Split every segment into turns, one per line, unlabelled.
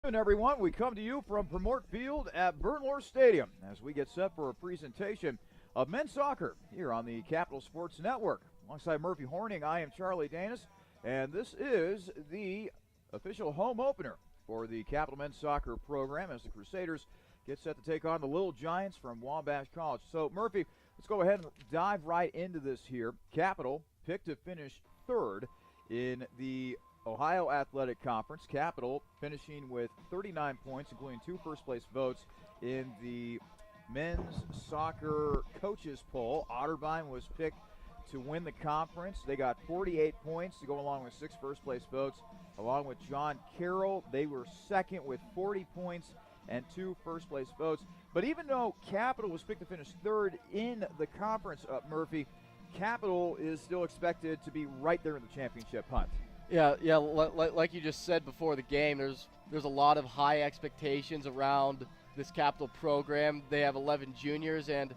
Good afternoon, everyone. We come to you from Purmort Field at Bernlohr Stadium as we get set for a presentation of men's soccer here on the Capital Sports Network. Alongside Murphy Horning, I am Charlie Danis, and this is the official home opener for the Capital men's soccer program as the Crusaders get set to take on the Little Giants from Wabash College. So, Murphy, let's go ahead and dive right into this here. Capital picked to finish third in the Ohio Athletic Conference. Capital finishing with 39 points, including two first-place votes in the men's soccer coaches poll. Otterbein was picked to win the conference. They got 48 points to go along with six first-place votes. Along with John Carroll, they were second with 40 points and two first-place votes. But even though Capital was picked to finish third in the conference, Murphy, Capital is still expected to be right there in the championship hunt.
Yeah. Like you just said before the game, there's a lot of high expectations around this Capital program. They have 11 juniors, and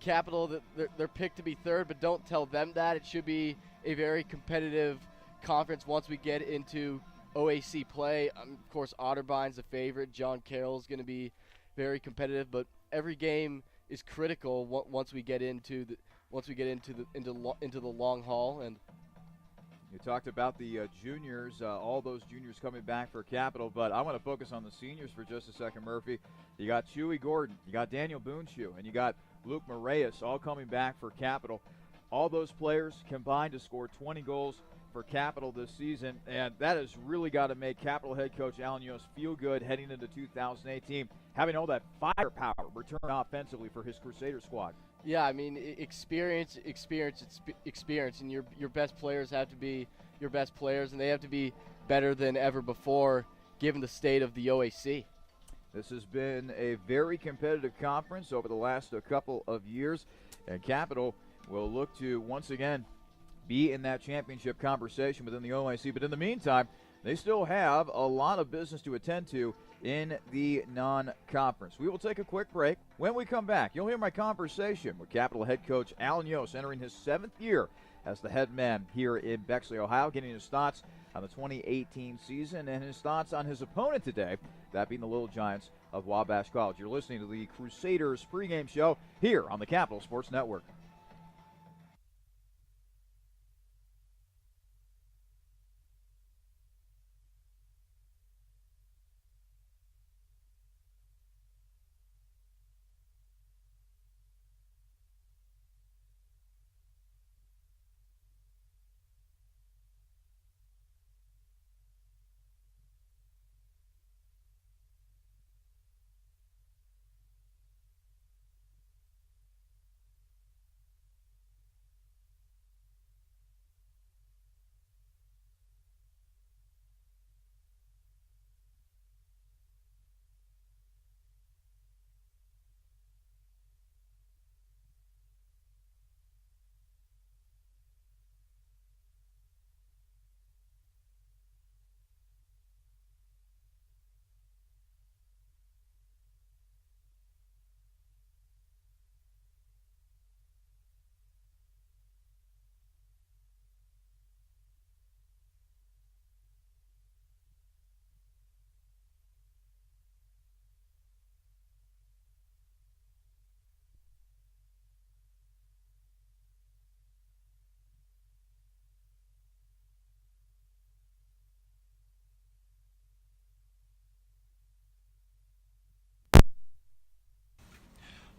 Capital, they're picked to be third, but don't tell them that. It should be a very competitive conference once we get into OAC play. Of course, Otterbein's the favorite. John Carroll's going to be very competitive, but every game is critical once we get into the long haul. And
you talked about the juniors, all those juniors coming back for Capital, but I want to focus on the seniors for just a second, Murphy. You got Chewy Gordon, you got Daniel Boonshoe, and you got Luke Moraes all coming back for Capital. All those players combined to score 20 goals for Capital this season, and that has really got to make Capital head coach Alan Yost feel good heading into 2018, having all that firepower return offensively for his Crusader squad.
Yeah, I mean, experience, and your best players have to be your best players, and they have to be better than ever before, given the state of the OAC.
This has been a very competitive conference over the last couple of years, and Capital will look to once again be in that championship conversation within the OAC. But in the meantime, they still have a lot of business to attend to in the non-conference. We will take a quick break. When we come back, you'll hear my conversation with Capital head coach Alan Yost, entering his 7th year as the head man here in Bexley, Ohio, getting his thoughts on the 2018 season and his thoughts on his opponent today, that being the Little Giants of Wabash College. You're listening to the Crusaders pregame show here on the Capital Sports Network.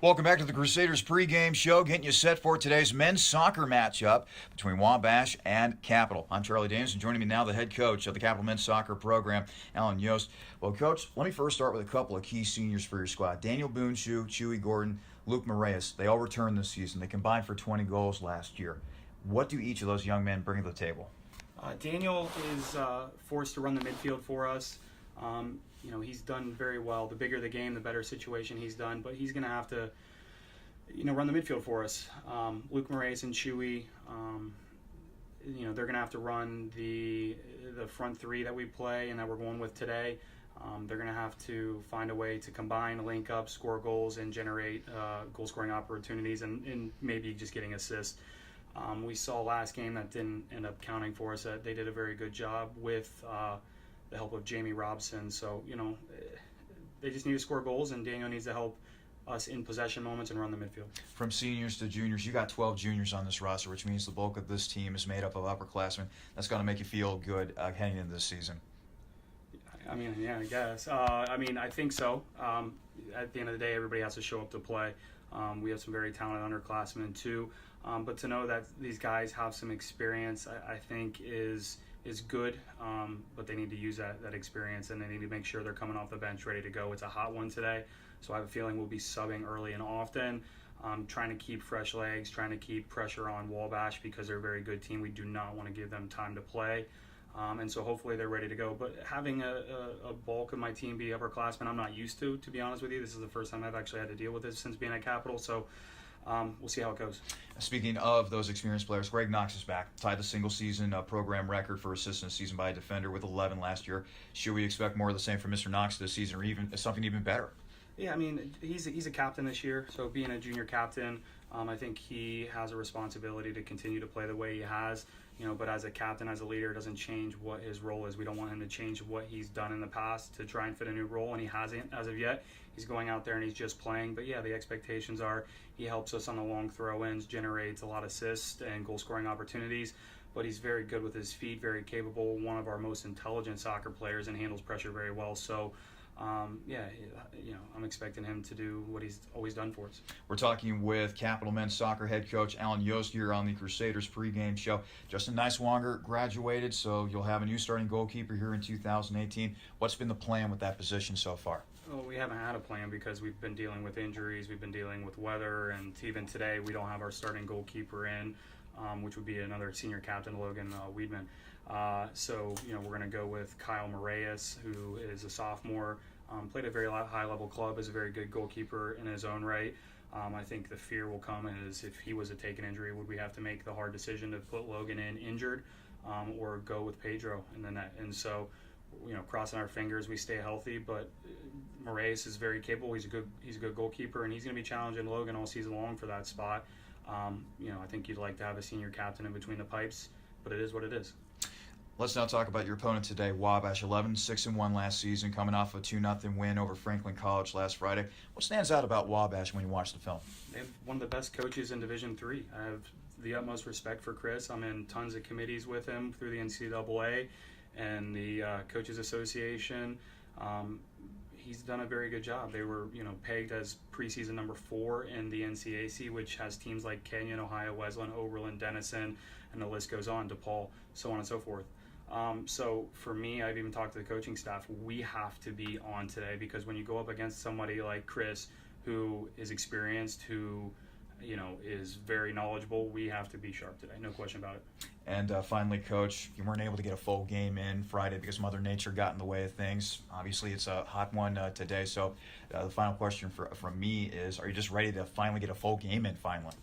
Welcome back to the Crusaders pregame show, getting you set for today's men's soccer matchup between Wabash and Capital. I'm Charlie Danis, and joining me now, the head coach of the Capital men's soccer program, Alan Yost. Well, Coach, let me first start with a couple of key seniors for your squad. Daniel Boonshoe, Chewy Gordon, Luke Moraes. They all returned this season. They combined for 20 goals last year. What do each of those young men bring to the table?
Daniel is forced to run the midfield for us. He's done very well. The bigger the game, the better situation he's done. But he's going to have to, run the midfield for us. Luke Moraes and Chewy, they're going to have to run the front three that we play and that we're going with today. They're going to have to find a way to combine, link up, score goals, and generate goal-scoring opportunities, and maybe just getting assists. We saw last game that didn't end up counting for us. That they did a very good job with the help of Jamie Robson. So, they just need to score goals, and Daniel needs to help us in possession moments and run the midfield.
From seniors to juniors, you got 12 juniors on this roster, which means the bulk of this team is made up of upperclassmen. That's going to make you feel good heading into this season.
I mean, yeah, I guess. I think so. At the end of the day, everybody has to show up to play. We have some very talented underclassmen too. But to know that these guys have some experience, I think is good. But they need to use that experience, and they need to make sure they're coming off the bench ready to go. It's a hot one today, so I have a feeling we'll be subbing early and often. Trying to keep fresh legs, trying to keep pressure on Wabash because they're a very good team. We do not want to give them time to play. And so hopefully they're ready to go. But having a bulk of my team be upperclassmen, I'm not used to be honest with you. This is the first time I've actually had to deal with this since being at Capital. So we'll see how it goes.
Speaking of those experienced players, Greg Knox is back. Tied the single-season program record for assists in a season by a defender with 11 last year. Should we expect more of the same from Mr. Knox this season, or even something even better?
Yeah, I mean, he's a captain this year. So being a junior captain, I think he has a responsibility to continue to play the way he has. But as a captain, as a leader, it doesn't change what his role is. We don't want him to change what he's done in the past to try and fit a new role, and he hasn't as of yet. He's going out there and he's just playing. But yeah, the expectations are he helps us on the long throw-ins, generates a lot of assists and goal-scoring opportunities. But he's very good with his feet, very capable, one of our most intelligent soccer players, and handles pressure very well. So I'm expecting him to do what he's always done for us.
We're talking with Capital Men's Soccer head coach Alan Yost here on the Crusaders pregame show. Justin Neiswanger graduated, so you'll have a new starting goalkeeper here in 2018. What's been the plan with that position so far?
Well, we haven't had a plan because we've been dealing with injuries, we've been dealing with weather, and even today we don't have our starting goalkeeper in, which would be another senior captain, Logan Weedman. So we're going to go with Kyle Moraes, who is a sophomore, played at a very high-level club, is a very good goalkeeper in his own right. I think the fear will come is if he was to take an injury, would we have to make the hard decision to put Logan in injured or go with Pedro in the net? And so, crossing our fingers, we stay healthy. But Moraes is very capable. He's a good goalkeeper, and he's going to be challenging Logan all season long for that spot. I think you'd like to have a senior captain in between the pipes, but it is what it is.
Let's now talk about your opponent today, Wabash. 11-6-1 last season, coming off a 2-0 win over Franklin College last Friday. What stands out about Wabash when you watch the film?
They have one of the best coaches in Division III. I have the utmost respect for Chris. I'm in tons of committees with him through the NCAA and the Coaches Association. He's done a very good job. They were, pegged as preseason number 4 in the NCAC, which has teams like Kenyon, Ohio Wesleyan, Oberlin, Denison, and the list goes on, DePaul, so on and so forth. So for me, I've even talked to the coaching staff, we have to be on today because when you go up against somebody like Chris, who is experienced, who is very knowledgeable, we have to be sharp today, no question about it.
And finally, Coach, you weren't able to get a full game in Friday because Mother Nature got in the way of things. Obviously, it's a hot one today. So the final question from me is, are you just ready to finally get a full game in finally?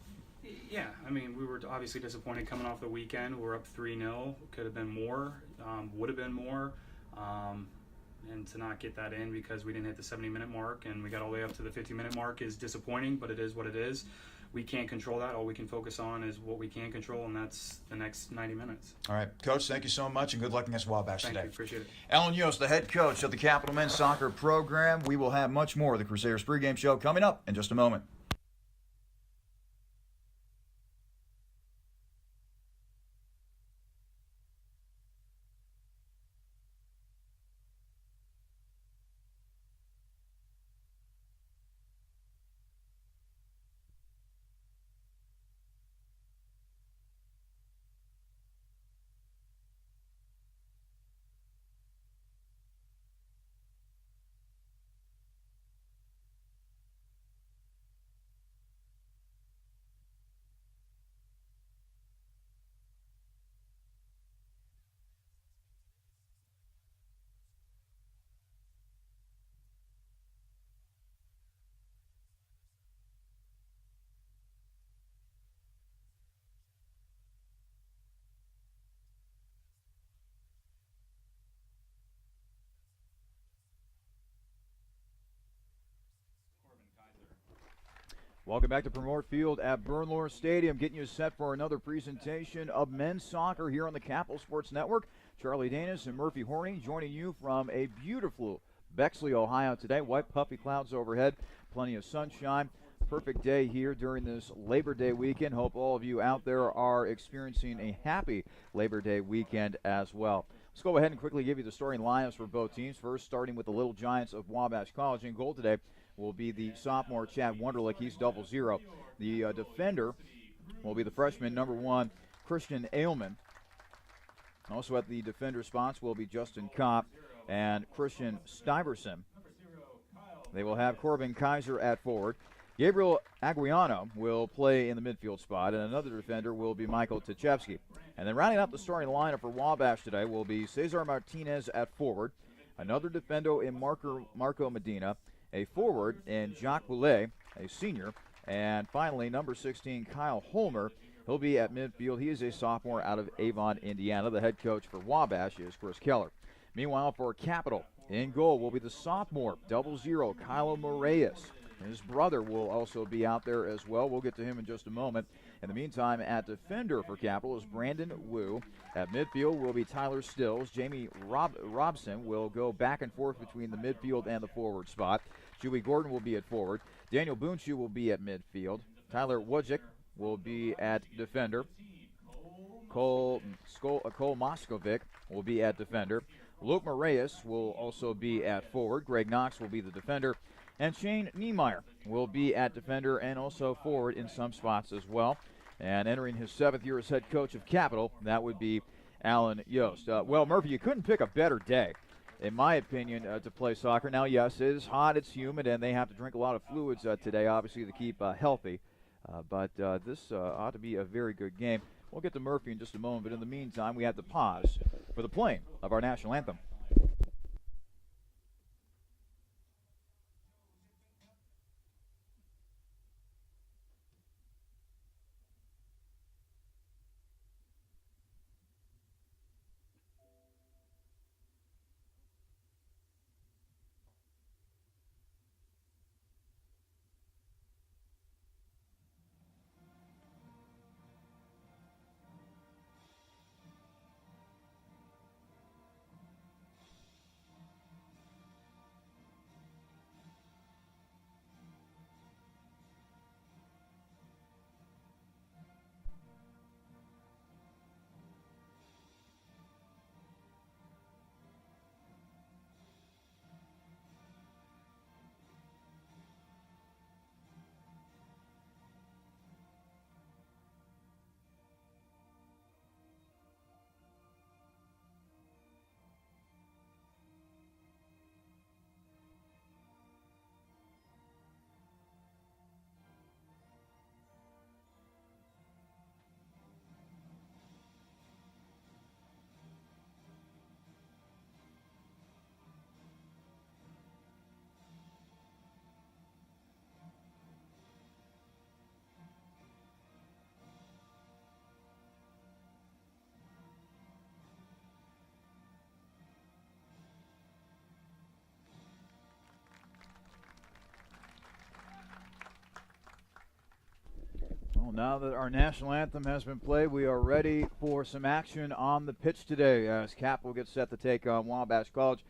Yeah, I mean, we were obviously disappointed coming off the weekend. We're up 3-0. Could have been more, would have been more. And to not get that in because we didn't hit the 70-minute mark and we got all the way up to the 50-minute mark is disappointing, but it is what it is. We can't control that. All we can focus on is what we can control, and that's the next 90 minutes.
All right, Coach, thank you so much, and good luck against Wabash today.
Thank you, appreciate it.
Alan Yost, the head coach of the Capital Men's Soccer program. We will have much more of the Crusaders pregame show coming up in just a moment.
Welcome back to Purmort Field at Bernlohr Stadium, getting you set for another presentation of men's soccer here on the Capital Sports Network. Charlie Danis and Murphy Horning joining you from a beautiful Bexley, Ohio today. White puffy clouds overhead, plenty of sunshine. Perfect day here during this Labor Day weekend. Hope all of you out there are experiencing a happy Labor Day weekend as well. Let's go ahead and quickly give you the starting lineups for both teams. First, starting with the Little Giants of Wabash College. In goal today will be the sophomore Chad Wunderlich. He's 0-0. The defender will be the freshman number 1 Christian Ailman. Also at the defender spots will be Justin Kopp and Christian Stuyverson. They will have Corbin Kaiser at forward. Gabriel Aguiano will play in the midfield spot, and another defender will be Michael Tchevsky. And then rounding up the starting lineup for Wabash today will be Cesar Martinez at forward, another defender in Marco Medina, a forward in Jacques Boulet, a senior, and finally number 16 Kyle Holmer. He'll be at midfield. He is a sophomore out of Avon, Indiana. The head coach for Wabash is Chris Keller. Meanwhile, for Capital, in goal will be the sophomore 0-0 Kylo Moraes. His brother will also be out there as well. We'll get to him in just a moment. In the meantime, at defender for Capital is Brandon Wu. At midfield will be Tyler Stills. Jamie Robson will go back and forth between the midfield and the forward spot. Chewy Gordon will be at forward. Daniel Boonshoe will be at midfield. Tyler Wojcik will be at defender. Cole Moskovic will be at defender. Luke Moraes will also be at forward. Greg Knox will be the defender. And Shane Niemeyer will be at defender and also forward in some spots as well. And entering his 7th year as head coach of Capital, that would be Alan Yost. Well, Murphy, you couldn't pick a better day, in my opinion, to play soccer. Now, yes, it is hot, it's humid, and they have to drink a lot of fluids today, obviously, to keep healthy. But this ought to be a very good game. We'll get to Murphy in just a moment, but in the meantime, we have to pause for the playing of our national anthem. Well, now that our national anthem has been played, we are ready for some action on the pitch today as Capital gets set to take on Wabash College.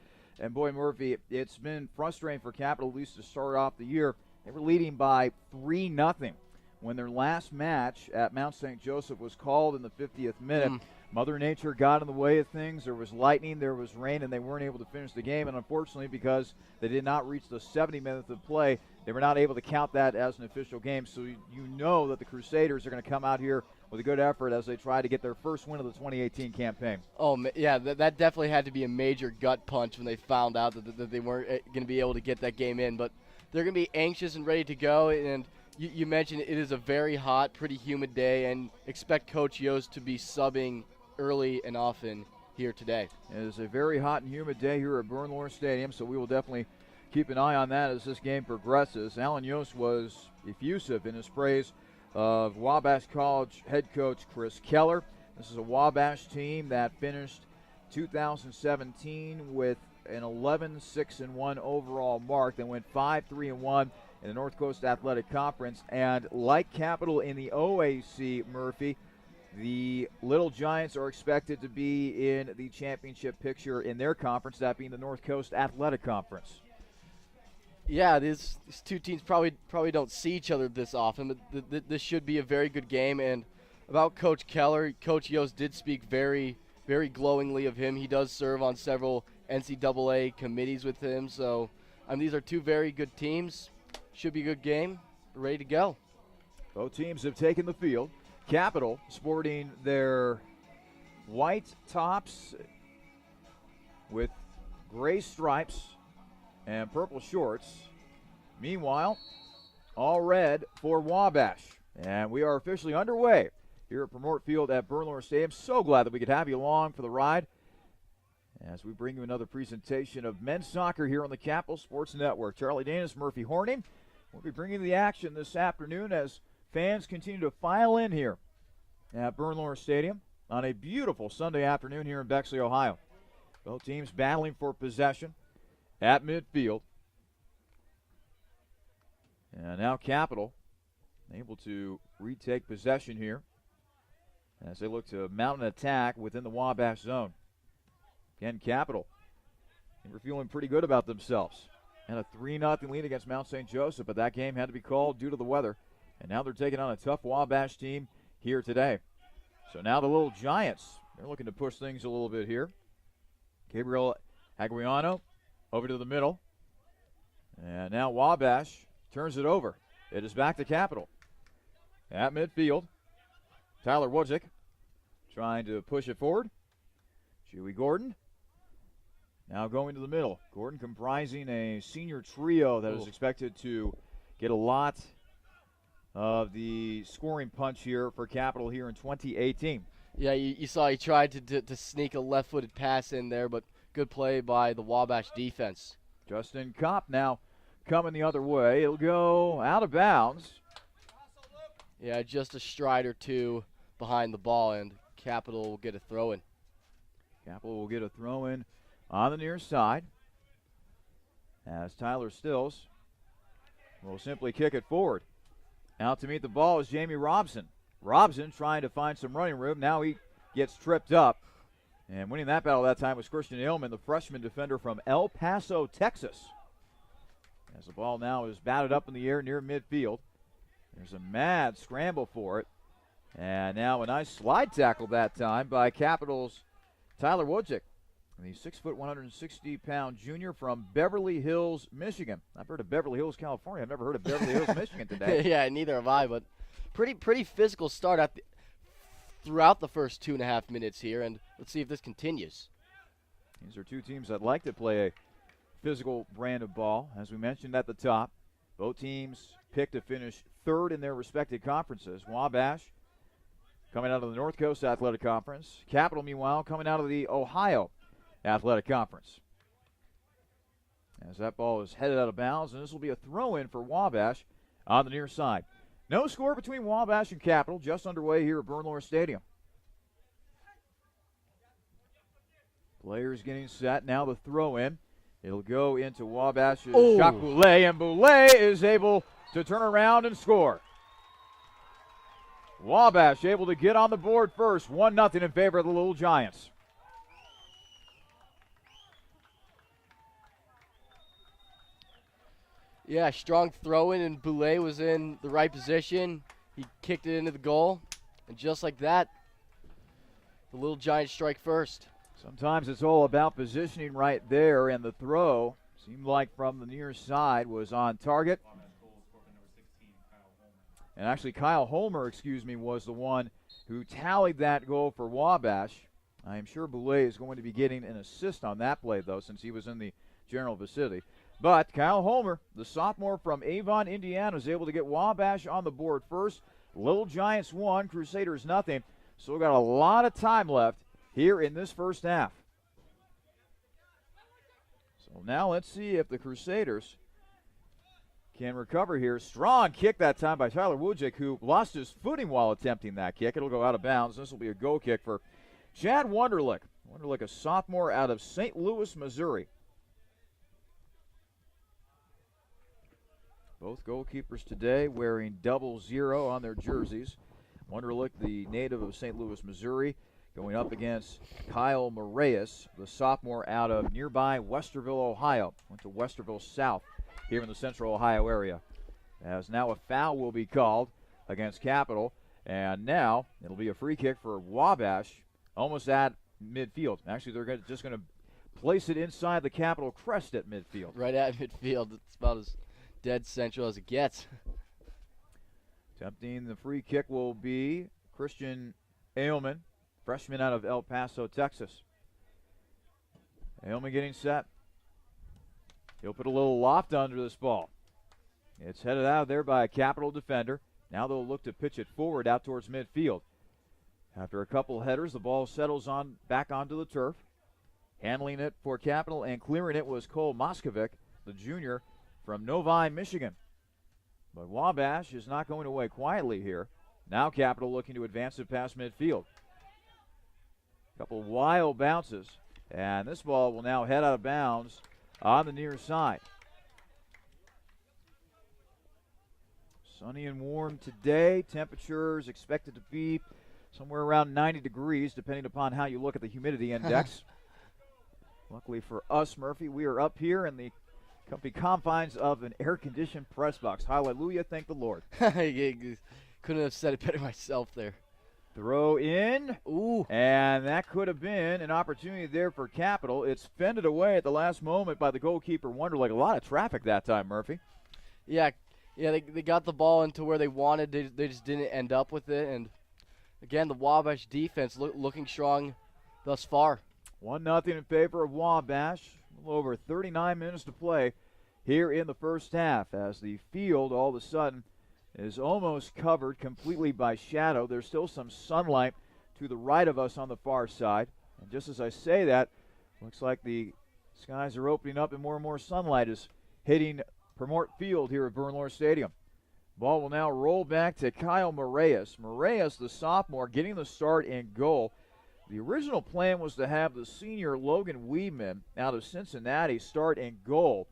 And boy, Murphy, it's been frustrating for Capital, at least to start off the year. They were leading by 3-0 when their last match at Mount St. Joseph was called in the 50th minute. Mother Nature got in the way of things. There was lightning, there was rain, and they weren't able to finish the game. And unfortunately, because they did not reach the 70 minutes of play, they were not able to count that as an official game. So you know that the Crusaders are going to come out here with a good effort as they try to get their first win of the 2018 campaign.
Oh, yeah, that definitely had to be a major gut punch when they found out that they weren't going to be able to get that game in. But they're going to be anxious and ready to go. And you mentioned it is a very hot, pretty humid day, and expect Coach Yost to be subbing early and often here today.
It is a very hot and humid day here at Bernlohr Stadium, so we will definitely keep an eye on that as this game progresses. Alan Yost was effusive in his praise of Wabash College head coach Chris Keller. This is a Wabash team that finished 2017 with an 11-6-1 overall mark, then went 5-3-1 in the North Coast Athletic Conference. And like Capital in the OAC, Murphy, The Little Giants are expected to be in the championship picture in their conference, that being the North Coast Athletic Conference.
Yeah, these two teams probably don't see each other this often, but this should be a very good game. And about Coach Keller, Coach Yost did speak very, very glowingly of him. He does serve on several NCAA committees with him. So, these are two very good teams. Should be a good game. Ready to go.
Both teams have taken the field. Capital sporting their white tops with gray stripes and purple shorts. Meanwhile, all red for Wabash. And we are officially underway here at Purmort Field at Bernlohr Stadium. So glad that we could have you along for the ride as we bring you another presentation of men's soccer here on the Capital Sports Network. Charlie Danis, Murphy Horning will be bringing the action this afternoon as fans continue to file in here at Bernlohr Stadium on a beautiful Sunday afternoon here in Bexley, Ohio. Both teams battling for possession at midfield. And now Capital able to retake possession here as they look to mount an attack within the Wabash zone. Again, Capital, they were feeling pretty good about themselves. Had a 3-0 lead against Mount St. Joseph, but that game had to be called due to the weather. And now they're taking on a tough Wabash team here today. So now the Little Giants, they're looking to push things a little bit here. Gabriel Aguiano over to the middle. And now Wabash turns it over. It is back to Capital. At midfield, Tyler Wojcik trying to push it forward. Chewy Gordon now going to the middle. Gordon comprising a senior trio that is expected to get a lot of the scoring punch here for Capital here in 2018.
Yeah, you saw he tried to sneak a left-footed pass in there, but good play by the Wabash defense.
Justin Kopp now coming the other way. It'll go out of bounds.
Yeah, just a stride or two behind the ball, and Capital will get a throw-in.
Capital will get a throw-in on the near side as Tyler Stills will simply kick it forward. Out to meet the ball is Jamie Robson. Robson trying to find some running room. Now he gets tripped up. And winning that battle that time was Christian Illman, the freshman defender from El Paso, Texas. As the ball now is batted up in the air near midfield. There's a mad scramble for it. And now a nice slide tackle that time by Capital's Tyler Wojcik, the 6', 160-pound junior from Beverly Hills, Michigan. I've heard of Beverly Hills, California. I've never heard of Beverly Hills, Michigan today.
Yeah, neither have I, but pretty physical start throughout the first 2.5 minutes here, and let's see if this continues.
These are two teams that like to play a physical brand of ball. As we mentioned at the top, both teams picked to finish third in their respective conferences. Wabash coming out of the North Coast Athletic Conference. Capital, meanwhile, coming out of the Ohio Athletic Conference. As that ball is headed out of bounds, and this will be a throw-in for Wabash on the near side. No score between Wabash and Capital, just underway here at Bernlohr Stadium. Players getting set. Now the throw-in. It'll go into Wabash's Jacques Boulay, and Boulay is able to turn around and score. Wabash able to get on the board first, 1-0 in favor of the Little Giants.
Yeah, strong throw-in, and Boulay was in the right position. He kicked it into the goal, and just like that, the Little Giants strike first.
Sometimes it's all about positioning right there, and the throw seemed like from the near side was on target. And actually Kyle Holmer, was the one who tallied that goal for Wabash. I am sure Boulay is going to be getting an assist on that play, though, since he was in the general vicinity. But Kyle Holmer, the sophomore from Avon, Indiana, is able to get Wabash on the board first. Little Giants 1, Crusaders 0. So we've got a lot of time left here in this first half. So now let's see if the Crusaders can recover here. Strong kick that time by Tyler Wojcik, who lost his footing while attempting that kick. It'll go out of bounds. This will be a goal kick for Chad Wunderlich. Wunderlich, a sophomore out of St. Louis, Missouri. Both goalkeepers today wearing 00 on their jerseys. Wunderlich, the native of St. Louis, Missouri, going up against Kyle Moraeus, the sophomore out of nearby Westerville, Ohio. Went to Westerville South here in the central Ohio area. As now a foul will be called against Capital. And now it'll be a free kick for Wabash, almost at midfield. Actually, they're just going to place it inside the Capital crest at midfield.
Right at midfield. It's about as dead central as it gets.
Attempting the free kick will be Christian Ailman, freshman out of El Paso, Texas. Ailman getting set. He'll put a little loft under this ball. It's headed out of there by a Capital defender. Now they'll look to pitch it forward out towards midfield. After a couple headers, the ball settles on back onto the turf. Handling it for Capital and clearing it was Cole Moskovic, the junior from Novi, Michigan. But Wabash is not going away quietly here. Now Capital looking to advance it past midfield. Couple wild bounces, and this ball will now head out of bounds on the near side. Sunny and warm today. Temperatures expected to be somewhere around 90 degrees, depending upon how you look at the humidity index. Luckily for us, Murphy, we are up here in the comfy confines of an air-conditioned press box. Hallelujah, thank the Lord.
Couldn't have said it better myself there.
Throw in.
Ooh.
And that could have been an opportunity there for Capital. It's fended away at the last moment by the goalkeeper, Wunderlich. A lot of traffic that time, Murphy.
Yeah, they got the ball into where they wanted. They just didn't end up with it. And, again, the Wabash defense looking strong thus far.
1-0 in favor of Wabash. A little over 39 minutes to play here in the first half as the field all of a sudden is almost covered completely by shadow. There's still some sunlight to the right of us on the far side. And just as I say that, looks like the skies are opening up and more sunlight is hitting Purmort Field here at Bernlohr Stadium. Ball will now roll back to Kyle Moraeus. Moraeus, the sophomore, getting the start in goal. The original plan was to have the senior Logan Weedman out of Cincinnati start in goal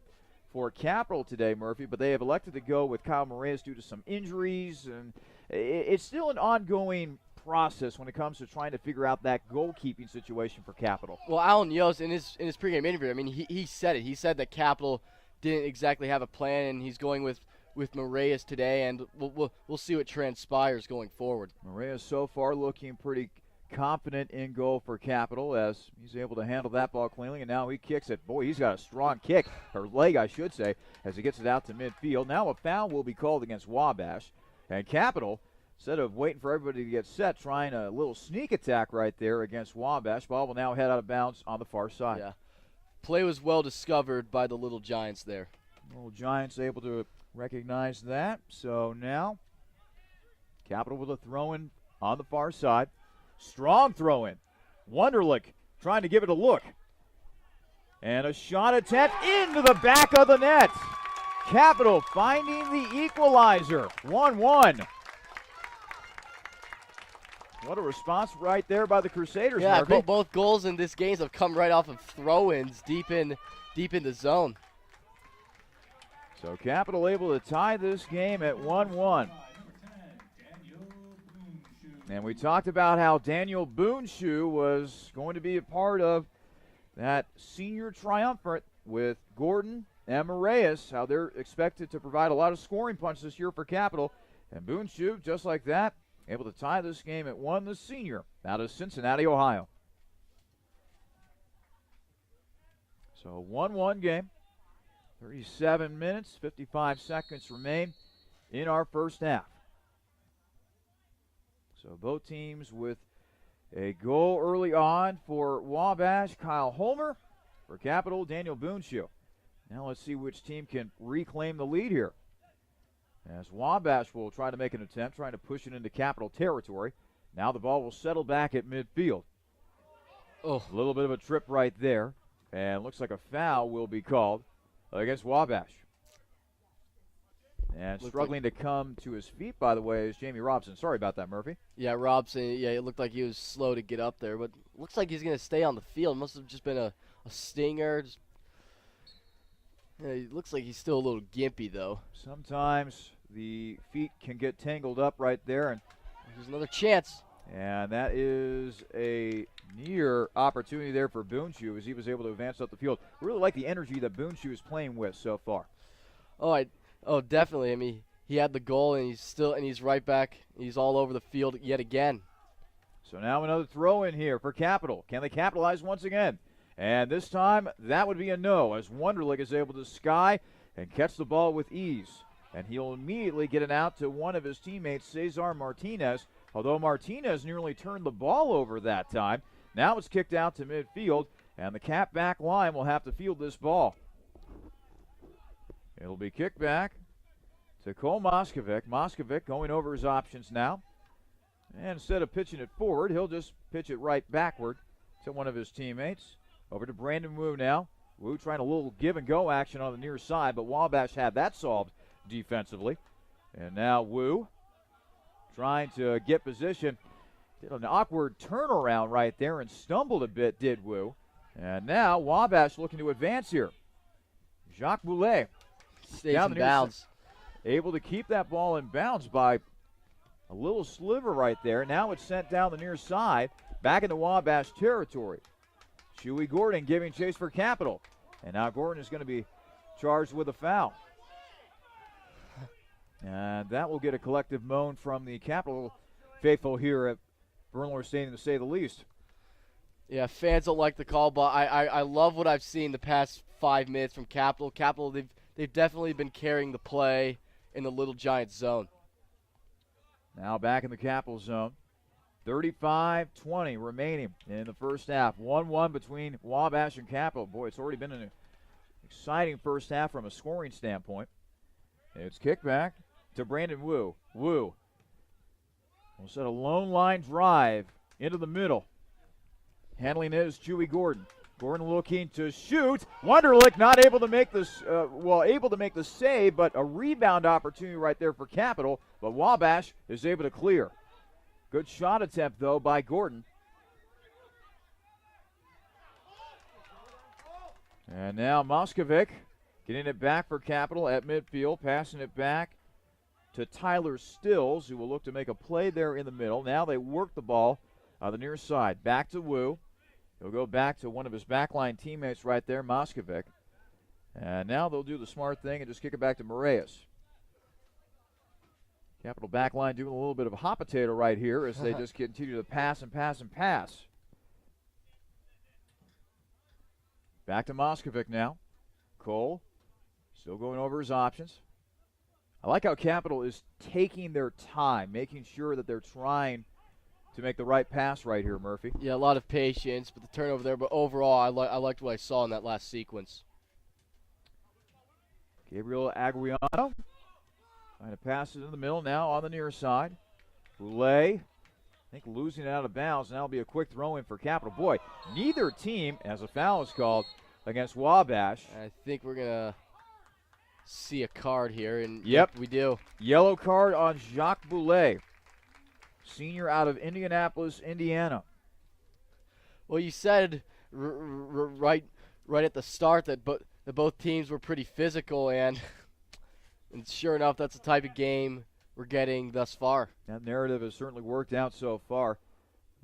for Capital today, Murphy, but they have elected to go with Kyle Moraeus due to some injuries, and it's still an ongoing process when it comes to trying to figure out that goalkeeping situation for Capital.
Well, Alan Yost, in his pregame interview, I mean, he said it. He said that Capital didn't exactly have a plan, and he's going with Moraeus today, and we'll see what transpires going forward.
Moraeus so far looking pretty confident in goal for Capital as he's able to handle that ball cleanly, and now he kicks it. Boy, he's got a strong kick, or leg I should say, as he gets it out to midfield. Now a foul will be called against Wabash, and Capital, instead of waiting for everybody to get set, trying a little sneak attack right there against Wabash. Ball will now head out of bounds on the far side.
Yeah. Play was well discovered by the Little Giants there.
Little Giants able to recognize that. So now Capital with a throw-in on the far side. Strong throw-in. Wunderlich trying to give it a look. And a shot attempt into the back of the net. Capital finding the equalizer. 1-1. What a response right there by the Crusaders.
Yeah,
Murphy.
both goals in this game have come right off of throw-ins deep in the zone.
So Capital able to tie this game at 1-1. And we talked about how Daniel Boonshoe was going to be a part of that senior triumvirate with Gordon and Moraeus, how they're expected to provide a lot of scoring punch this year for Capital. And Boonshoe, just like that, able to tie this game at 1, the senior out of Cincinnati, Ohio. So 1-1 game. 37 minutes, 55 seconds remain in our first half. So both teams with a goal early on for Wabash, Kyle Holmer. For Capital, Daniel Boonshoe. Now let's see which team can reclaim the lead here. As Wabash will try to make an attempt, trying to push it into Capital territory. Now the ball will settle back at midfield.
Oh,
A little bit of a trip right there. And looks like a foul will be called against Wabash. And struggling to come to his feet, by the way, is Jamie Robson. Sorry about that, Murphy.
yeah, Robson, yeah, it looked like he was slow to get up there, but looks like he's going to stay on the field. Must have just been a stinger. It looks like he's still a little gimpy, though.
Sometimes the feet can get tangled up right there, and
Here's another chance.
And that is a near opportunity there for Boonshoe as he was able to advance up the field. Really like the energy that Boonshoe is playing with so far.
Oh, definitely. I mean, he had the goal, and he's right back. He's all over the field yet again.
So now another throw in here for Capital. Can they capitalize once again? And this time, that would be a no, as Wunderlich is able to sky and catch the ball with ease. And he'll immediately get it out to one of his teammates, Cesar Martinez, although Martinez nearly turned the ball over that time. Now it's kicked out to midfield, and the Cap back line will have to field this ball. It'll be kicked back to Cole Moskovic. Moskovic going over his options now. And instead of pitching it forward, he'll just pitch it right backward to one of his teammates. Over to Brandon Wu now. Wu trying a little give-and-go action on the near side, but Wabash had that solved defensively. And now Wu trying to get position. Did an awkward turnaround right there and stumbled a bit, did Wu. And now Wabash looking to advance here. Jacques Boulet
Stays in bounds.
Able to keep that ball in bounds by a little sliver right there. Now it's sent down the near side, back into Wabash territory. Chewy Gordon giving chase for Capital. And now Gordon is going to be charged with a foul. And that will get a collective moan from the Capital faithful here at Bernlohr Stadium, to say the least.
Yeah, fans don't like the call, but I love what I've seen the past 5 minutes from Capital. Capital, they've definitely been carrying the play in the Little Giants zone.
Now back in the Capital zone. 35-20 remaining in the first half. 1-1 between Wabash and Capital. Boy, it's already been an exciting first half from a scoring standpoint. It's kicked back to Brandon Wu. Wu will set a lone line drive into the middle. Handling it is Chewy Gordon. Gordon looking to shoot. Wunderlich not able to make this, able to make the save, but a rebound opportunity right there for Capital. But Wabash is able to clear. Good shot attempt, though, by Gordon. And now Moskovic getting it back for Capital at midfield, passing it back to Tyler Stills, who will look to make a play there in the middle. Now they work the ball on the near side. Back to Wu. He'll go back to one of his backline teammates right there, Moskovic. And now they'll do the smart thing and just kick it back to Moraes. Capital backline doing a little bit of a hot potato right here as they just continue to pass and pass and pass. Back to Moskovic now. Cole still going over his options. I like how Capital is taking their time, making sure that they're trying to make the right pass right here, Murphy.
Yeah, a lot of patience, but the turnover there. But overall, I liked what I saw in that last sequence.
Gabriel Aguiano trying to pass it in the middle now on the near side. Boulet, I think, losing it out of bounds. Now it'll be a quick throw in for Capital. Boy, neither team, as a foul is called against Wabash.
I think we're going to see a card here, and
yep,
we do.
Yellow card on Jacques Boulet, senior out of Indianapolis, Indiana.
Well, you said right at the start that both teams were pretty physical, and sure enough, that's the type of game we're getting thus far.
That narrative has certainly worked out so far.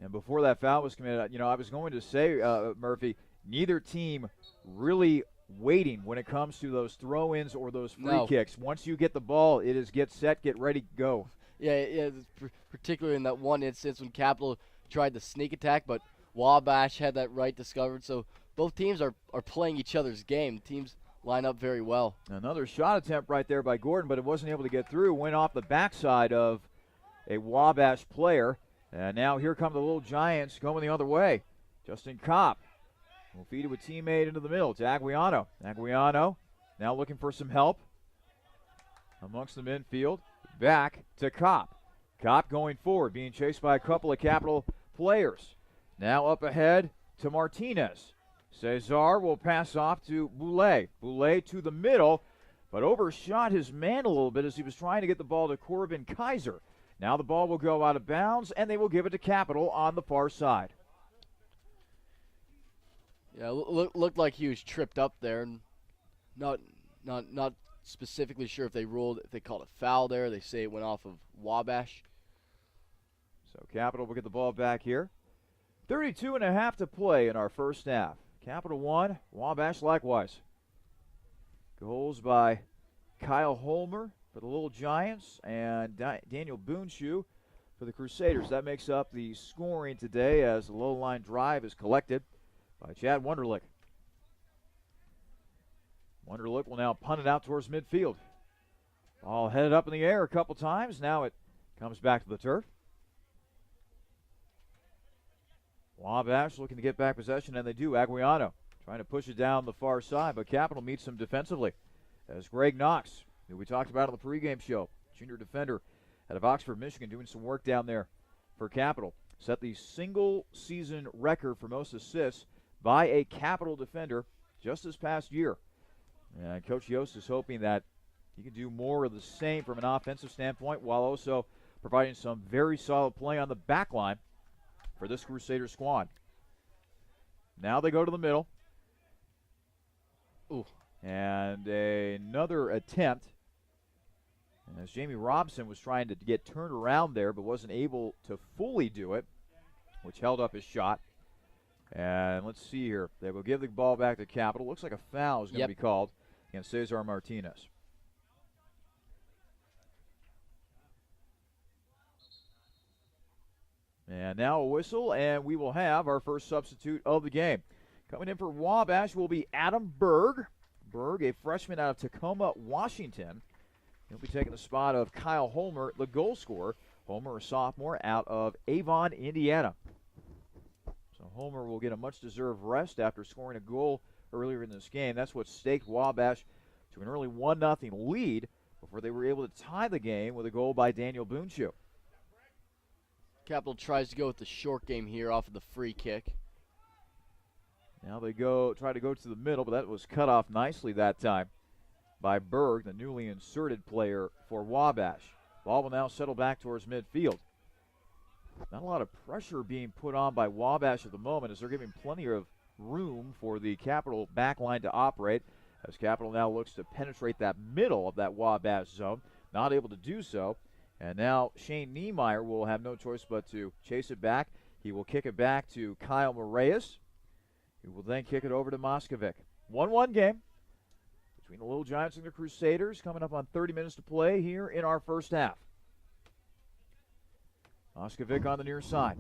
And before that foul was committed, I was going to say, Murphy, neither team really waiting when it comes to those throw-ins or those free kicks. Once you get the ball, it is get set, get ready, go.
Yeah, particularly in that one instance when Capital tried the sneak attack, but Wabash had that right discovered. So both teams are playing each other's game. Teams line up very well.
Another shot attempt right there by Gordon, but it wasn't able to get through. Went off the backside of a Wabash player. And now here come the Little Giants going the other way. Justin Kopp will feed it with teammate into the middle to Aguiano. Aguiano now looking for some help amongst the midfield. Back to Kopp. Kopp going forward, being chased by a couple of Capital players. Now up ahead to Martinez. Cesar will pass off to Boulet. Boulet to the middle, but overshot his man a little bit as he was trying to get the ball to Corbin Kaiser. Now the ball will go out of bounds, and they will give it to Capital on the far side.
Yeah, looked like he was tripped up there. Not specifically sure if they called a foul there. They say it went off of Wabash.
So Capital will get the ball back here. 32.5 to play in our first half. Capital 1, Wabash likewise. Goals by Kyle Holmer for the Little Giants and Daniel Boonshoe for the Crusaders. That makes up the scoring today as the low line drive is collected by Chad Wunderlich. Wunderlich will now punt it out towards midfield. Ball headed up in the air a couple times. Now it comes back to the turf. Wabash looking to get back possession, and they do. Aguiano trying to push it down the far side, but Capital meets them defensively. As Greg Knox, who we talked about on the pregame show, junior defender out of Oxford, Michigan, doing some work down there for Capital, set the single-season record for most assists by a Capital defender just this past year. And Coach Yost is hoping that he can do more of the same from an offensive standpoint while also providing some very solid play on the back line for this Crusader squad. Now they go to the middle.
Ooh.
And another attempt. As Jamie Robson was trying to get turned around there but wasn't able to fully do it, which held up his shot. And let's see here. They will give the ball back to Capital. Looks like a foul is going to be called against Cesar Martinez. And now a whistle, and we will have our first substitute of the game. Coming in for Wabash will be Adam Berg. Berg, a freshman out of Tacoma, Washington. He'll be taking the spot of Kyle Holmer, the goal scorer. Holmer, a sophomore out of Avon, Indiana. So Holmer will get a much-deserved rest after scoring a goal earlier in this game. That's what staked Wabash to an early 1-0 lead before they were able to tie the game with a goal by Daniel Boonshoe.
Capital tries to go with the short game here off of the free kick.
Now they try to go to the middle, but that was cut off nicely that time by Berg, the newly inserted player for Wabash. Ball will now settle back towards midfield. Not a lot of pressure being put on by Wabash at the moment as they're giving plenty of room for the Capital back line to operate as Capital now looks to penetrate that middle of that Wabash zone. Not able to do so. And now Shane Niemeyer will have no choice but to chase it back. He will kick it back to Kyle Moraes, who will then kick it over to Moskovic. 1-1 game between the Little Giants and the Crusaders, coming up on 30 minutes to play here in our first half. Moskovic on the near side.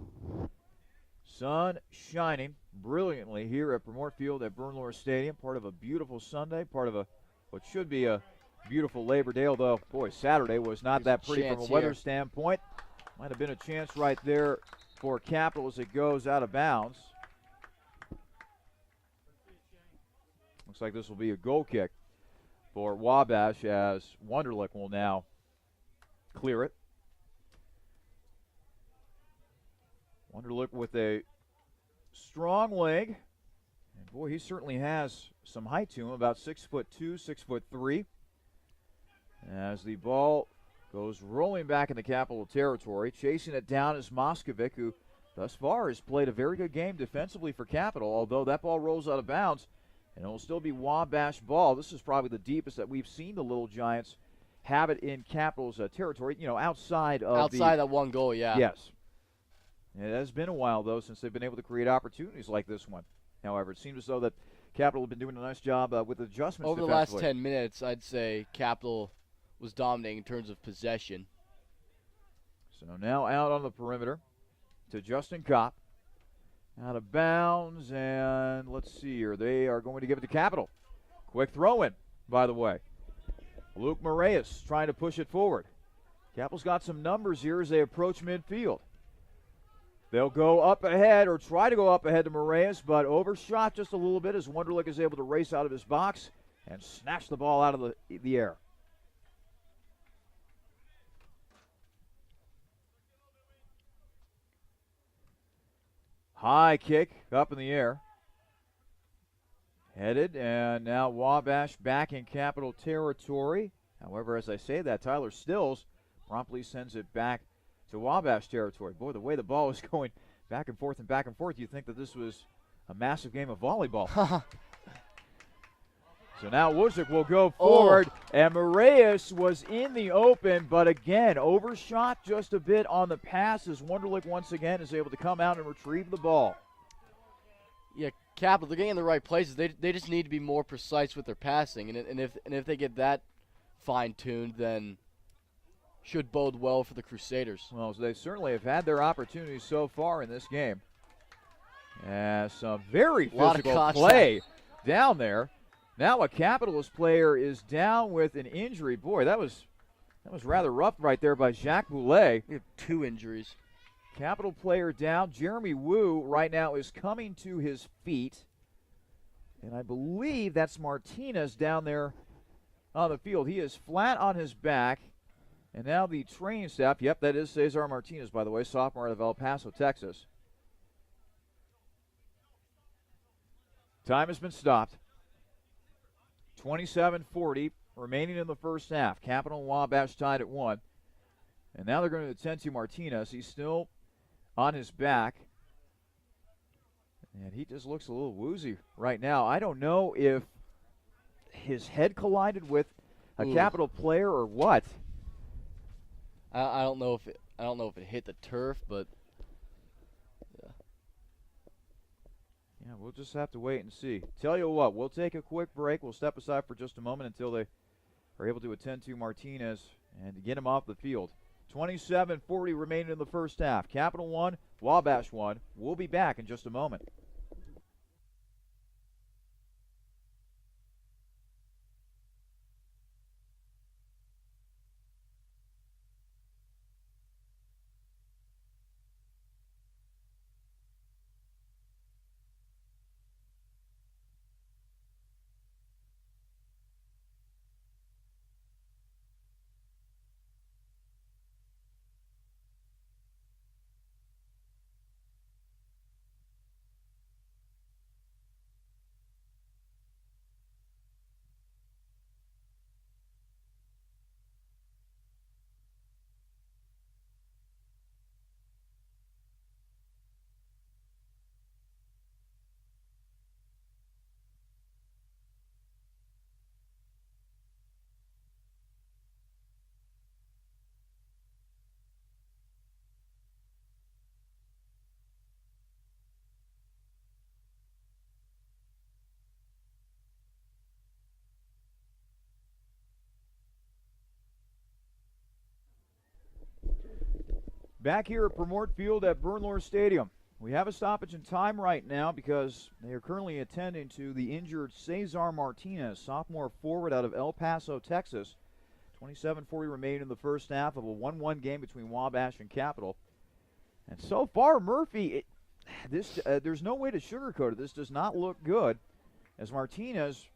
Sun shining brilliantly here at Purmort Field at Bernlohr Stadium. Part of a beautiful Sunday, part of what should be a beautiful Labor Day, although, boy, Saturday was not that pretty from a weather standpoint. Might have been a chance right there for Capital as it goes out of bounds. Looks like this will be a goal kick for Wabash as Wunderlich will now clear it. Wunderlich with a strong leg. And boy, he certainly has some height to him, about 6'2", 6'3". As the ball goes rolling back into Capital territory, chasing it down is Moskovic, who thus far has played a very good game defensively for Capital, although that ball rolls out of bounds, and it will still be Wabash ball. This is probably the deepest that we've seen the Little Giants have it in Capital's territory, outside
that one goal, yeah.
Yes. It has been a while, though, since they've been able to create opportunities like this one. However, it seems as though that Capital have been doing a nice job with adjustments
over the last 10 minutes. I'd say Capital was dominating in terms of possession.
So now out on the perimeter to Justin Kopp. Out of bounds, and let's see here. They are going to give it to Capital. Quick throw-in, by the way. Luke Moraes trying to push it forward. Capital's got some numbers here as they approach midfield. They'll go up ahead or try to go up ahead to Moraes, but overshot just a little bit as Wunderlich is able to race out of his box and snatch the ball out of the air. High kick up in the air. Headed, and now Wabash back in Capital territory. However, as I say that, Tyler Stills promptly sends it back to Wabash territory. Boy, the way the ball is going back and forth, you'd think that this was a massive game of volleyball. So now Wuzik will go forward, and Moraes was in the open, but again, overshot just a bit on the pass as Wunderlich once again is able to come out and retrieve the ball.
Yeah, Capital, they're getting in the right places. They just need to be more precise with their passing, and if they get that fine-tuned, then should bode well for the Crusaders.
Well, they certainly have had their opportunities so far in this game. Some very physical play down there. Now a Capitalist player is down with an injury. Boy, that was rather rough right there by Jacques Boulet.
We have 2 injuries.
Capital player down. Jeremy Wu right now is coming to his feet. And I believe that's Martinez down there on the field. He is flat on his back. And now the training staff, yep, that is Cesar Martinez, by the way, sophomore out of El Paso, Texas. Time has been stopped. 27:40 remaining in the first half. Capital and Wabash tied at 1. And now they're going to attend to Martinez. He's still on his back. And he just looks a little woozy right now. I don't know if his head collided with a Capital player or what.
I don't know if it hit the turf, but
yeah, we'll just have to wait and see. Tell you what, we'll take a quick break. We'll step aside for just a moment until they are able to attend to Martinez and to get him off the field. 27:40 remaining in the first half. Capital 1, Wabash 1. We'll be back in just a moment. Back here at Purmort Field at Bernlohr Stadium. We have a stoppage in time right now because they are currently attending to the injured Cesar Martinez, sophomore forward out of El Paso, Texas. 27:40 remaining in the first half of a 1-1 game between Wabash and Capital. And so far, Murphy, there's no way to sugarcoat it. This does not look good as Martinez.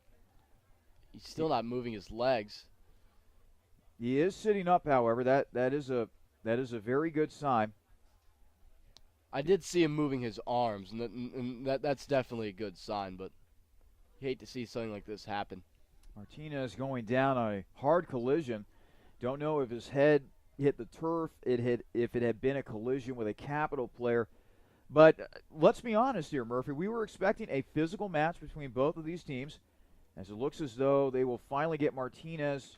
He's still not moving his legs.
He is sitting up, however. That is a very good sign.
I did see him moving his arms, and that's definitely a good sign, but you hate to see something like this happen.
Martinez going down on a hard collision. Don't know if his head hit the turf, if it had been a collision with a Capital player. But let's be honest here, Murphy. We were expecting a physical match between both of these teams, as it looks as though they will finally get Martinez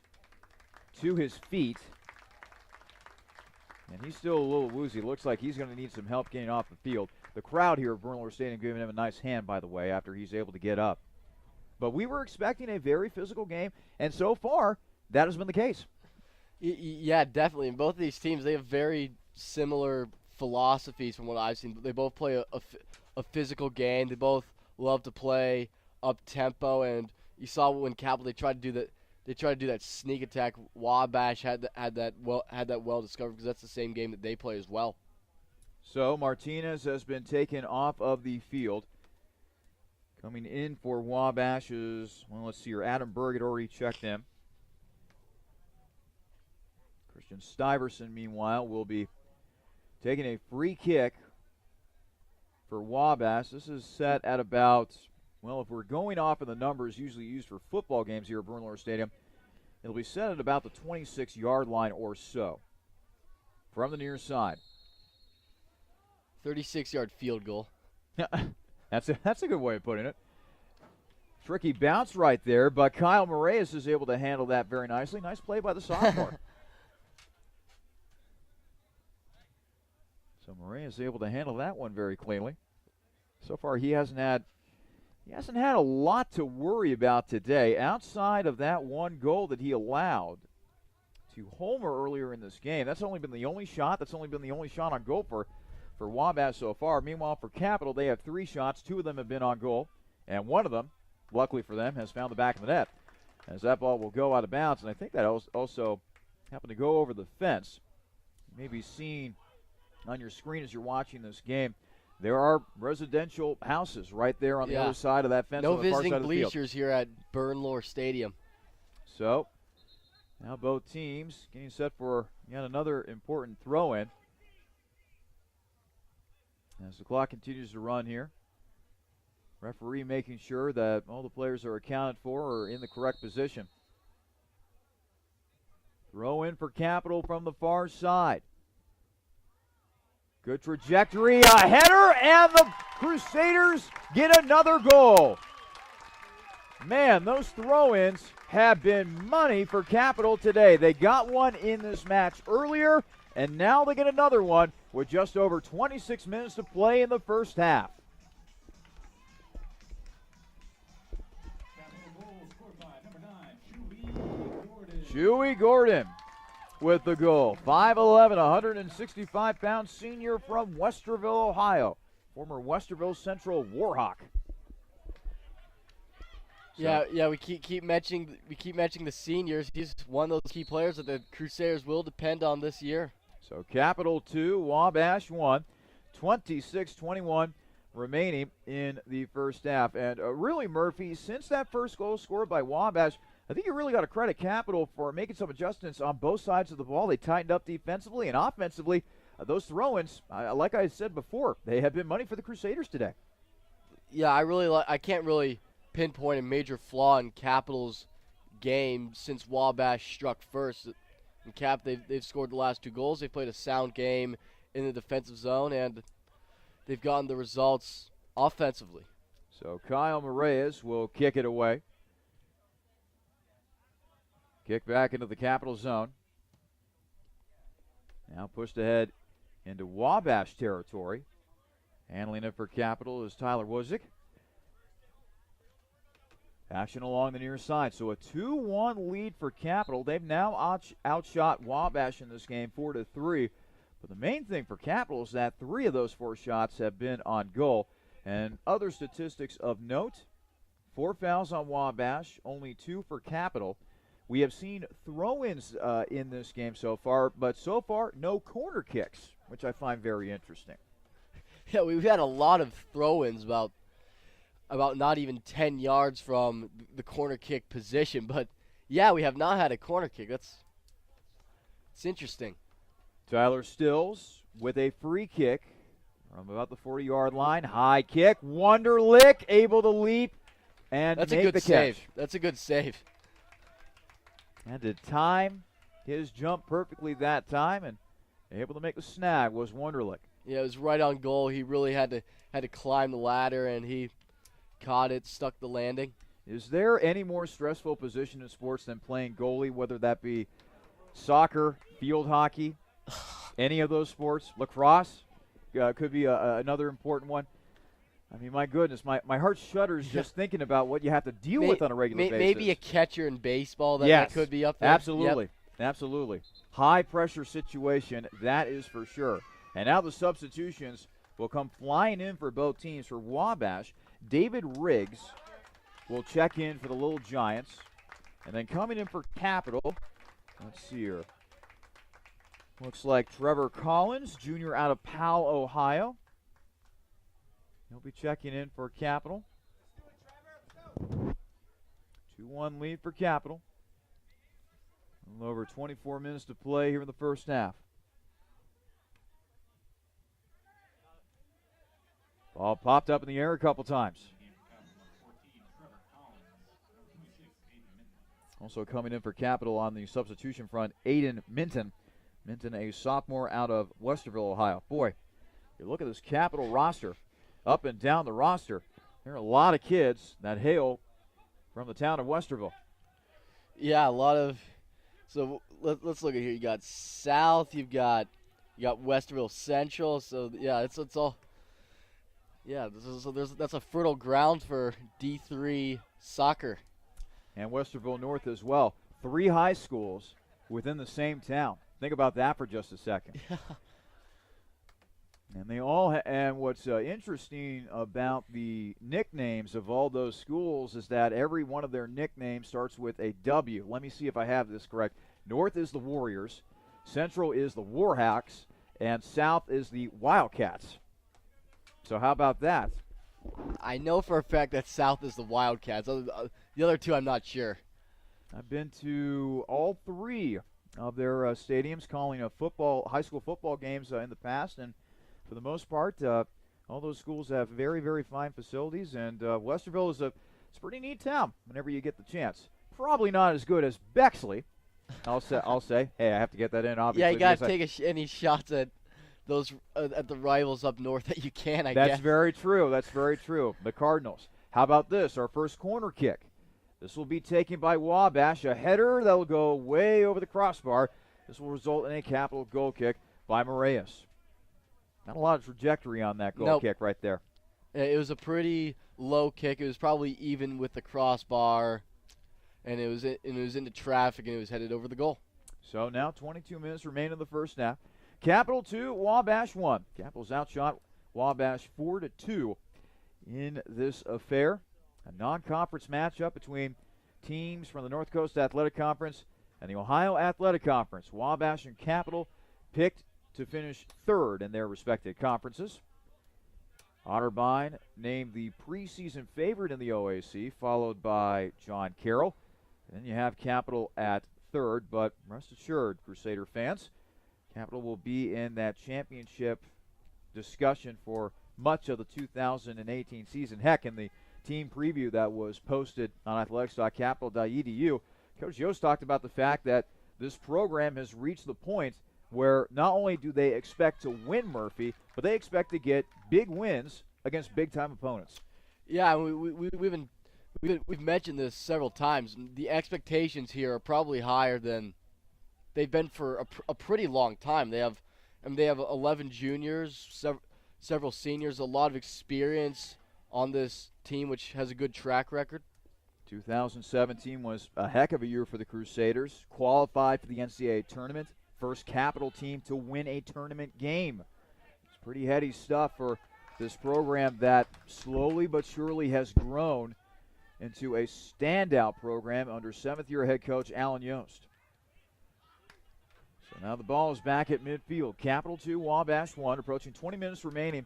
to his feet. And he's still a little woozy. Looks like he's going to need some help getting off the field. The crowd here at Bernlohr Stadium giving him a nice hand, by the way, after he's able to get up. But we were expecting a very physical game, and so far, that has been the case.
Yeah, definitely. And both of these teams, they have very similar philosophies from what I've seen. They both play a physical game. They both love to play up-tempo, and you saw when Capital, they tried to do that sneak attack. Wabash had that well discovered because that's the same game that they play as well.
So Martinez has been taken off of the field. Coming in for Wabash is, well, let's see here. Adam Berg had already checked in. Christian Stuyvesant, meanwhile, will be taking a free kick for Wabash. This is set at about, well, if we're going off of the numbers usually used for football games here at Bernlohr Stadium, it'll be set at about the 26-yard line or so from the near side.
36-yard field goal.
That's a good way of putting it. Tricky bounce right there, but Kyle Moraes is able to handle that very nicely. Nice play by the sophomore. So Moraes is able to handle that one very cleanly. So far, he hasn't had a lot to worry about today outside of that one goal that he allowed to homer earlier in this game. That's only been the only shot. That's only been the only shot on goal for Wabash so far. Meanwhile, for Capital, they have 3 shots. 2 of them have been on goal, and one of them, luckily for them, has found the back of the net as that ball will go out of bounds. And I think that also happened to go over the fence. You may be seeing on your screen as you're watching this game, there are residential houses right there on the other side of that fence.
No
on the far
visiting
side of the field.
bleachers here at Bernlohr Stadium.
So now both teams getting set for yet another important throw-in. As the clock continues to run here, referee making sure that all the players are accounted for or in the correct position. Throw in for Capital from the far side. Good trajectory, a header, and the Crusaders get another goal. Man, those throw-ins have been money for Capital today. They got one in this match earlier, and now they get another one with just over 26 minutes to play in the first half. Chewy Gordon with the goal. 5'11", 165-pound senior from Westerville, Ohio. Former Westerville Central Warhawk.
Yeah, we keep mentioning the seniors. He's one of those key players that the Crusaders will depend on this year.
So Capital 2, Wabash 1, 26-21 remaining in the first half. And really, Murphy, since that first goal scored by Wabash, I think you really got to credit Capital for making some adjustments on both sides of the ball. They tightened up defensively and offensively. Those throw-ins, like I said before, they have been money for the Crusaders today.
Yeah, I can't really pinpoint a major flaw in Capital's game since Wabash struck first. In they've scored the last 2 goals. They've played a sound game in the defensive zone, and they've gotten the results offensively.
So Kyle Moraes will kick it away. Kick back into the Capital zone. Now pushed ahead into Wabash territory. Handling it for Capital is Tyler Wozik. Action along the near side. So a 2-1 lead for Capital. They've now outshot Wabash in this game 4-3. But the main thing for Capital is that 3 of those 4 shots have been on goal. And other statistics of note, 4 fouls on Wabash, only 2 for Capital. We have seen throw-ins in this game so far, but so far no corner kicks, which I find very interesting.
Yeah, we've had a lot of throw-ins about not even 10 yards from the corner kick position. But, yeah, we have not had a corner kick. It's interesting.
Tyler Stills with a free kick from about the 40-yard line. High kick. Wunderlich able to leap and
That's
make
a good
the
save.
catch.
That's a good save.
And to time his jump perfectly that time and able to make the snag was Wunderlich.
Yeah, it was right on goal. He really had to climb the ladder, and he caught it, stuck the landing.
Is there any more stressful position in sports than playing goalie, whether that be soccer, field hockey, any of those sports? Lacrosse could be another important one. I mean, my goodness, my heart shudders just thinking about what you have to deal with on a regular basis.
Maybe a catcher in baseball that could be up there.
Absolutely.
Yep.
Absolutely. High-pressure situation, that is for sure. And now the substitutions will come flying in for both teams. For Wabash, David Riggs will check in for the Little Giants. And then coming in for Capital, let's see here. Looks like Trevor Collins, junior out of Powell, Ohio. He'll be checking in for Capital. 2-1 lead for Capital. A little over 24 minutes to play here in the first half. Ball popped up in the air a couple times. Also coming in for Capital on the substitution front, Aiden Minton. Minton, a sophomore out of Westerville, Ohio. Boy, you look at this Capital roster. Up and down the roster, there are a lot of kids that hail from the town of Westerville.
Yeah, a lot of. So let's look at here. You got South. You got Westerville Central. So yeah, it's all. Yeah, that's a fertile ground for D3 soccer.
And Westerville North as well. 3 high schools within the same town. Think about that for just a second.
Yeah.
And they all and what's interesting about the nicknames of all those schools is that every one of their nicknames starts with a W. Let me see if I have this correct. North is the Warriors, Central is the Warhawks, and South is the Wildcats. So how about that?
I know for a fact that South is the Wildcats. The other two, I'm not sure.
I've been to all 3 of their stadiums calling high school football games in the past, and for the most part, all those schools have very, very fine facilities, and Westerville is it's a pretty neat town whenever you get the chance. Probably not as good as Bexley. I'll say. Hey, I have to get that in, obviously.
Yeah, you got to take any shots at those at the rivals up north that you can, I guess.
That's very true. That's very true. The Cardinals. How about this? Our first corner kick. This will be taken by Wabash. A header that will go way over the crossbar. This will result in a capital goal kick by Moraes. Not a lot of trajectory on that goal kick right there.
It was a pretty low kick. It was probably even with the crossbar, and it was into traffic, and it was headed over the goal.
So now 22 minutes remain in the first half. Capital 2, Wabash 1. Capital's outshot Wabash 4-2 in this affair. A non-conference matchup between teams from the North Coast Athletic Conference and the Ohio Athletic Conference. Wabash and Capital picked to finish 3rd in their respective conferences. Otterbein named the preseason favorite in the OAC, followed by John Carroll. And then you have Capital at 3rd, but rest assured, Crusader fans, Capital will be in that championship discussion for much of the 2018 season. Heck, in the team preview that was posted on athletics.capital.edu, Coach Yost talked about the fact that this program has reached the point where not only do they expect to win Murphy, but they expect to get big wins against big-time opponents.
Yeah, we've mentioned this several times. The expectations here are probably higher than they've been for a pretty long time. They have 11 juniors, several seniors, a lot of experience on this team, which has a good track record.
2017 was a heck of a year for the Crusaders. Qualified for the NCAA tournament. First Capital team to win a tournament game. It's pretty heady stuff for this program that slowly but surely has grown into a standout program under 7th-year head coach Alan Yost. So now the ball is back at midfield. Capital 2, Wabash 1, approaching 20 minutes remaining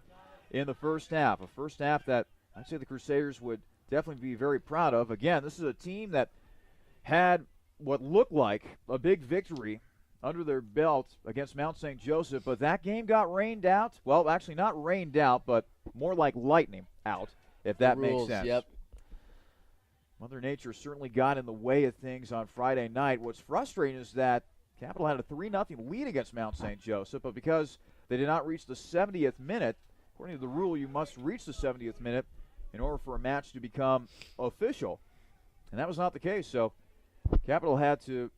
in the first half. A first half that I'd say the Crusaders would definitely be very proud of. Again, this is a team that had what looked like a big victory under their belt against Mount St. Joseph, but that game got rained out. Well, actually not rained out, but more like lightning out, if that makes sense.
Yep.
Mother Nature certainly got in the way of things on Friday night. What's frustrating is that Capital had a 3-0 lead against Mount St. Joseph, but because they did not reach the 70th minute, according to the rule, you must reach the 70th minute in order for a match to become official. And that was not the case, so Capital had to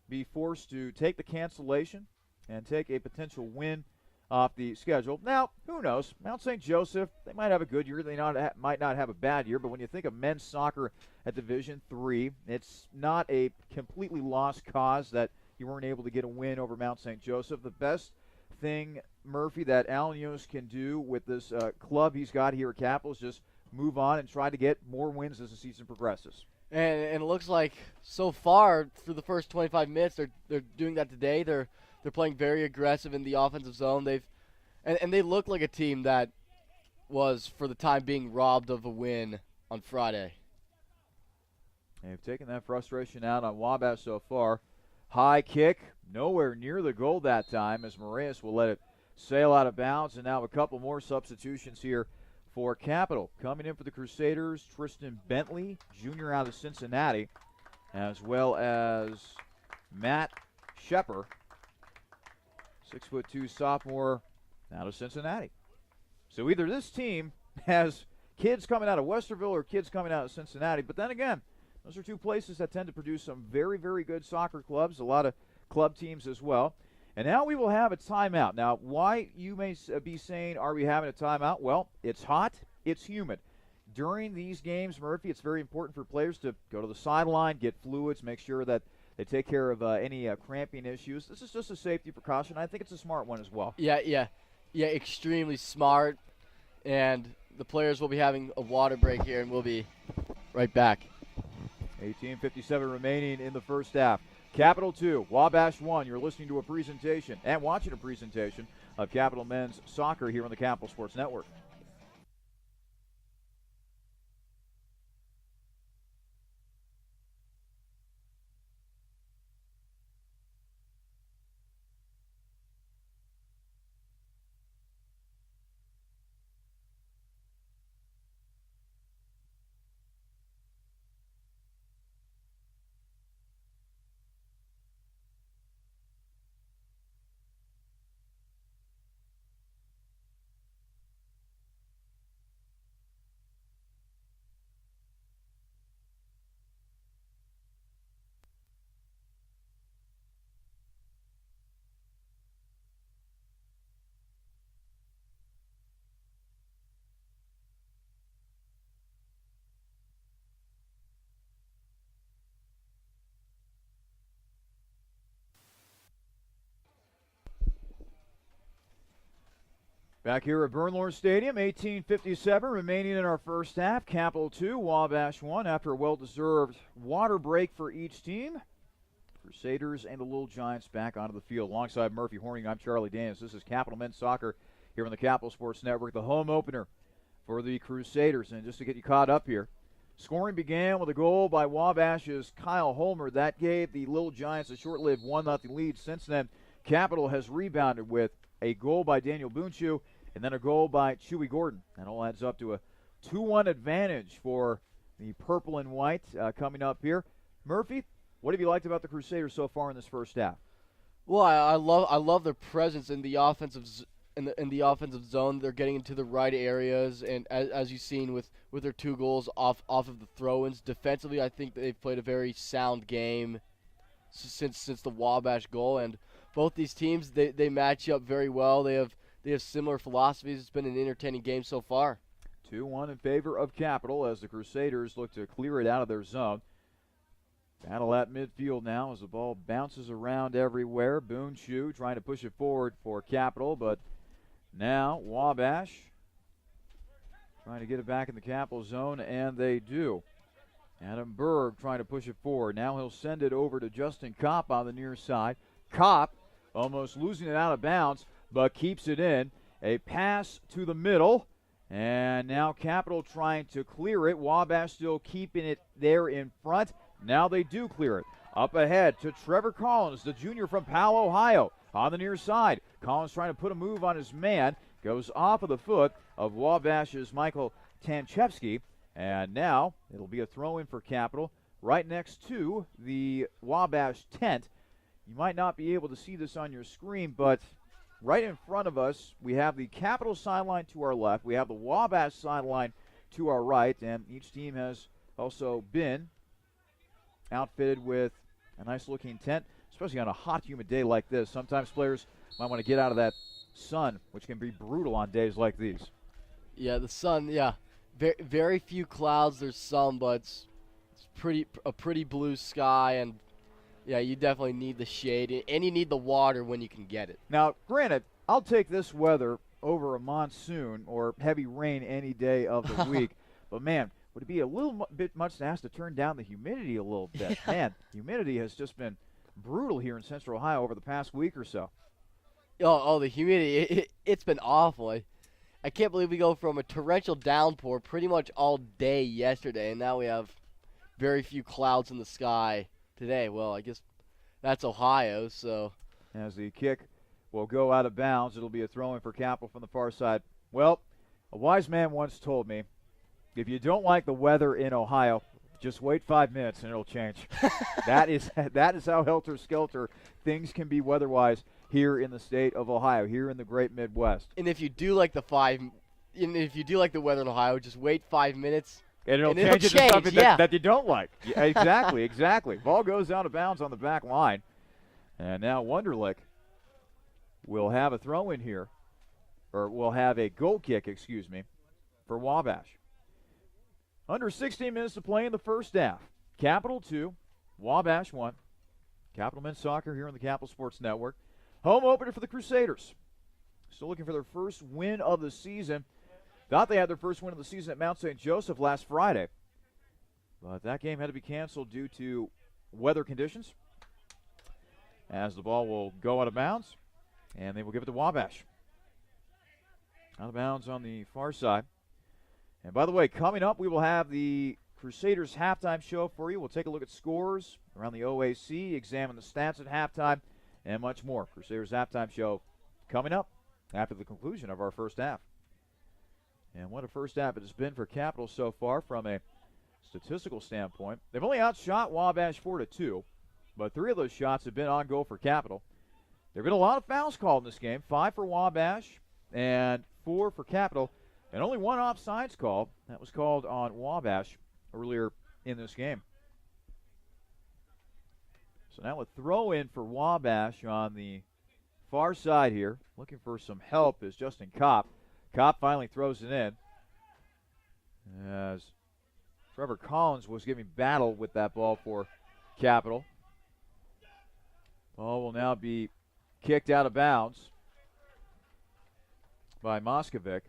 be forced to take the cancellation and take a potential win off the schedule. Now, who knows? Mount St. Joseph, they might have a good year. They might not have a bad year, but when you think of men's soccer at Division III, it's not a completely lost cause that you weren't able to get a win over Mount St. Joseph. The best thing, Murphy, that Alan Yost can do with this club he's got here at Capital is just move on and try to get more wins as the season progresses.
And it looks like so far through the first 25 minutes they're doing that today. They're playing very aggressive in the offensive zone. They look like a team that was for the time being robbed of a win on Friday.
They've taken that frustration out on Wabash so far. High kick, nowhere near the goal that time as Moraes will let it sail out of bounds. And now a couple more substitutions here for Capital. Coming in for the Crusaders, Tristan Bentley, junior out of Cincinnati, as well as Matt Shepper, 6'2" sophomore out of Cincinnati. So either this team has kids coming out of Westerville or kids coming out of Cincinnati, but then again, Those are two places that tend to produce some very, very good soccer clubs, a lot of club teams as well. And now we will have a timeout. Now, why, you may be saying, are we having a timeout? Well, it's hot, it's humid. During these games, Murphy, it's very important for players to go to the sideline, get fluids, make sure that they take care of any cramping issues. This is just a safety precaution. I think it's a smart one as well.
Yeah, extremely smart. And the players will be having a water break here, and we'll be right back.
18:57 remaining in the first half. Capital 2, Wabash 1. You're listening to a presentation and watching a presentation of Capital Men's Soccer here on the Capital Sports Network. Back here at Bernlohr Stadium, 18:57 remaining in our first half. Capital 2, Wabash 1 after a well-deserved water break for each team. Crusaders and the Little Giants back onto the field. Alongside Murphy Horning, I'm Charlie Danis. This is Capital Men's Soccer here on the Capital Sports Network, the home opener for the Crusaders. And just to get you caught up here, scoring began with a goal by Wabash's Kyle Holmer. That gave the Little Giants a short-lived 1-0 lead. Since then, Capital has rebounded with a goal by Daniel Boonshoe and then a goal by Chewy Gordon. That all adds up to a 2-1 advantage for the purple and white coming up here. Murphy, what have you liked about the Crusaders so far in this first half?
Well, I love their presence in the offensive in the offensive zone. They're getting into the right areas, and as you've seen with their 2 goals off of the throw-ins. Defensively, I think they've played a very sound game since the Wabash goal, and both these teams they match up very well. They have similar philosophies. It's been an entertaining game so far.
2-1 in favor of Capital as the Crusaders look to clear it out of their zone. Battle at midfield now as the ball bounces around everywhere. Boonshoe trying to push it forward for Capital, but now Wabash trying to get it back in the Capital zone, and they do. Adam Berg trying to push it forward. Now he'll send it over to Justin Kopp on the near side. Kopp almost losing it out of bounds, but keeps it in. A pass to the middle, and now Capital trying to clear it. Wabash still keeping it there in front. Now they do clear it. Up ahead to Trevor Collins, the junior from Powell, Ohio, on the near side. Collins trying to put a move on his man. Goes off of the foot of Wabash's Michael Tanchevsky. And now it'll be a throw-in for Capital right next to the Wabash tent. You might not be able to see this on your screen, but right in front of us, we have the Capital sideline to our left. We have the Wabash sideline to our right, and each team has also been outfitted with a nice-looking tent, especially on a hot, humid day like this. Sometimes players might want to get out of that sun, which can be brutal on days like these.
Yeah, the sun, yeah. Very few clouds. There's some, but it's a pretty blue sky, and yeah, you definitely need the shade, and you need the water when you can get it.
Now, granted, I'll take this weather over a monsoon or heavy rain any day of the week, but man, would it be a little bit much to ask to turn down the humidity a little bit? Yeah. Man, humidity has just been brutal here in Central Ohio over the past week or so.
Oh, the humidity, it's been awful. I can't believe we go from a torrential downpour pretty much all day yesterday, and now we have very few clouds in the sky today. Well, I guess that's Ohio, so.
As the kick will go out of bounds, it'll be a throw-in for Capital from the far side. Well, a wise man once told me, if you don't like the weather in Ohio, just wait 5 minutes and it'll change. that is how helter-skelter things can be weather-wise here in the state of Ohio, here in the great Midwest.
And if you do like the weather in Ohio, just wait 5 minutes
And it'll
And it'll
change it to
change,
something
yeah.
that you don't like. Yeah, exactly, exactly. Ball goes out of bounds on the back line. And now Wunderlich will have a throw in here, or will have a goal kick, for Wabash. Under 16 minutes to play in the first half. Capital 2, Wabash 1. Capital Men's Soccer here on the Capital Sports Network. Home opener for the Crusaders. Still looking for their first win of the season. Thought they had their first win of the season at Mount St. Joseph last Friday. But that game had to be canceled due to weather conditions. As the ball will go out of bounds, and they will give it to Wabash. Out of bounds on the far side. And by the way, coming up, we will have the Crusaders halftime show for you. We'll take a look at scores around the OAC, examine the stats at halftime, and much more. Crusaders halftime show coming up after the conclusion of our first half. And what a first half it has been for Capital so far from a statistical standpoint. They've only outshot Wabash 4-2, but 3 of those shots have been on goal for Capital. There have been a lot of fouls called in this game, 5 for Wabash and 4 for Capital, and only 1 offsides call. That was called on Wabash earlier in this game. So now a throw in for Wabash on the far side here. Looking for some help is Justin Kopp. Kopp finally throws it in as Trevor Collins was giving battle with that ball for Capital. Ball will now be kicked out of bounds by Moskovic.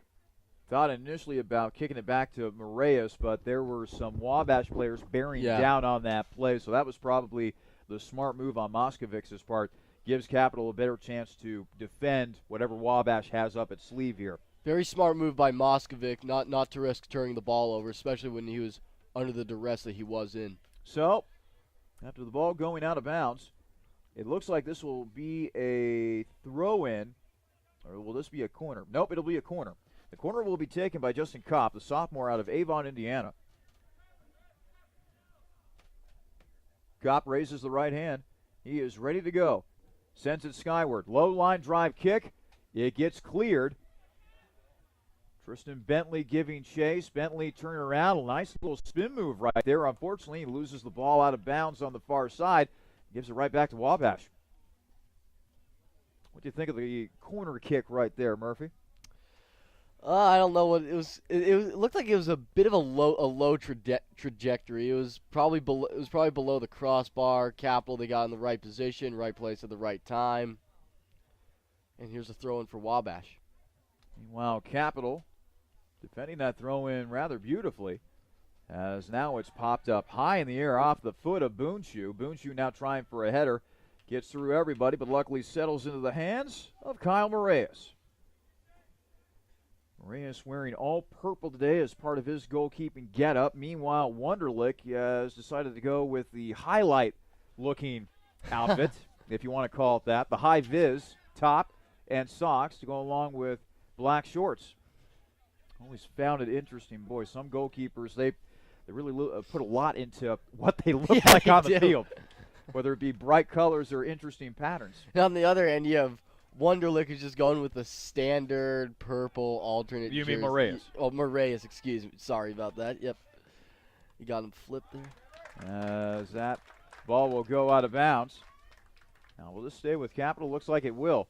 Thought initially about kicking it back to Moraes, but there were some Wabash players bearing down on that play, so that was probably the smart move on Moskovic's part. Gives Capital a better chance to defend whatever Wabash has up its sleeve here.
Very smart move by Moskovic, not to risk turning the ball over, especially when he was under the duress that he was in.
So, after the ball going out of bounds, it looks like this will be a throw-in, or will this be a corner? Nope, it'll be a corner. The corner will be taken by Justin Kopp, the sophomore out of Avon, Indiana. Kopp raises the right hand. He is ready to go. Sends it skyward. Low line drive kick. It gets cleared. Tristan Bentley giving chase. Bentley turning around. A nice little spin move right there. Unfortunately, he loses the ball out of bounds on the far side. Gives it right back to Wabash. What do you think of the corner kick right there, Murphy?
I don't know what it was. It looked like it was a bit of a low trajectory. It was probably below the crossbar. Capital, they got in the right position, right place at the right time. And here's a throw in for Wabash.
Meanwhile, Capital defending that throw in rather beautifully, as now it's popped up high in the air off the foot of Boonshoe. Boonshoe now trying for a header. Gets through everybody, but luckily settles into the hands of Kyle Moraes. Moraes wearing all purple today as part of his goalkeeping getup. Meanwhile, Wunderlich has decided to go with the highlight-looking outfit, if you want to call it that. The high-vis top and socks to go along with black shorts. Always found it interesting. Boy, some goalkeepers, they really put a lot into what they look like on the field, whether it be bright colors or interesting patterns.
And on the other end, you have Wunderlich who's just going with the standard purple alternate
You
jersey.
mean Moraes?
Oh, Moraes, excuse me. Sorry about that. Yep. You got him flipped there.
As that ball will go out of bounds. Now, will this stay with Capital? Looks like it will.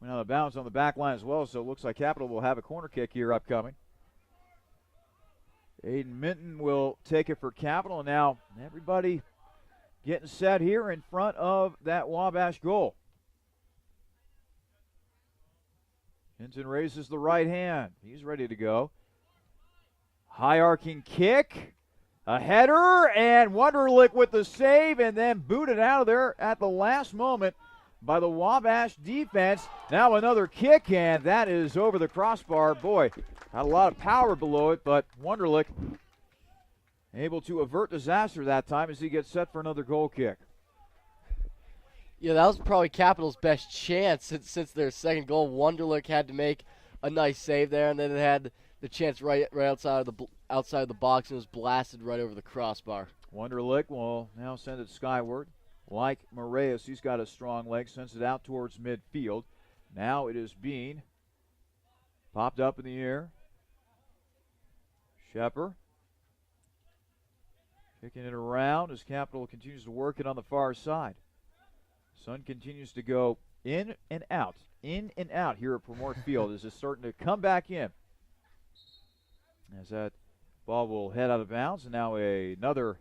Went out of bounds on the back line as well, so it looks like Capital will have a corner kick here upcoming. Aiden Minton will take it for Capital. Now, everybody getting set here in front of that Wabash goal. Hinton raises the right hand. He's ready to go. High arcing kick. A header, and Wunderlich with the save, and then booted out of there at the last moment by the Wabash defense. Now another kick, and that is over the crossbar. Boy, had a lot of power below it, but Wunderlich able to avert disaster that time as he gets set for another goal kick.
Yeah, that was probably Capital's best chance since their second goal. Wunderlich had to make a nice save there, and then it had the chance right outside of the box and was blasted right over the crossbar.
Wunderlich will now send it skyward. Like Moraes, he's got a strong leg, sends it out towards midfield. Now it is being popped up in the air. Shepard Kicking it around as Capital continues to work it on the far side. Sun continues to go in and out here at Purmort Field as it's starting to come back in. As that ball will head out of bounds, and now another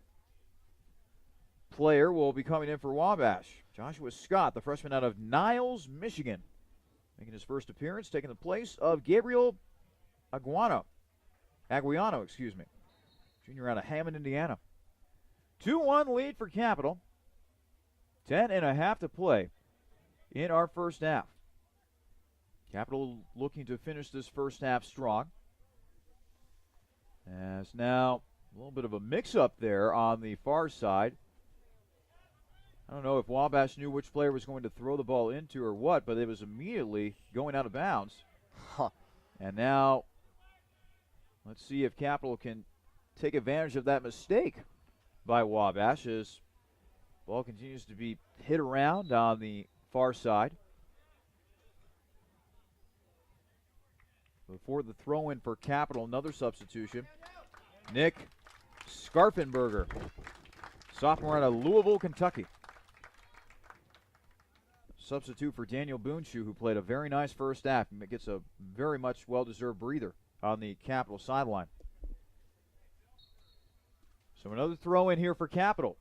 player will be coming in for Wabash. Joshua Scott, the freshman out of Niles, Michigan, making his first appearance, taking the place of Gabriel Aguiano, junior out of Hammond, Indiana. 2-1 lead for Capital. 10.5 to play in our first half. Capital looking to finish this first half strong. As now a little bit of a mix-up there on the far side. I don't know if Wabash knew which player was going to throw the ball into or what, but it was immediately going out of bounds. And now let's see if Capital can take advantage of that mistake by Wabash as ball continues to be hit around on the far side. Before the throw-in for Capital, another substitution. Nick Scarfenberger, sophomore out of Louisville, Kentucky. Substitute for Daniel Boonshoe, who played a very nice first half and gets a very much well-deserved breather on the Capital sideline. So another throw-in here for Capital.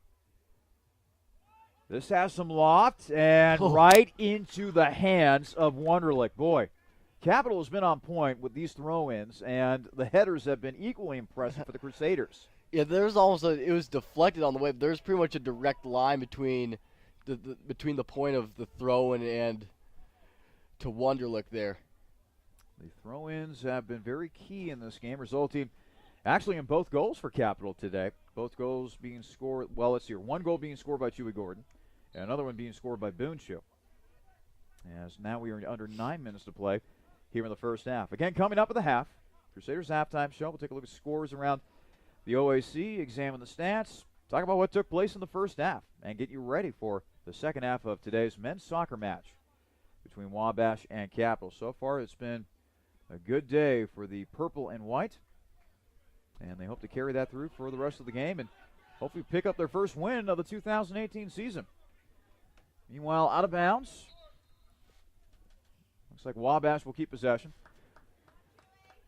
This has some loft and right into the hands of Wunderlich. Boy, Capital has been on point with these throw-ins, and the headers have been equally impressive for the Crusaders.
Yeah, there's almost it was deflected on the way, but there's pretty much a direct line between the point of the throw-in and to Wunderlich there.
The throw-ins have been very key in this game, resulting actually in both goals for Capital today. Both goals being scored, well, let's see here. One goal being scored by Chewy Gordon, and another one being scored by Boonshoe. As now we are under 9 minutes to play here in the first half. Again, coming up at the half, Crusaders halftime show. We'll take a look at scores around the OAC, examine the stats, talk about what took place in the first half, and get you ready for the second half of today's men's soccer match between Wabash and Capital. So far, it's been a good day for the purple and white, and they hope to carry that through for the rest of the game and hopefully pick up their first win of the 2018 season. Meanwhile, out of bounds. Looks like Wabash will keep possession.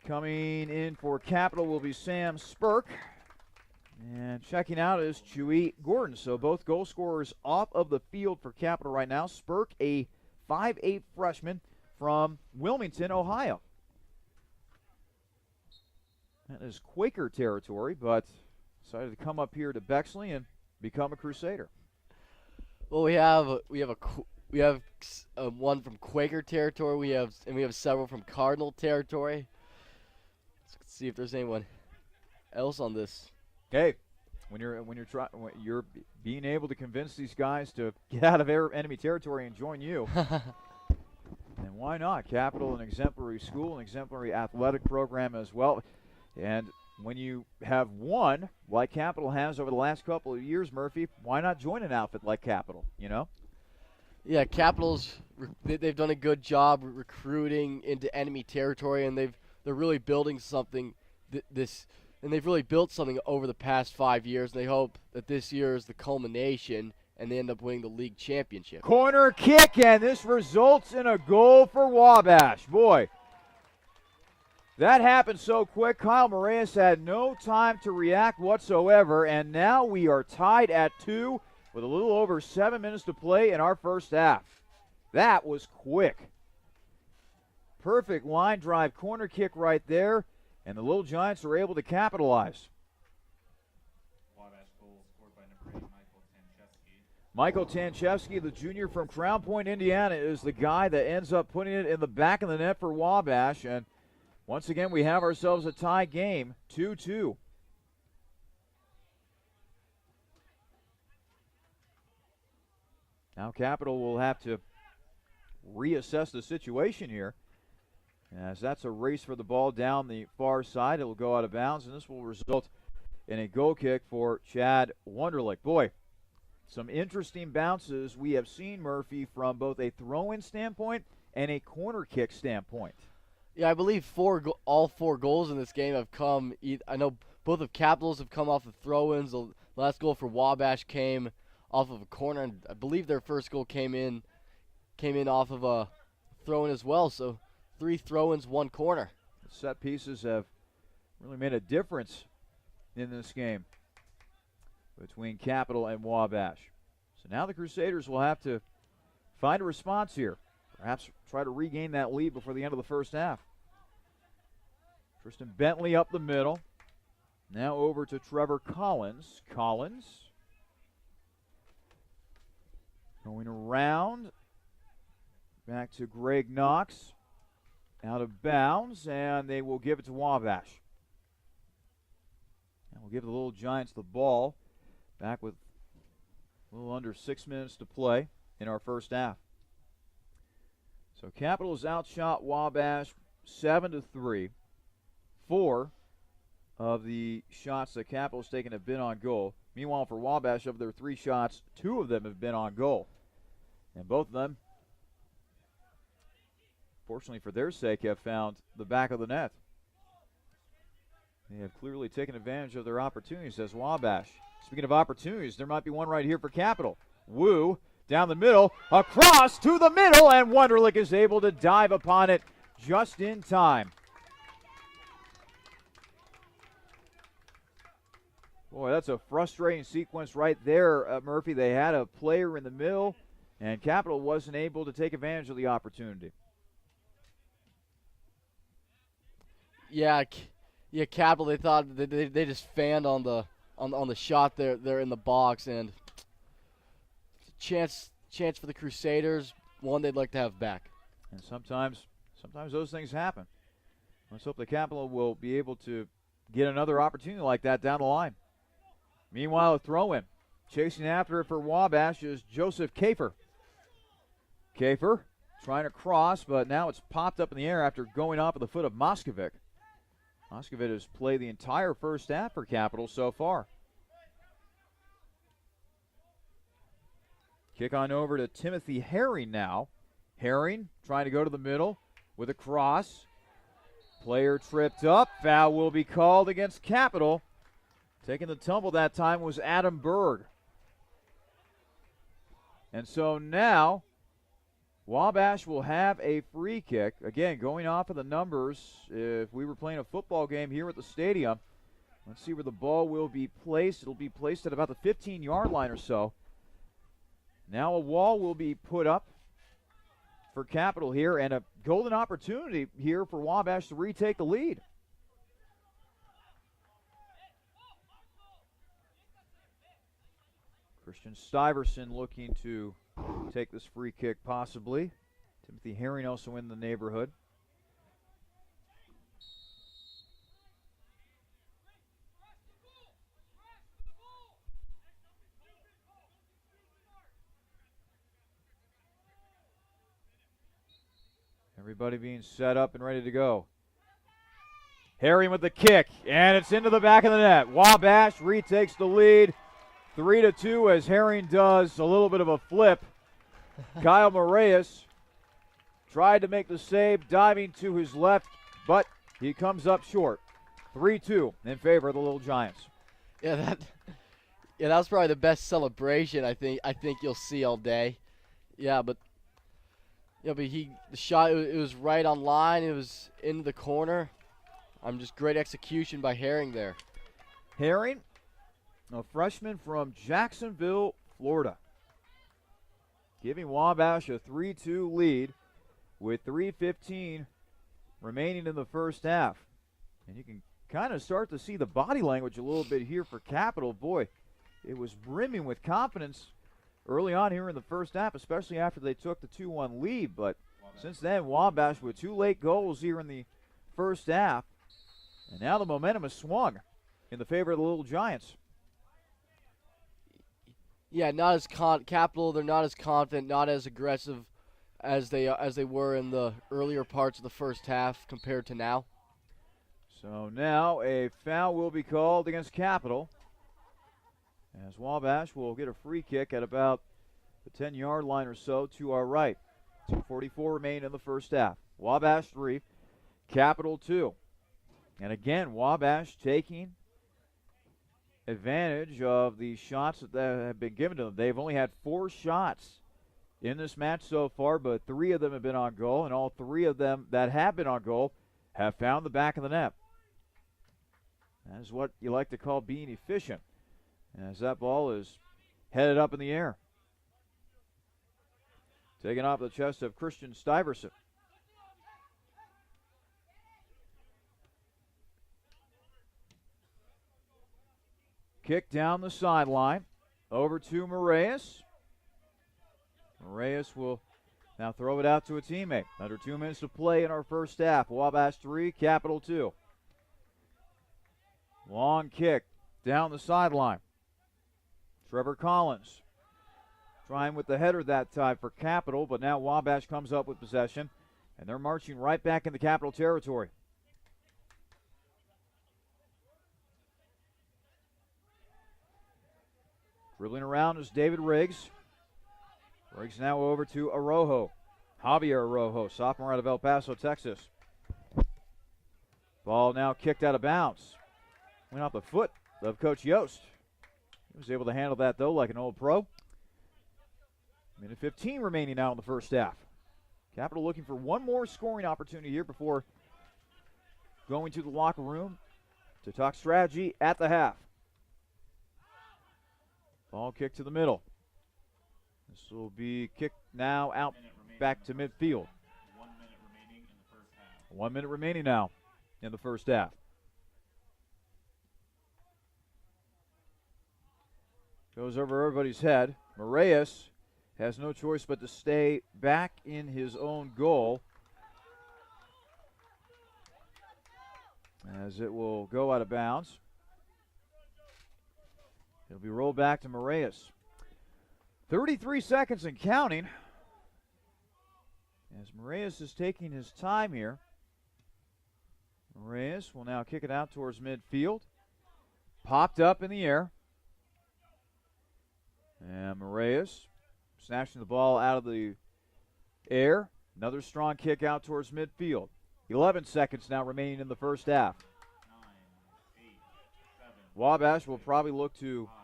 Coming in for Capital will be Sam Spurk. And checking out is Chewy Gordon. So both goal scorers off of the field for Capital right now. Spurk, a 5'8 freshman from Wilmington, Ohio. That is Quaker territory, but decided to come up here to Bexley and become a Crusader.
Well, we have one from Quaker territory. We have several from Cardinal territory. Let's see if there's anyone else on this.
Hey, when you're being able to convince these guys to get out of enemy territory and join you, then why not? Capital, an exemplary school, an exemplary athletic program as well. And when you have one, like Capital has over the last couple of years, Murphy, why not join an outfit like Capital, you know?
Yeah, they've done a good job recruiting into enemy territory, and they're really building something and they've really built something over the past 5 years, and they hope that this year is the culmination and they end up winning the league championship.
Corner kick, and this results in a goal for Wabash. Boy, that happened so quick. Kyle Moraes had no time to react whatsoever, and now we are tied at 2 with a little over 7 minutes to play in our first half. That was quick. Perfect line drive corner kick right there, and the Little Giants are able to capitalize.
Wabash goal scored by number 8,
Michael Tanchevsky, the junior from Crown Point, Indiana, is the guy that ends up putting it in the back of the net for Wabash, and once again, we have ourselves a tie game, 2-2. Now Capital will have to reassess the situation here, as that's a race for the ball down the far side. It will go out of bounds, and this will result in a goal kick for Chad Wunderlich. Boy, some interesting bounces we have seen, Murphy, from both a throw-in standpoint and a corner kick standpoint.
Yeah, I believe all 4 goals in this game have come. I know both of Capitals have come off the throw-ins. The Last goal for Wabash came off of a corner, and I believe their first goal came in off of a throw-in as well. So 3 throw-ins, 1 corner.
The set pieces have really made a difference in this game between Capital and Wabash. So now the Crusaders will have to find a response here. Perhaps try to regain that lead before the end of the first half. Tristan Bentley up the middle. Now over to Trevor Collins. Collins going around. Back to Greg Knox. Out of bounds, and they will give it to Wabash. And we'll give the Little Giants the ball. Back with a little under 6 minutes to play in our first half. So Capital has outshot Wabash 7-3. 4 of the shots that Capital has taken have been on goal. Meanwhile, for Wabash, of their 3 shots, 2 of them have been on goal. And both of them, fortunately for their sake, have found the back of the net. They have clearly taken advantage of their opportunities as Wabash. Speaking of opportunities, there might be one right here for Capital. Wu down the middle, across to the middle, and Wunderlich is able to dive upon it just in time. Boy, that's a frustrating sequence right there, Murphy. They had a player in the middle, and Capital wasn't able to take advantage of the opportunity.
Yeah, Capital. They thought they just fanned on the shot there in the box, and chance for the Crusaders, one they'd like to have back.
And sometimes those things happen. Let's hope the Capital will be able to get another opportunity like that down the line. Meanwhile, a throw-in. Chasing after it for Wabash is Joseph Kafer. Kafer trying to cross, but now it's popped up in the air after going off of the foot of Moskovic. Moskovic has played the entire first half for Capital so far. Kick on over to Timothy Herring now. Herring trying to go to the middle with a cross. Player tripped up. Foul will be called against Capital. Taking the tumble that time was Adam Berg. And so now Wabash will have a free kick. Again, going off of the numbers, if we were playing a football game here at the stadium, let's see where the ball will be placed. It'll be placed at about the 15-yard line or so. Now a wall will be put up for Capital here, and a golden opportunity here for Wabash to retake the lead. Christian Stuyvesant looking to take this free kick possibly. Timothy Herring also in the neighborhood. Everybody being set up and ready to go. Herring with the kick, and it's into the back of the net. Wabash retakes the lead. 3-2 as Herring does a little bit of a flip. Kyle Moraes tried to make the save, diving to his left, but he comes up short. 3-2 in favor of the Little Giants.
Yeah, that was probably the best celebration I think you'll see all day. But the shot, it was right on line. It was in the corner. Just great execution by Herring there.
Herring, a freshman from Jacksonville, Florida, giving Wabash a 3-2 lead with 3:15 remaining in the first half. And you can kind of start to see the body language a little bit here for Capital. Boy, it was brimming with confidence early on here in the first half, especially after they took the 2-1 lead. But since then, Wabash with 2 late goals here in the first half. And now the momentum has swung in the favor of the Little Giants.
Yeah, not as Capital. They're not as confident, not as aggressive as they were in the earlier parts of the first half compared to now.
So now a foul will be called against Capital, as Wabash will get a free kick at about the 10-yard line or so to our right. 2:44 remain in the first half. Wabash 3, Capital 2. And again, Wabash taking advantage of the shots that have been given to them. They've only had 4 shots in this match so far, but 3 of them have been on goal, and all 3 of them that have been on goal have found the back of the net. That is what you like to call being efficient, as that ball is headed up in the air. Taken off the chest of Christian Stuyvesant. Kick down the sideline. Over to Moraes. Moraes will now throw it out to a teammate. Under 2 minutes to play in our first half. Wabash 3, Capital 2. Long kick down the sideline. Trevor Collins trying with the header that time for Capital, but now Wabash comes up with possession, and they're marching right back into Capital territory. Dribbling around is David Riggs. Riggs now over to Arrojo. Javier Arrojo, sophomore out of El Paso, Texas. Ball now kicked out of bounds. Went off the foot of Coach Yost. He was able to handle that, though, like an old pro. Minute 15 remaining now in the first half. Capital looking for one more scoring opportunity here before going to the locker room to talk strategy at the half. Ball kicked to the middle. This will be kicked now out back to midfield.
1 minute remaining in the first half.
1 minute remaining now in the first half. Goes over everybody's head. Moraes has no choice but to stay back in his own goal, as it will go out of bounds. It'll be rolled back to Moraes. 33 seconds and counting, as Moraes is taking his time here. Moraes will now kick it out towards midfield. Popped up in the air. And Moraes snatching the ball out of the air. Another strong kick out towards midfield. 11 seconds now remaining in the first half.
9, 8, 7,
Wabash will probably look to
5,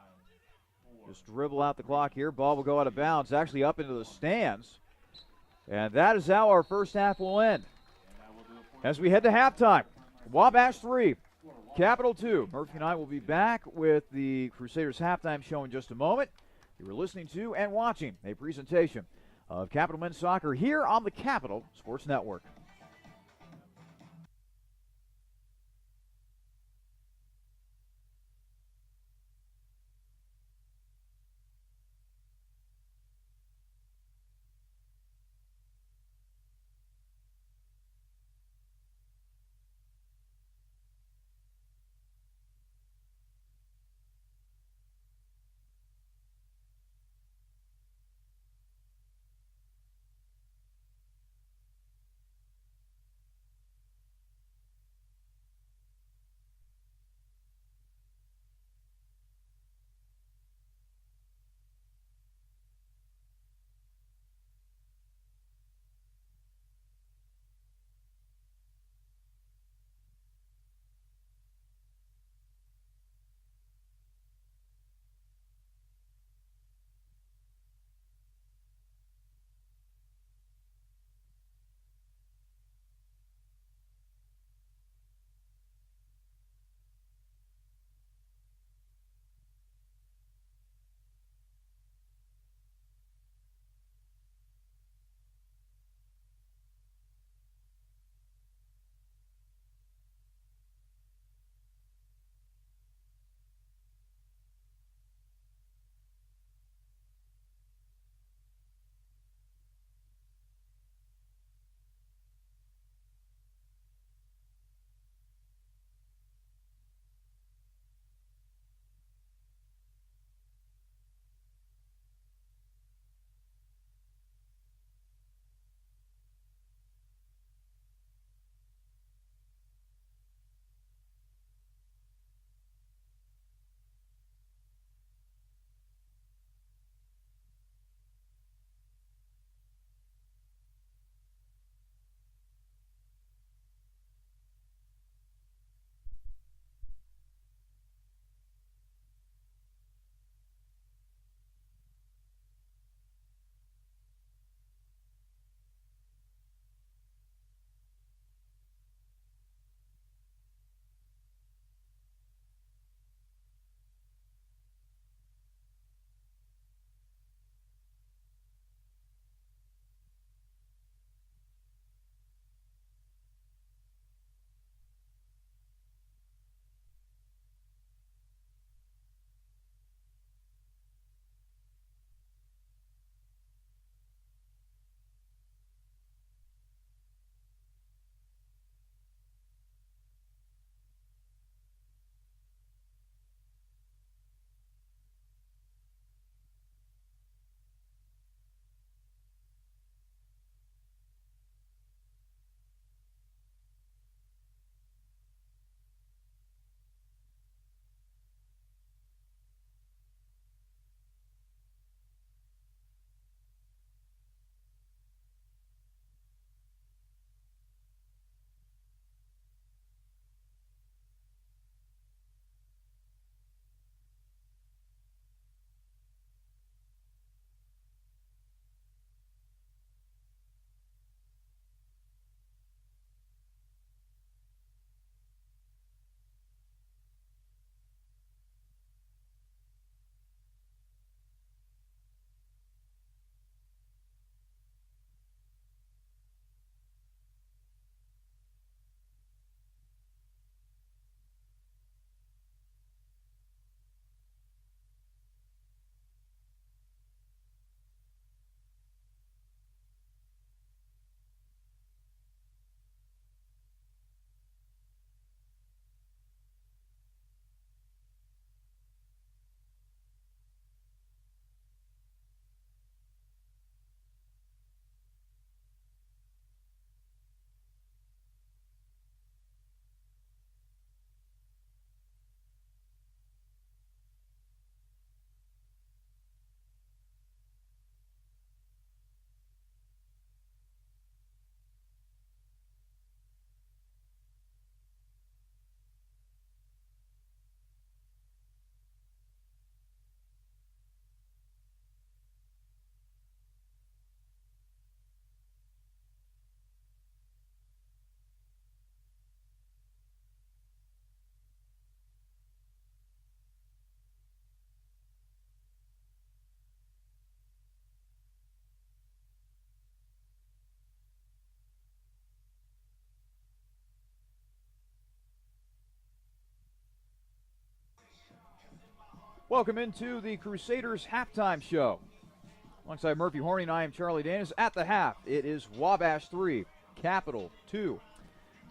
4,
just dribble out the clock here. Ball will go out of bounds, actually up into the stands. And that is how our first half will end. As we head to halftime, Wabash 3, Capital 2. Murphy and I will be back with the Crusaders halftime show in just a moment. You were listening to and watching a presentation of Capital Men's Soccer here on the Capital Sports Network. Welcome into the Crusaders halftime show. Alongside Murphy Horning, I am Charlie Danis. At the half, it is Wabash 3, Capital 2.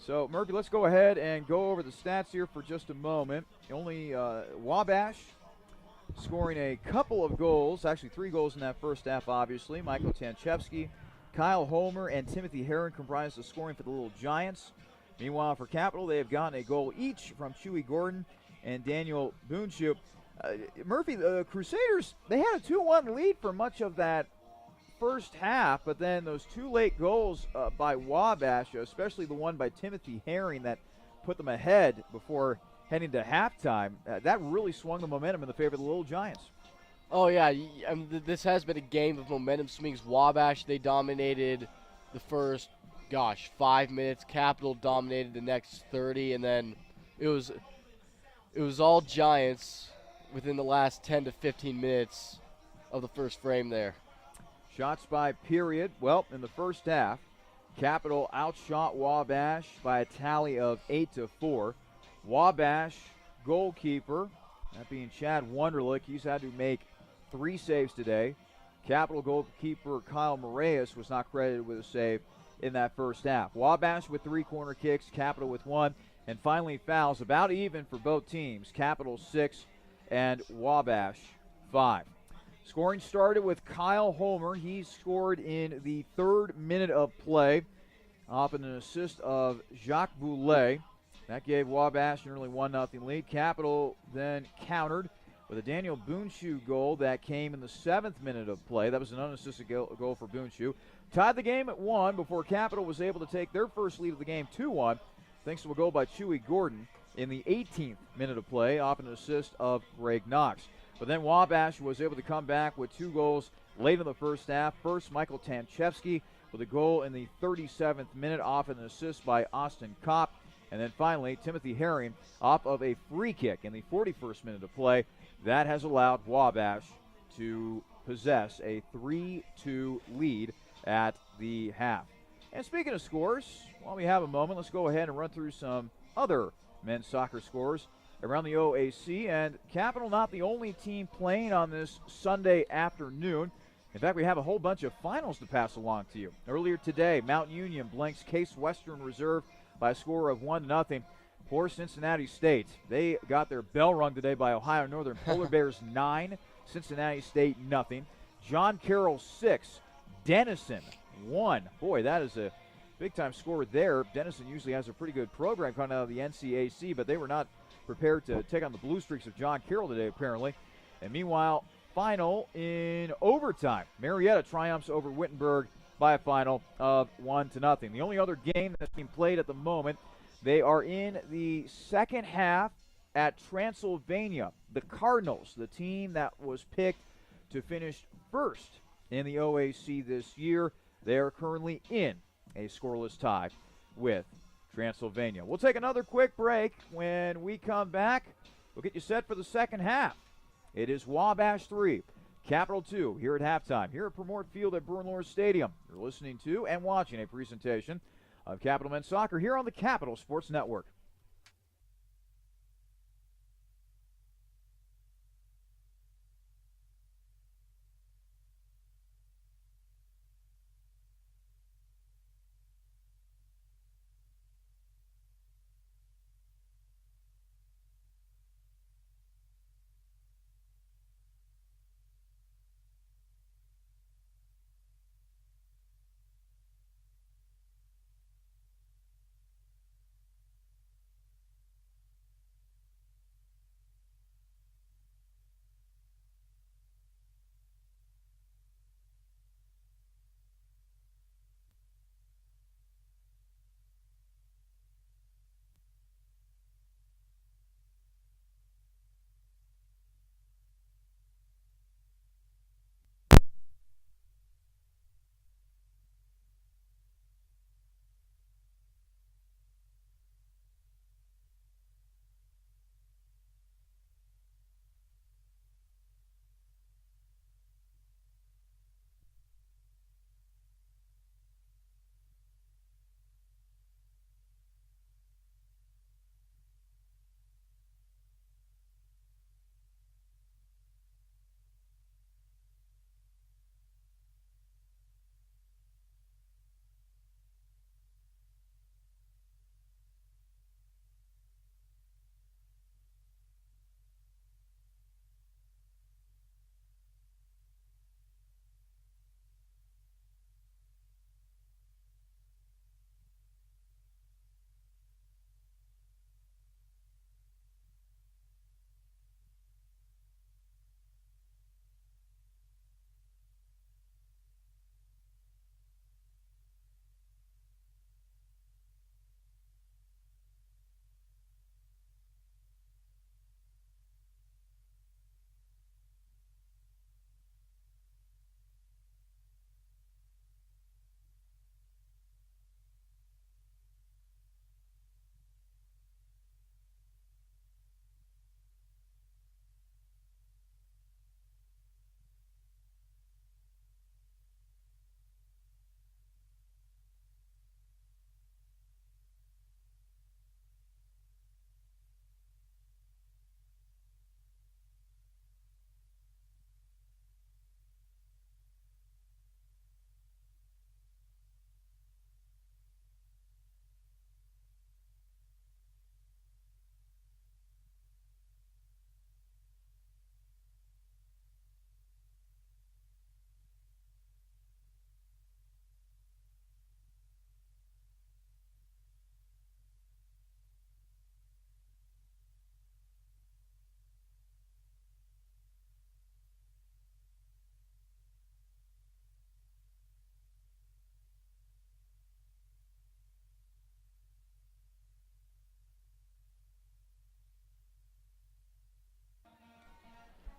So, Murphy, let's go ahead and go over the stats here for just a moment. Only Wabash scoring a couple of goals, actually 3 goals in that first half, obviously. Michael Tanchevsky, Kyle Homer, and Timothy Herron comprised the scoring for the Little Giants. Meanwhile, for Capital, they have gotten a goal each from Chewy Gordon and Daniel Boonshoe. Murphy, the Crusaders, they had a 2-1 lead for much of that first half, but then those 2 late goals by Wabash, especially the one by Timothy Herring that put them ahead before heading to halftime, that really swung the momentum in the favor of the Little Giants.
Oh, yeah. I mean, this has been a game of momentum swings. Wabash, they dominated the first, 5 minutes. Capital dominated the next 30, and then it was all Giants within the last 10 to 15 minutes of the first frame there.
Shots by period. Well, in the first half, Capital outshot Wabash by a tally of 8-4. Wabash goalkeeper, that being Chad Wunderlich, he's had to make 3 saves today. Capital goalkeeper Kyle Moraes was not credited with a save in that first half. Wabash with 3 corner kicks, Capital with 1, and finally fouls, about even for both teams. Capital 6 and Wabash 5. Scoring started with Kyle Homer. He scored in the 3rd minute of play off an assist of Jacques Boulet. That gave Wabash an early 1-0 lead. Capital then countered with a Daniel Boonshoe goal that came in the 7th minute of play. That was an unassisted goal for Boonshoe. Tied the game at 1 before Capital was able to take their first lead of the game 2-1, thanks to a goal by Chewy Gordon in the 18th minute of play off an assist of Greg Knox. But then Wabash was able to come back with 2 goals late in the first half. First, Michael Tanchevsky with a goal in the 37th minute off an assist by Austin Kopp. And then finally, Timothy Herring off of a free kick in the 41st minute of play. That has allowed Wabash to possess a 3-2 lead at the half. And speaking of scores, while we have a moment, let's go ahead and run through some other men's soccer scores around the OAC. And Capital not the only team playing on this Sunday afternoon. In fact, we have a whole bunch of finals to pass along to you. Earlier today, Mount Union blanks Case Western Reserve by a score of 1-0. Poor Cincinnati State. They got their bell rung today by Ohio Northern. Polar Bears 9, Cincinnati State nothing. John Carroll 6, Denison 1. Boy, that is a big-time score there. Denison usually has a pretty good program coming out of the NCAC, but they were not prepared to take on the Blue Streaks of John Carroll today, apparently. And meanwhile, final in overtime. Marietta triumphs over Wittenberg by a final of 1-0. The only other game that's being played at the moment, they are in the second half at Transylvania. The Cardinals, the team that was picked to finish first in the OAC this year, they are currently in a scoreless tie with Transylvania. We'll take another quick break. When we come back, we'll get you set for the second half. It is Wabash 3, Capital 2 here at halftime, here at Purmort Field at Bernlohr Stadium. You're listening to and watching a presentation of Capital Men's Soccer here on the Capital Sports Network.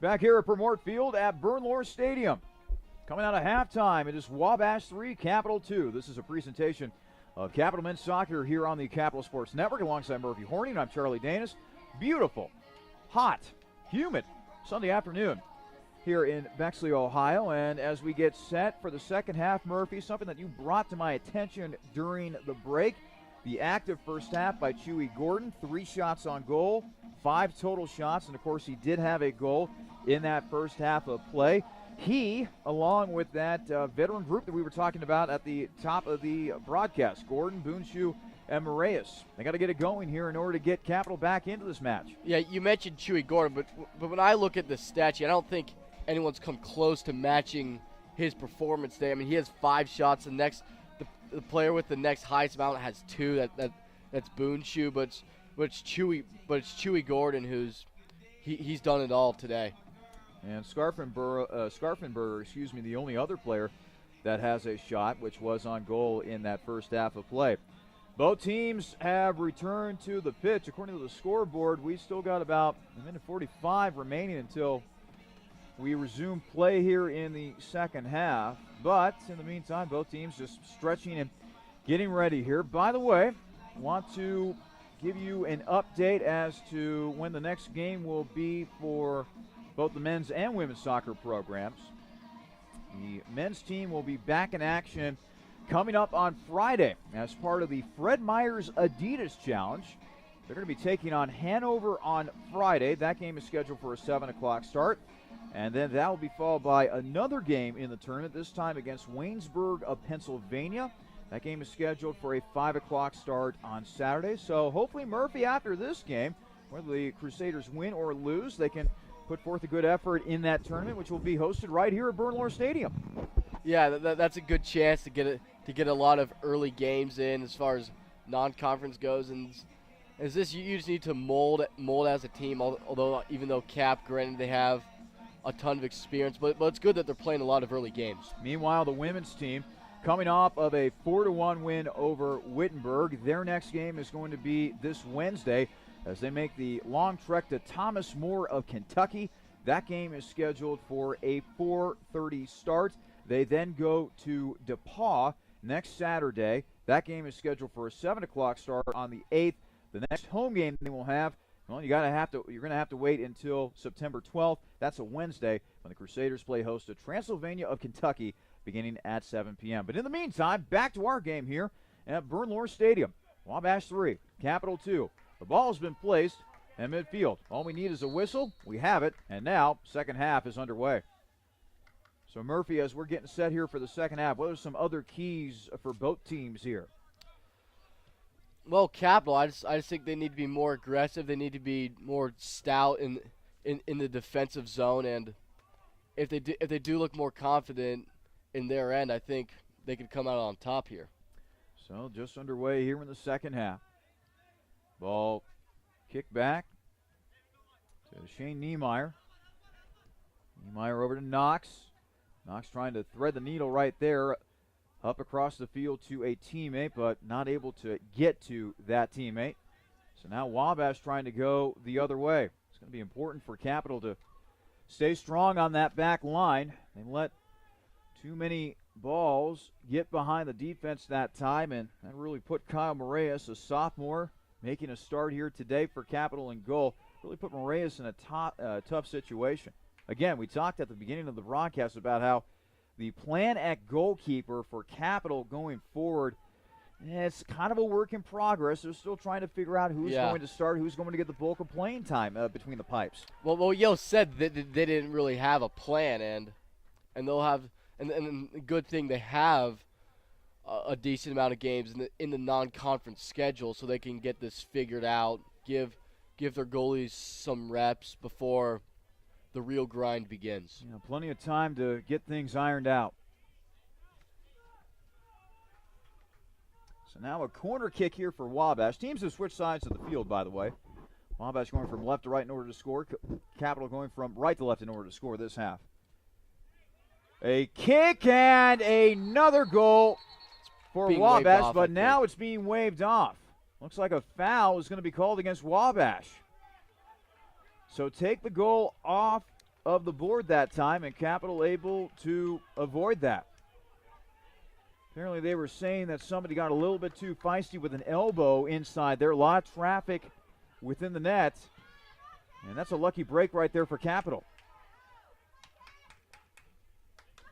Back here at Purmort Field at Bernlohr Stadium. Coming out of halftime, it is Wabash 3, Capital 2. This is a presentation of Capital Men's Soccer here on the Capital Sports Network alongside Murphy Horning. I'm Charlie Danis. Beautiful, hot, humid Sunday afternoon here in Bexley, Ohio. And as we get set for the second half, Murphy, something that you brought to my attention during the break, the active first half by Chewy Gordon, 3 shots on goal, 5 total shots, and of course he did have a goal in that first half of play. He, along with that veteran group that we were talking about at the top of the broadcast, Gordon, Boonshoe, and Moraes, they got to get it going here in order to get Capital back into this match.
Yeah, you mentioned Chewy Gordon, but when I look at the stat sheet, I don't think anyone's come close to matching his performance today. I mean, he has 5 shots. The player with the next highest amount has 2. That's Boonshoe, but it's Chewy Gordon who's he's done it all today.
And Scarfenberger, the only other player that has a shot, which was on goal in that first half of play. Both teams have returned to the pitch. According to the scoreboard, we still got about a minute 45 remaining until we resume play here in the second half. But in the meantime, both teams just stretching and getting ready here. By the way, I want to give you an update as to when the next game will be for both the men's and women's soccer programs. The men's team will be back in action coming up on Friday as part of the Fred Meyers Adidas Challenge. They're going to be taking on Hanover on Friday. That game is scheduled for a 7 o'clock start. And then that will be followed by another game in the tournament, this time against Waynesburg of Pennsylvania. That game is scheduled for a 5 o'clock start on Saturday. So hopefully, Murphy, after this game, whether the Crusaders win or lose, they can put forth a good effort in that tournament, which will be hosted right here at Bernlohr Stadium.
Yeah, that's a good chance to get a lot of early games in as far as non-conference goes. And as this, you just need to mold as a team. Although even though Cap, granted, they have a ton of experience, but it's good that they're playing a lot of early games.
Meanwhile, the women's team coming off of a 4-1 win over Wittenberg. Their next game is going to be this Wednesday as they make the long trek to Thomas More of Kentucky. That game is scheduled for a 4:30 start. They then go to DePaul next Saturday. That game is scheduled for a 7 o'clock start on the 8th. The next home game they will have, well, you're going to have to wait until September 12th. That's a Wednesday when the Crusaders play host to Transylvania of Kentucky beginning at 7 p.m. But in the meantime, back to our game here at Bernlohr Stadium. Wabash 3, Capital 2. The ball has been placed at midfield. All we need is a whistle. We have it. And now, second half is underway. So, Murphy, as we're getting set here for the second half, what are some other keys for both teams here?
Well, Capital, I just think they need to be more aggressive. They need to be more stout in the defensive zone. And if they do look more confident in their end, I think they could come out on top here.
So, just underway here in the second half. Ball kicked back to Shane Niemeyer. Niemeyer over to Knox. Knox trying to thread the needle right there up across the field to a teammate, but not able to get to that teammate. So now Wabash trying to go the other way. It's going to be important for Capital to stay strong on that back line. They let too many balls get behind the defense that time, and that really put Kyle Moraes, a sophomore, making a start here today for Capital in goal, really put Moraes in a tough situation. Again, we talked at the beginning of the broadcast about how the plan at goalkeeper for Capital going forward, it's kind of a work in progress. They're still trying to figure out who's going to start, who's going to get the bulk of playing time between the pipes.
Well, Yo said that they didn't really have a plan, and they'll have, and the good thing they have a decent amount of games in the non-conference schedule, so they can get this figured out, give their goalies some reps before the real grind begins.
Yeah, plenty of time to get things ironed out. So now a corner kick here for Wabash. Teams have switched sides of the field, by the way. Wabash going from left to right in order to score. Capital going from right to left in order to score this half. A kick and another goal for Wabash, but now it's being waved off. Looks like a foul is going to be called against Wabash. So take the goal off of the board that time, and Capital able to avoid that. Apparently they were saying that somebody got a little bit too feisty with an elbow inside there. A lot of traffic within the net, and that's a lucky break right there for Capital.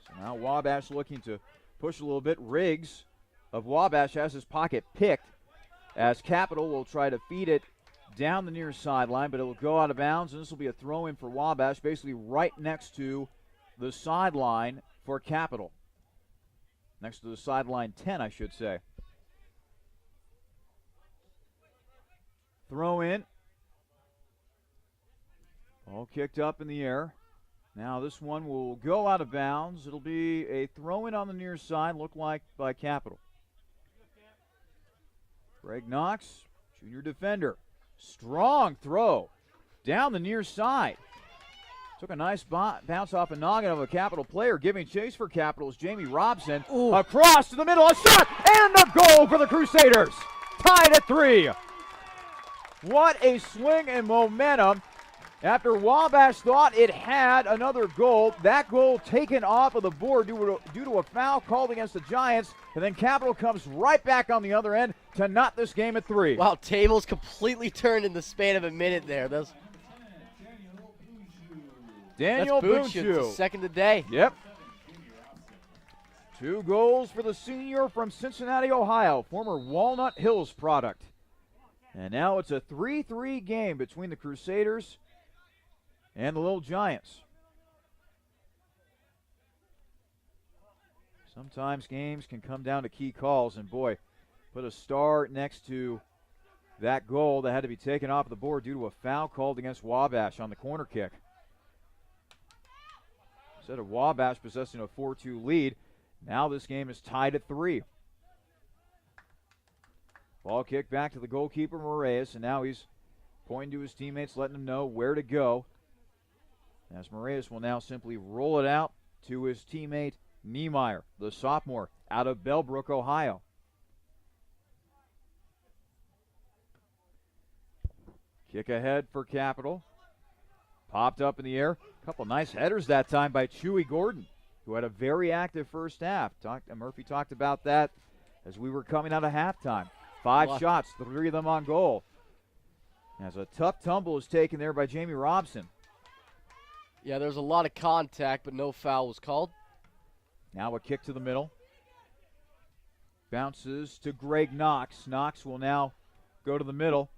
So now Wabash looking to push a little bit. Riggs of Wabash has his pocket picked as Capital will try to feed it down the near sideline, but it will go out of bounds, and this will be a throw-in for Wabash, basically right next to the sideline for Capital. Next to the sideline 10, I should say. Throw in. Ball kicked up in the air. Now this one will go out of bounds. It'll be a throw-in on the near side, look like by Capital. Greg Knox, junior defender. Strong throw down the near side. Took a nice bounce off a noggin of a Capital player. Giving chase for Capital is Jamie Robson.
Ooh.
Across to the middle, a shot, and a goal for the Crusaders. Tied at 3. What a swing and momentum. After Wabash thought it had another goal, that goal taken off of the board due to a foul called against the Giants, and then Capital comes right back on the other end to knot this game at 3.
Wow, tables completely turned in the span of a minute there. That's
Daniel Boonshoe.
Second today.
Yep. 2 goals for the senior from Cincinnati, Ohio, former Walnut Hills product. And now it's a 3-3 game between the Crusaders and the Little Giants. Sometimes games can come down to key calls, and boy, put a star next to that goal that had to be taken off the board due to a foul called against Wabash on the corner kick. Instead of Wabash possessing a 4-2 lead, now this game is tied at 3. Ball kicked back to the goalkeeper, Moraes, and now he's pointing to his teammates, letting them know where to go. As Moraes will now simply roll it out to his teammate Niemeyer, the sophomore out of Bellbrook, Ohio. Kick ahead for Capital. Popped up in the air. A couple nice headers that time by Chewy Gordon, who had a very active first half. Murphy talked about that as we were coming out of halftime. 5 shots, 3 of them on goal. As a tough tumble is taken there by Jamie Robson.
Yeah, there's a lot of contact, but no foul was called.
Now a kick to the middle. Bounces to Greg Knox. Knox will now go to the middle.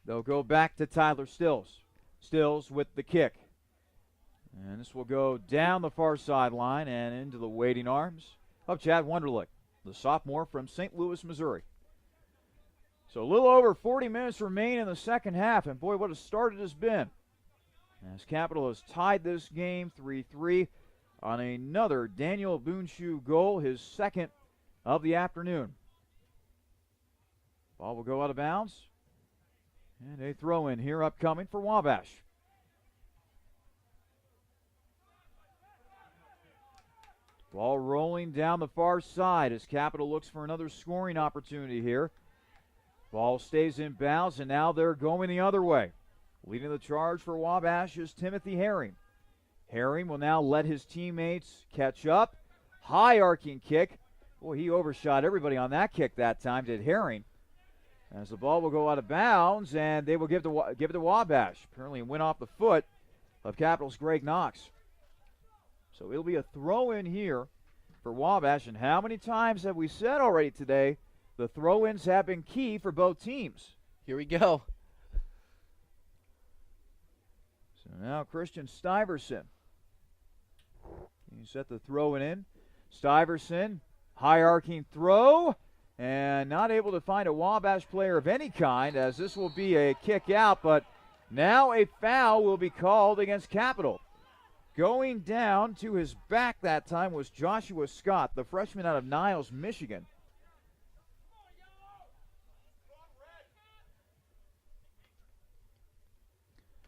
They'll go back to Tyler Stills. Stills with the kick. And this will go down the far sideline and into the waiting arms of Chad Wunderlich, the sophomore from St. Louis, Missouri. So a little over 40 minutes remain in the second half, and boy, what a start it has been. As Capital has tied this game 3-3 on another Daniel Boonshoe goal, his second of the afternoon. Ball will go out of bounds. And a throw in here upcoming for Wabash. Ball rolling down the far side as Capital looks for another scoring opportunity here. Ball stays in bounds, and now they're going the other way. Leading the charge for Wabash is Timothy Herring. Herring will now let his teammates catch up. High arcing kick. Boy, he overshot everybody on that kick that time, did Herring. As the ball will go out of bounds, and they will give it to Wabash. Apparently it went off the foot of Capital's Greg Knox. So it'll be a throw-in here for Wabash. And how many times have we said already today the throw-ins have been key for both teams?
Here we go.
So now Christian Stuyverson. You set the throw-in in. Stuyverson, high arcing throw, and not able to find a Wabash player of any kind, as this will be a kick out, but now a foul will be called against Capital. Going down to his back that time was Joshua Scott, the freshman out of Niles, Michigan.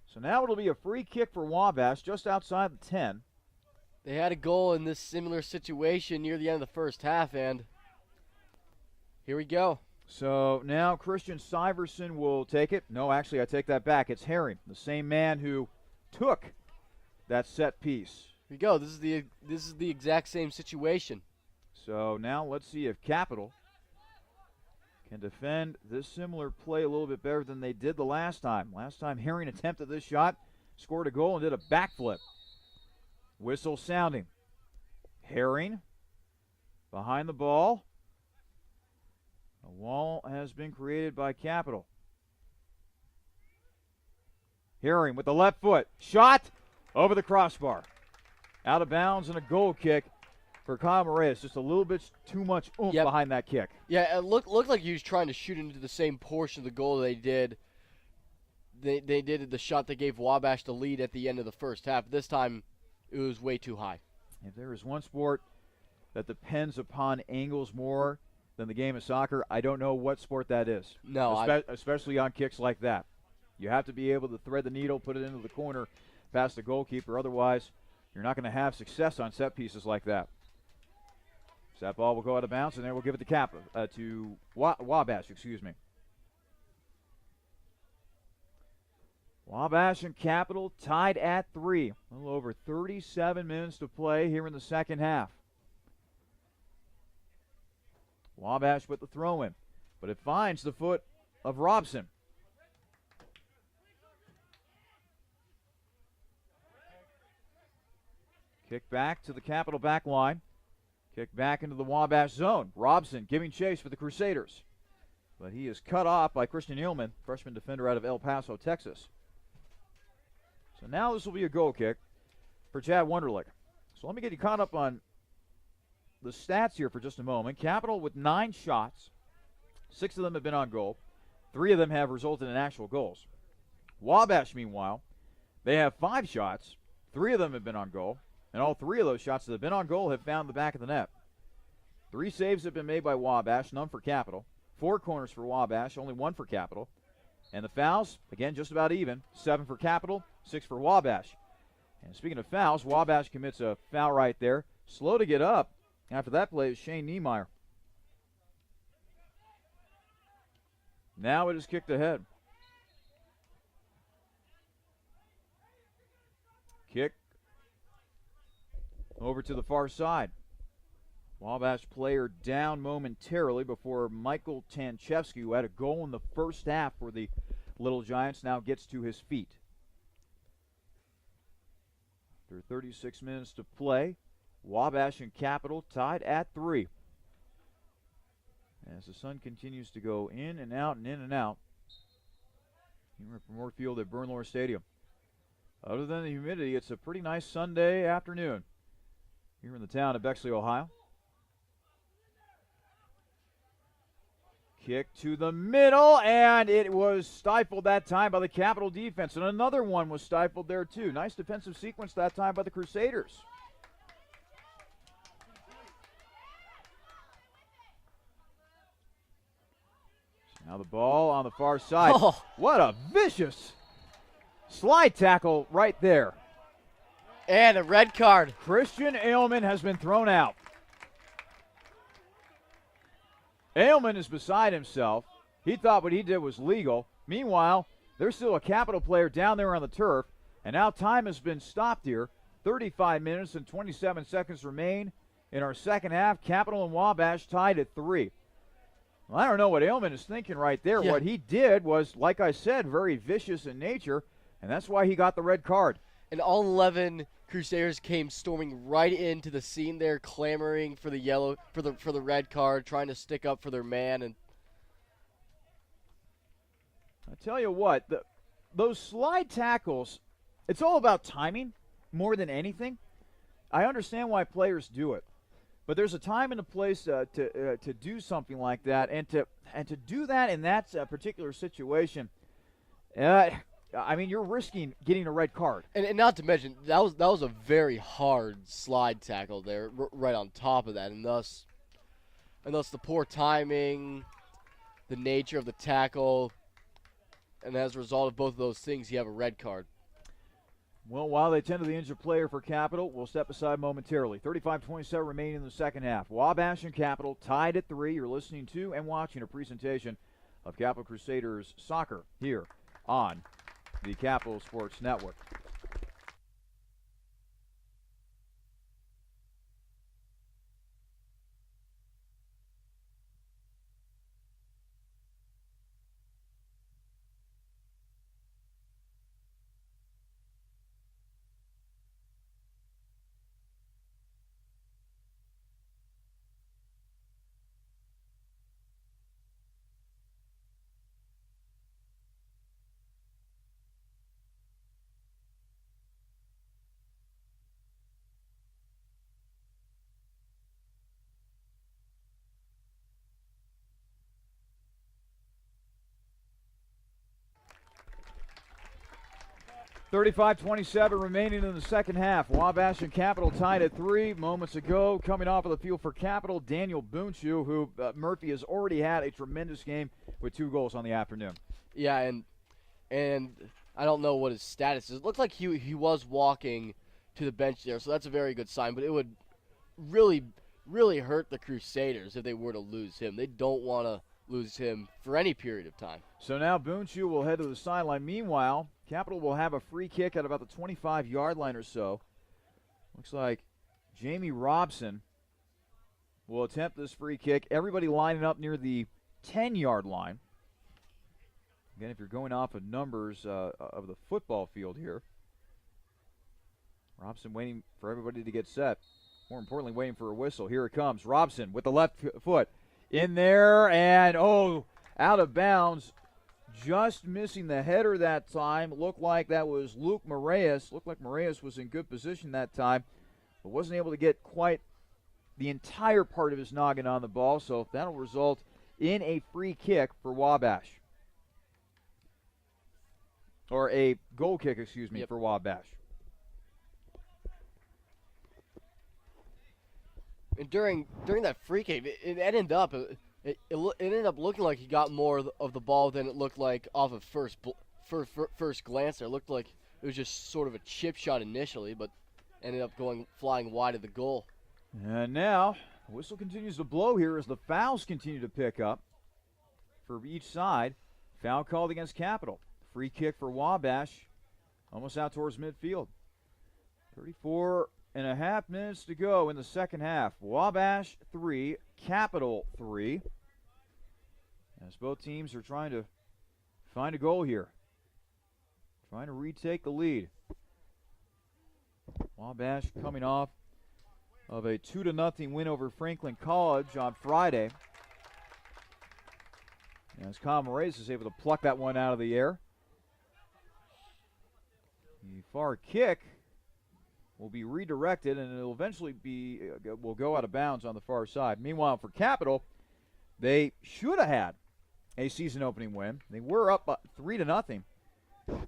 So now it'll be a free kick for Wabash just outside the 10.
They had a goal in this similar situation near the end of the first half, and here we go.
So now Christian Stuyverson will take it. No, actually, I take that back. It's Herring, the same man who took that set piece.
Here we go. This is the exact same situation.
So now let's see if Capital can defend this similar play a little bit better than they did the last time. Last time, Herring attempted this shot, scored a goal, and did a backflip. Whistle sounding. Herring behind the ball. A wall has been created by Capital. Herring with the left foot. Shot over the crossbar. Out of bounds and a goal kick for Kyle Moraes. Just a little bit too much oomph behind that kick.
Yeah, it looked like he was trying to shoot into the same portion of the goal they did. They did the shot that gave Wabash the lead at the end of the first half. This time, it was way too high.
If there is one sport that depends upon angles more than the game of soccer, I don't know what sport that is.
No,
especially on kicks like that. You have to be able to thread the needle, put it into the corner, past the goalkeeper. Otherwise, you're not going to have success on set pieces like that. So that ball will go out of bounds, and then we'll give it to Wabash. Wabash and Capital tied at 3. A little over 37 minutes to play here in the second half. Wabash with the throw-in, but it finds the foot of Robson. Kick back to the Capital back line. Kick back into the Wabash zone. Robson giving chase for the Crusaders. But he is cut off by Christian Illman, freshman defender out of El Paso, Texas. So now this will be a goal kick for Chad Wunderlich. So let me get you caught up on the stats here for just a moment. Capital with 9 shots. 6 of them have been on goal. 3 of them have resulted in actual goals. Wabash, meanwhile, they have 5 shots. 3 of them have been on goal. And all 3 of those shots that have been on goal have found the back of the net. 3 saves have been made by Wabash, none for Capital. 4 corners for Wabash, only 1 for Capital. And the fouls, again, just about even. 7 for Capital, 6 for Wabash. And speaking of fouls, Wabash commits a foul right there. Slow to get up after that play is Shane Niemeyer. Now it is kicked ahead. Kick over to the far side. Wabash player down momentarily before Michael Tanchevsky, who had a goal in the first half for the Little Giants, now gets to his feet. After 36 minutes to play, Wabash and Capital tied at 3. As the sun continues to go in and out and in and out here at Purmort Field at Bernlohr Stadium. Other than the humidity, it's a pretty nice Sunday afternoon here in the town of Bexley, Ohio. Kick to the middle, and it was stifled that time by the Capital defense. And another one was stifled there, too. Nice defensive sequence that time by the Crusaders. Now the ball on the far side.
Oh.
What a vicious slide tackle right there.
And a red card.
Christian Ailman has been thrown out. Ailman is beside himself. He thought what he did was legal. Meanwhile, there's still a Capital player down there on the turf. And now time has been stopped here. 35 minutes and 27 seconds remain in our second half. Capital and Wabash tied at 3. Well, I don't know what Ailman is thinking right there.
Yeah.
What he did was, like I said, very vicious in nature, and that's why he got the red card.
And all 11 Crusaders came storming right into the scene there, clamoring for the yellow, for the red card, trying to stick up for their man. And
I tell you what, those slide tackles, it's all about timing more than anything. I understand why players do it, but there's a time and a place to do something like that, and to do that in that particular situation. I mean, you're risking getting a red card.
And not to mention, that was a very hard slide tackle there, right on top of that, and thus the poor timing, the nature of the tackle, and as a result of both of those things, you have a red card.
Well, while they tend to the injured player for Capital, we'll step aside momentarily. 35-27 remaining in the second half. Wabash and Capital tied at 3. You're listening to and watching a presentation of Capital Crusaders soccer here on the Capital Sports Network. 35-27 remaining in the second half. Wabash and Capital tied at 3 moments ago. Coming off of the field for Capital, Daniel Boonshoe, who Murphy has already had a tremendous game with 2 goals on the afternoon.
Yeah, and I don't know what his status is. It looked like he was walking to the bench there, so that's a very good sign. But it would really, really hurt the Crusaders if they were to lose him. They don't want to lose him for any period of time.
So now Boonshoe will head to the sideline. Meanwhile, Capital will have a free kick at about the 25-yard line or so. Looks like Jamie Robson will attempt this free kick. Everybody lining up near the 10-yard line. Again, if you're going off of numbers of the football field here, Robson waiting for everybody to get set. More importantly, waiting for a whistle. Here it comes. Robson with the left foot in there, and out of bounds. Just missing the header that time. Looked like that was Luke Moraes. Looked like Moraes was in good position that time, but wasn't able to get quite the entire part of his noggin on the ball, so that'll result in a free kick for Wabash. Or a goal kick, for Wabash.
And during that free kick, it ended up looking like he got more of the ball than it looked like off of first glance. There, it looked like it was just sort of a chip shot initially, but ended up flying wide of the goal.
And now the whistle continues to blow here as the fouls continue to pick up for each side. Foul called against Capital. Free kick for Wabash, almost out towards midfield. 34.5 minutes to go in the second half. Wabash 3, Capital 3. As both teams are trying to find a goal here. Trying to retake the lead. Wabash coming off of a 2-0 win over Franklin College on Friday. As Kyle Moraes is able to pluck that one out of the air. The far kick will be redirected, and it'll eventually will go out of bounds on the far side. Meanwhile, for Capital, they should have had a season-opening win. They were up 3-0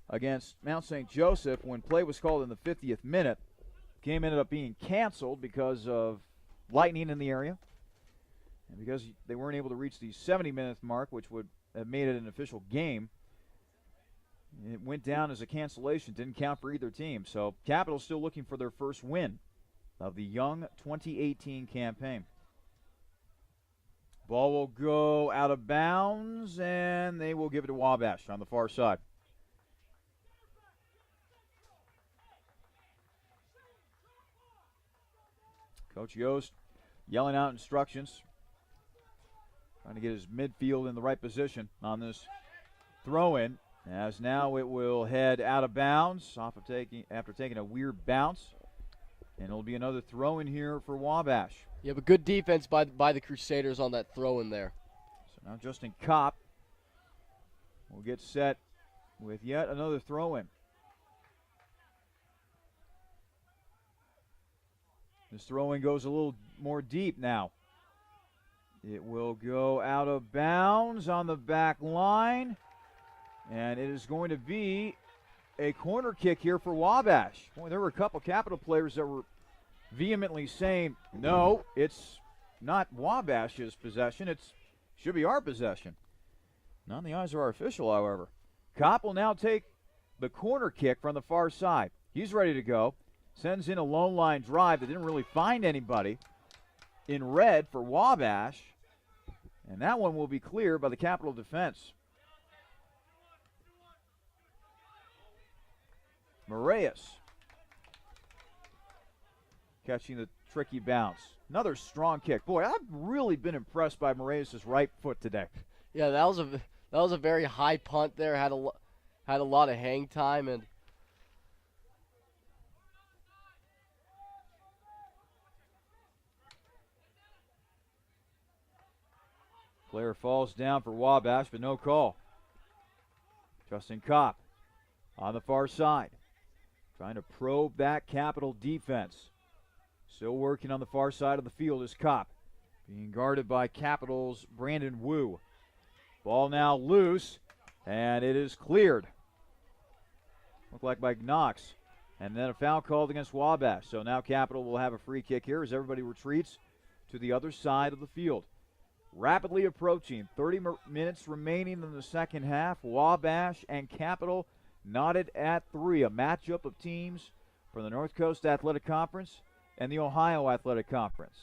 against Mount St. Joseph when play was called in the 50th minute. Game ended up being canceled because of lightning in the area, and because they weren't able to reach the 70-minute mark, which would have made it an official game. It went down as a cancellation, didn't count for either team. So Capital still looking for their first win of the young 2018 campaign. Ball will go out of bounds, and they will give it to Wabash on the far side. Coach Yost yelling out instructions, trying to get his midfield in the right position on this throw-in. As now it will head out of bounds after taking a weird bounce. And it'll be another throw-in here for Wabash.
Yeah, but good defense by the Crusaders on that throw-in there.
So now Justin Kopp will get set with yet another throw-in. This throw-in goes a little more deep now. It will go out of bounds on the back line. And it is going to be a corner kick here for Wabash. Boy, there were a couple Capital players that were vehemently saying, no, it's not Wabash's possession. It should be our possession. Not in the eyes of our official, however. Kopp will now take the corner kick from the far side. He's ready to go. Sends in a lone line drive that didn't really find anybody in red for Wabash. And that one will be cleared by the Capital defense. Moraes catching the tricky bounce. Another strong kick. Boy, I've really been impressed by Moraes' right foot today.
Yeah, that was a very high punt there. Had a lot of hang time, and
player falls down for Wabash, but no call. Justin Kopp on the far side, trying to probe that Capital defense. Still working on the far side of the field is Kopp, being guarded by Capital's Brandon Wu. Ball now loose, and it is cleared. looked like by Knox. And then a foul called against Wabash. So now Capital will have a free kick here as everybody retreats to the other side of the field. Rapidly approaching, 30 minutes remaining in the second half. Wabash and Capital knotted at 3. A matchup of teams from the North Coast Athletic Conference and the Ohio Athletic Conference.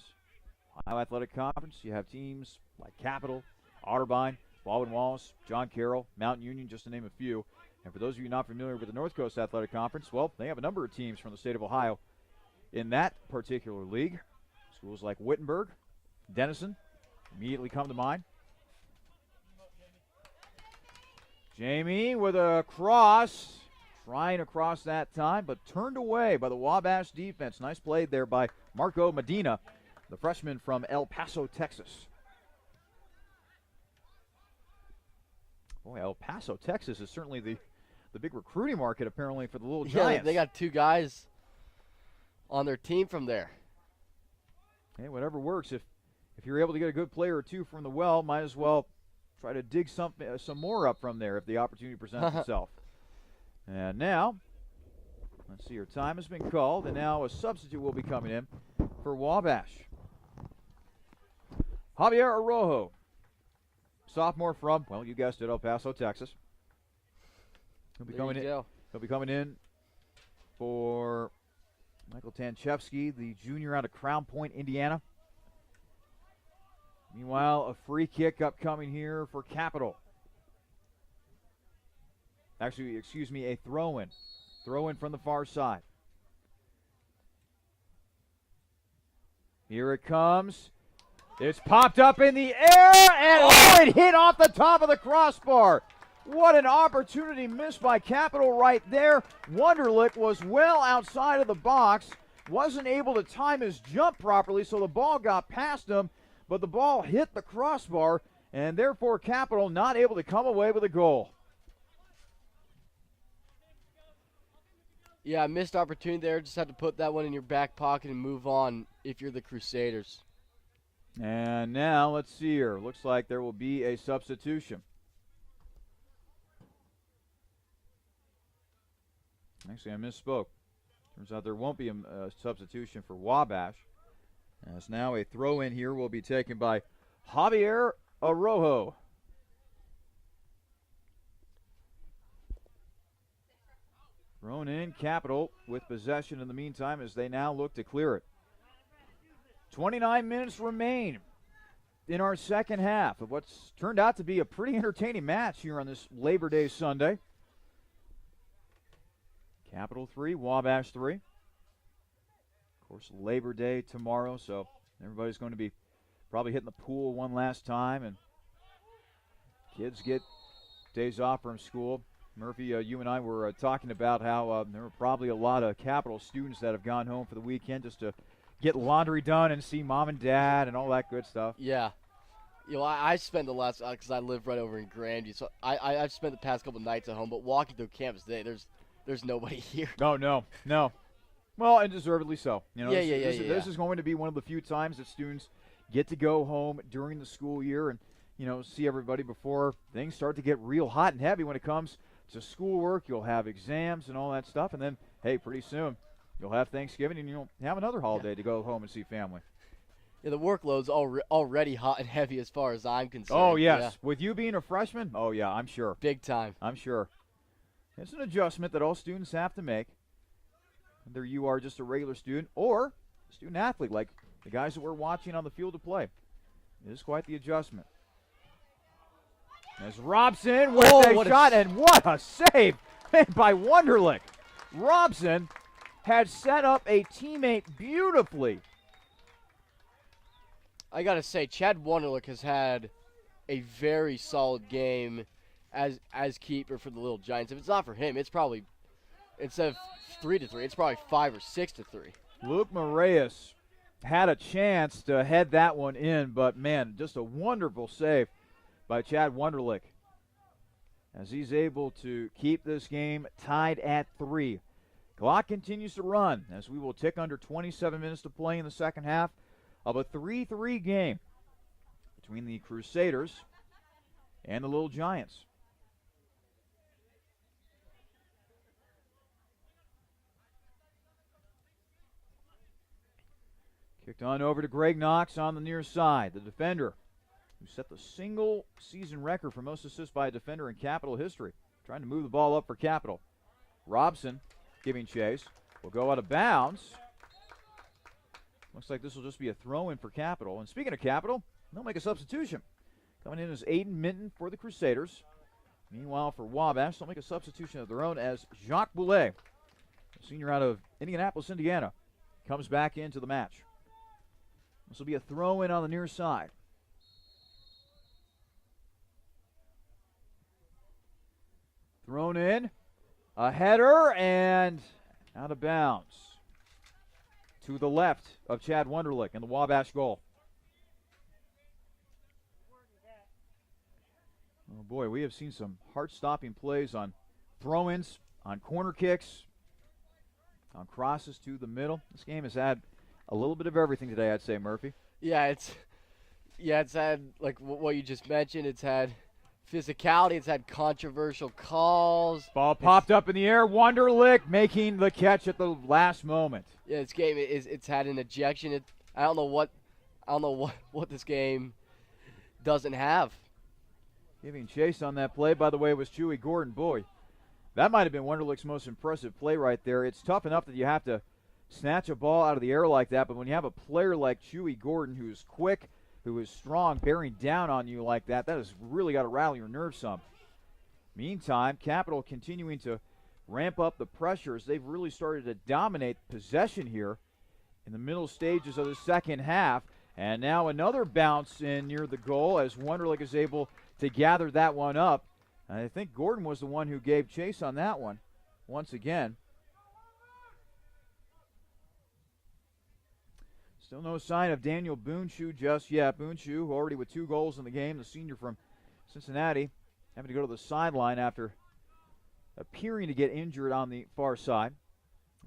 Ohio Athletic Conference, you have teams like Capital, Otterbein, Baldwin-Wallace, John Carroll, Mountain Union, just to name a few. And for those of you not familiar with the North Coast Athletic Conference, well, they have a number of teams from the state of Ohio in that particular league. Schools like Wittenberg, Denison immediately come to mind. Jamie with a cross, trying to cross that time, but turned away by the Wabash defense. Nice play there by Marco Medina, the freshman from El Paso, Texas. Boy, El Paso, Texas is certainly the big recruiting market, apparently, for the Little Giants.
Yeah, they got 2 guys on their team from there.
Hey, whatever works. If you're able to get a good player or 2 from the well, might as well try to dig some more up from there if the opportunity presents itself. And now, let's see, your time has been called, and now a substitute will be coming in for Wabash. Javier Arrojo, sophomore from, well, you guessed it, El Paso, Texas. He'll be coming in for Michael Tanchevsky, the junior out of Crown Point, Indiana. Meanwhile, a free kick upcoming here for Capital. Actually, excuse me, a throw-in. Throw-in from the far side. Here it comes. It's popped up in the air, and it hit off the top of the crossbar. What an opportunity missed by Capital right there. Wunderlich was well outside of the box, wasn't able to time his jump properly, so the ball got past him, but the ball hit the crossbar, and therefore Capital not able to come away with a goal.
Yeah, missed opportunity there. Just had to put that one in your back pocket and move on if you're the Crusaders.
And now, let's see here. Looks like there will be a substitution. Actually, I misspoke. Turns out there won't be a substitution for Wabash. As now a throw-in here will be taken by Javier Arrojo. Thrown in, Capital with possession in the meantime as they now look to clear it. 29 minutes remain in our second half of what's turned out to be a pretty entertaining match here on this Labor Day Sunday. Capital 3, Wabash 3. Of course, Labor Day tomorrow, so everybody's going to be probably hitting the pool one last time, and kids get days off from school. Murphy, you and I were talking about how there were probably a lot of Capital students that have gone home for the weekend just to get laundry done and see mom and dad and all that good stuff.
Yeah. You know, I spent the last, because I live right over in Grandview, so I've spent the past couple nights at home, but walking through campus today, there's nobody here.
No. Well, and deservedly so. You know,
This
is going to be one of the few times that students get to go home during the school year and, you know, see everybody before things start to get real hot and heavy when it comes to schoolwork. You'll have exams and all that stuff, and then, hey, pretty soon you'll have Thanksgiving and you'll have another holiday to go home and see family.
Yeah, the workload's already hot and heavy as far as I'm concerned.
Oh, yes.
Yeah.
With you being a freshman, oh, yeah, I'm sure.
Big time.
I'm sure. It's an adjustment that all students have to make, whether you are just a regular student or a student athlete like the guys that we're watching on the field of play. It is quite the adjustment. As Robson with a shot, and what a save by Wunderlich. Robson had set up a teammate beautifully.
I got to say, Chad Wunderlich has had a very solid game as keeper for the Little Giants. If it's not for him, it's probably, instead of 3-3, it's probably 5 or 6-3.
Luke Moraes had a chance to head that one in, but, man, just a wonderful save by Chad Wunderlich as he's able to keep this game tied at 3. Clock continues to run as we will tick under 27 minutes to play in the second half of a 3-3 game between the Crusaders and the Little Giants. Kicked on over to Greg Knox on the near side, the defender who set the single season record for most assists by a defender in Capital history. Trying to move the ball up for Capital. Robson giving chase. Will go out of bounds. Looks like this will just be a throw-in for Capital. And speaking of Capital, they'll make a substitution. Coming in is Aiden Minton for the Crusaders. Meanwhile, for Wabash, they'll make a substitution of their own as Jacques Boulet, a senior out of Indianapolis, Indiana, comes back into the match. This will be a throw-in on the near side. Thrown in, a header, and out of bounds to the left of Chad Wunderlich in the Wabash goal. Oh boy, we have seen some heart-stopping plays on throw-ins, on corner kicks, on crosses to the middle. This game has had a little bit of everything today, I'd say, Murphy.
Yeah, it's had, like what you just mentioned, it's had physicality, it's had controversial calls.
Ball popped up in the air, Wunderlich making the catch at the last moment.
Yeah, this game it's had an ejection. I don't know what this game doesn't have.
Giving chase on that play, by the way, was Chewy Gordon. Boy, that might have been Wunderlich's most impressive play right there. It's tough enough that you have to snatch a ball out of the air like that, but when you have a player like Chewy Gordon who's quick, who is strong, bearing down on you like that, that has really got to rattle your nerves some. Meantime, Capital continuing to ramp up the pressures. They've really started to dominate possession here in the middle stages of the second half. And now another bounce in near the goal as Wunderlich is able to gather that one up. I think Gordon was the one who gave chase on that one once again. Still no sign of Daniel Boonshoe just yet. Boonshoe, already with 2 goals in the game, the senior from Cincinnati, having to go to the sideline after appearing to get injured on the far side.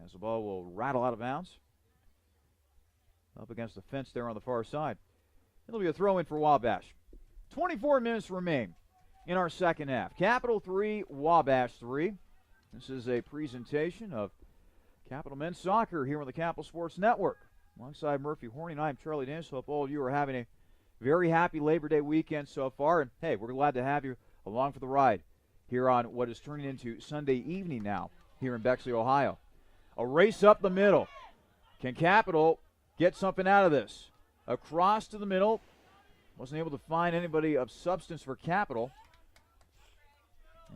As the ball will rattle out of bounds. Up against the fence there on the far side. It'll be a throw-in for Wabash. 24 minutes remain in our second half. Capital 3, Wabash 3. This is a presentation of Capital Men's Soccer here on the Capital Sports Network. Alongside Murphy Horning, I'm Charlie Danis. Hope all of you are having a very happy Labor Day weekend so far. And, hey, we're glad to have you along for the ride here on what is turning into Sunday evening now here in Bexley, Ohio. A race up the middle. Can Capital get something out of this? Across to the middle. Wasn't able to find anybody of substance for Capital.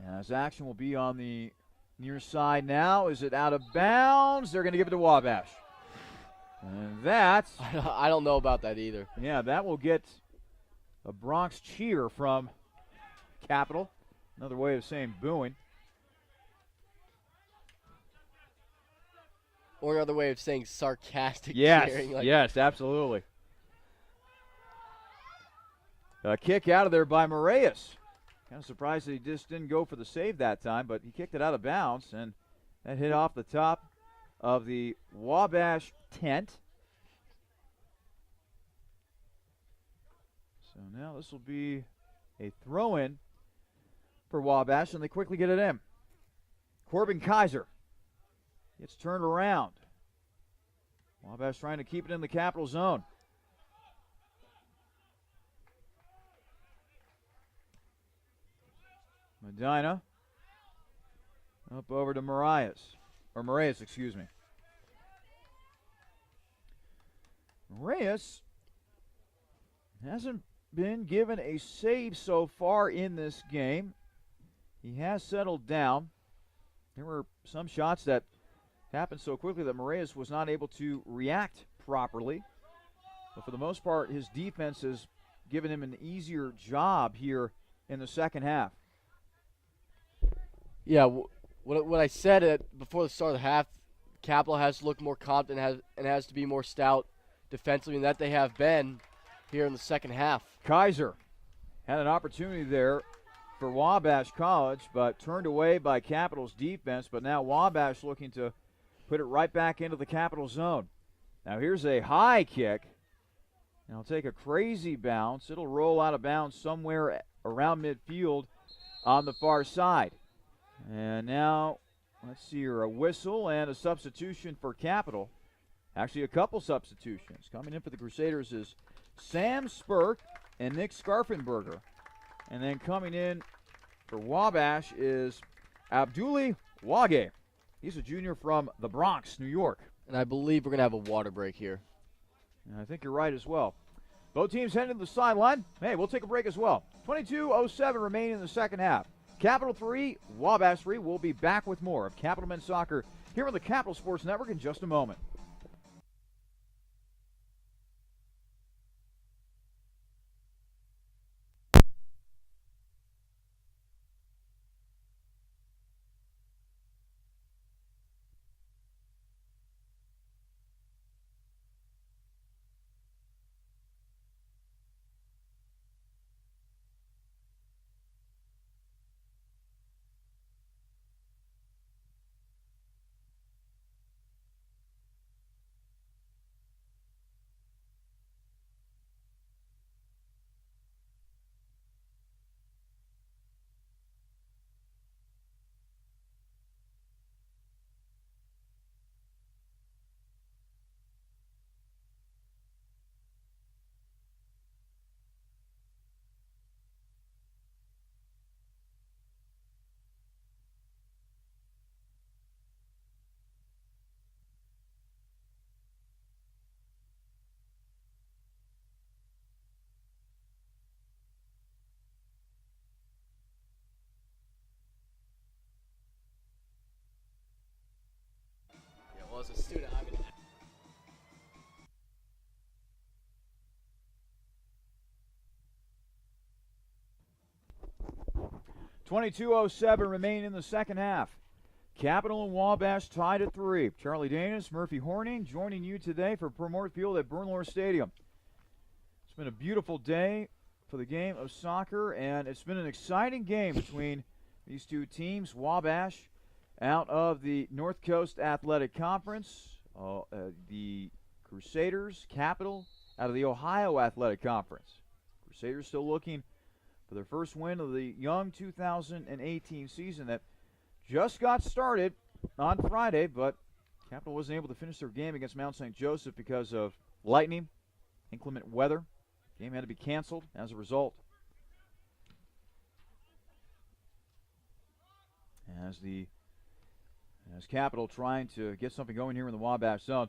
As action will be on the near side now. Is it out of bounds? They're going to give it to Wabash. And that's...
I don't know about that either.
Yeah, that will get a Bronx cheer from Capital. Another way of saying booing.
Or another way of saying sarcastic
Yes,
cheering.
yes, absolutely. A kick out of there by Moraes. Kind of surprised that he just didn't go for the save that time, but he kicked it out of bounds, and that hit off the top of the Wabash tent. So now this will be a throw-in for Wabash, and they quickly get it in. Corbin Kaiser gets turned around. Wabash trying to keep it in the Capital zone. Medina up over to Moraes, excuse me. Moraes hasn't been given a save so far in this game. He has settled down. There were some shots that happened so quickly that Moraes was not able to react properly. But for the most part, his defense has given him an easier job here in the second half.
Yeah, what I said before the start of the half, Capital has to look more confident and has to be more stout defensively, and that they have been here in the second half.
Kaiser had an opportunity there for Wabash College, but turned away by Capital's defense. But now Wabash looking to put it right back into the Capital zone. Now here's a high kick. And it'll take a crazy bounce. It'll roll out of bounds somewhere around midfield on the far side. And now, let's see here, a whistle and a substitution for Capital Actually, a couple substitutions. Coming in for the Crusaders is Sam Spurk and Nick Scarfenberger. And then coming in for Wabash is Abduli Wage. He's a junior from the Bronx, New York.
And I believe we're going to have a water break here.
And I think you're right as well. Both teams heading to the sideline. Hey, we'll take a break as well. 22:07 remaining in the second half. Capital 3, Wabash 3. We'll be back with more of Capital Men's Soccer here on the Capital Sports Network in just a moment.
Yeah, well, as a student, I'm an
22:07 remaining in the second half. Capital and Wabash tied at 3. Charlie Danis, Murphy Horning joining you today for Purmort Field at Bernlohr Stadium. It's been a beautiful day for the game of soccer, and it's been an exciting game between these two teams. Wabash out of the North Coast Athletic Conference, the Crusaders, Capital out of the Ohio Athletic Conference. Crusaders still looking for their first win of the young 2018 season that just got started on Friday, but Capital wasn't able to finish their game against Mount St. Joseph because of lightning, inclement weather. Game had to be canceled as a result. As Capital trying to get something going here in the Wabash zone.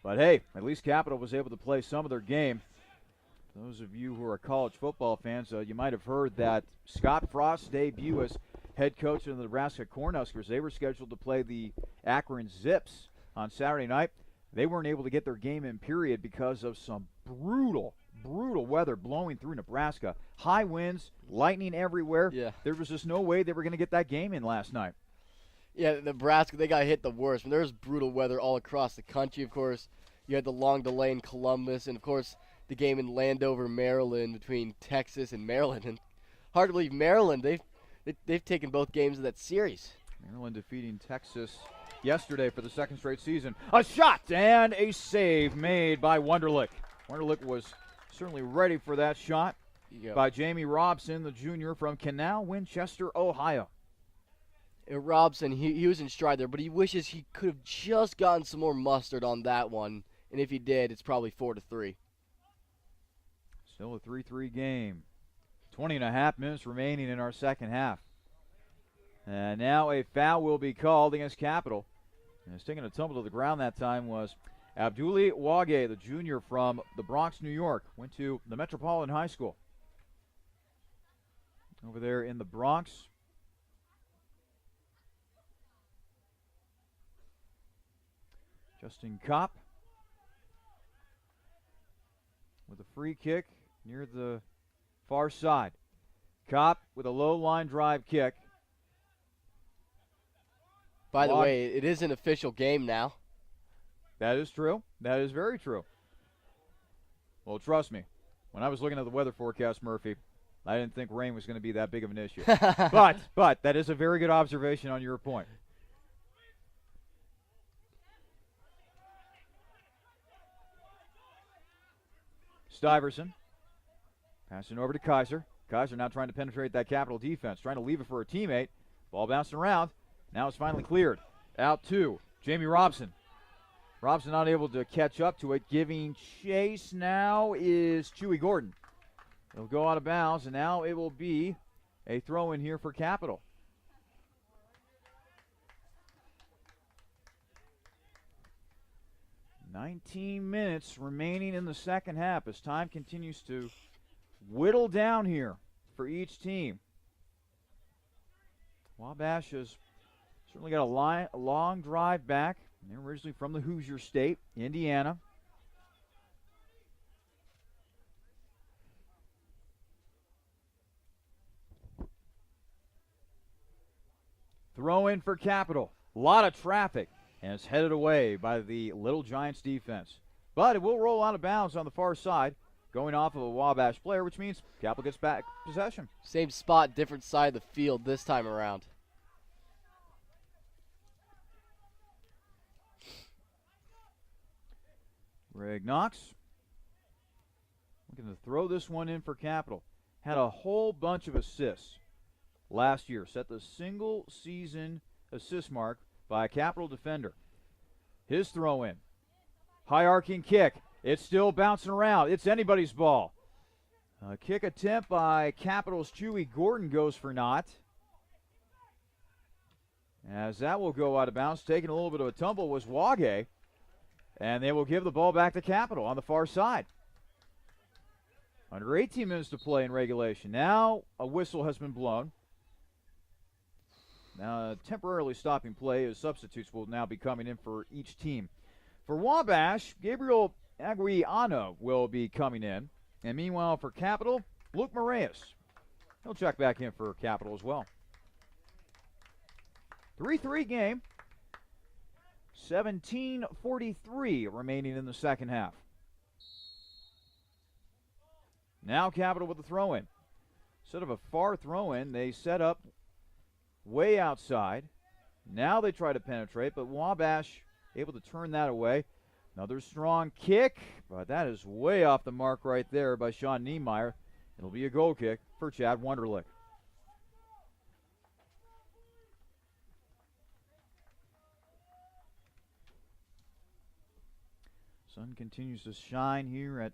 But hey, at least Capital was able to play some of their game. Those of you who are college football fans, you might have heard that Scott Frost's debut as head coach of the Nebraska Cornhuskers. They were scheduled to play the Akron Zips on Saturday night. They weren't able to get their game in period because of some brutal weather blowing through Nebraska. High winds, lightning everywhere.
Yeah.
There was just no way they were going to get that game in last night.
Yeah, Nebraska, they got hit the worst. There's brutal weather all across the country, of course. You had the long delay in Columbus, and, of course, the game in Landover, Maryland, between Texas and Maryland. And hard to believe Maryland, they've taken both games of that series.
Maryland defeating Texas yesterday for the second straight season. A shot and a save made by Wunderlich. Wunderlich was certainly ready for that shot by Jamie Robson, the junior from Canal, Winchester, Ohio.
Robson, he was in stride there, but he wishes he could have just gotten some more mustard on that one. And if he did, it's probably 4-3.
Still a 3-3 game. 20.5 minutes remaining in our second half. And now a foul will be called against Capital. And taking a tumble to the ground that time was Abduli Wage, the junior from the Bronx, New York. Went to the Metropolitan High School over there in the Bronx. Justin Kopp with a free kick near the far side. Kopp with a low line drive kick.
By the way, it is an official game now.
That is true. That is very true. Well, trust me, when I was looking at the weather forecast, Murphy, I didn't think rain was going to be that big of an issue. but that is a very good observation on your point. Stiverson passing over to Kaiser. Kaiser now trying to penetrate that Capital defense, trying to leave it for a teammate. Ball bouncing around. Now it's finally cleared. Out to Jamie Robson. Robson not able to catch up to it. Giving chase now is Chewy Gordon. It'll go out of bounds, and now it will be a throw-in here for Capital. $19 minutes remaining in the second half as time continues to whittle down here for each team. Wabash has certainly got a long drive back. They're originally from the Hoosier State, Indiana. Throw in for Capital. A lot of traffic, and it's headed away by the Little Giants defense. But it will roll out of bounds on the far side, going off of a Wabash player, which means Capital gets back possession.
Same spot, different side of the field this time around.
Greg Knox looking to throw this one in for Capital. Had a whole bunch of assists last year. Set the single season assist mark by a Capital defender. His throw in. High arcing kick. It's still bouncing around. It's anybody's ball. A kick attempt by Capital's Chewy Gordon goes for naught. As that will go out of bounds. Taking a little bit of a tumble was Wage. And they will give the ball back to Capital on the far side. Under 18 minutes to play in regulation. Now a whistle has been blown. Now temporarily stopping play as substitutes will now be coming in for each team. For Wabash, Gabriel Aguiano will be coming in. And meanwhile for Capital, Luke Moraes. He'll check back in for Capital as well. 3-3 game. 17:43 remaining in the second half. Now Capital with the throw-in. Instead of a far throw-in, they set up way outside. Now they try to penetrate, but Wabash able to turn that away. Another strong kick, but that is way off the mark right there by Sean Niemeyer. It'll be a goal kick for Chad Wunderlich. Sun continues to shine here at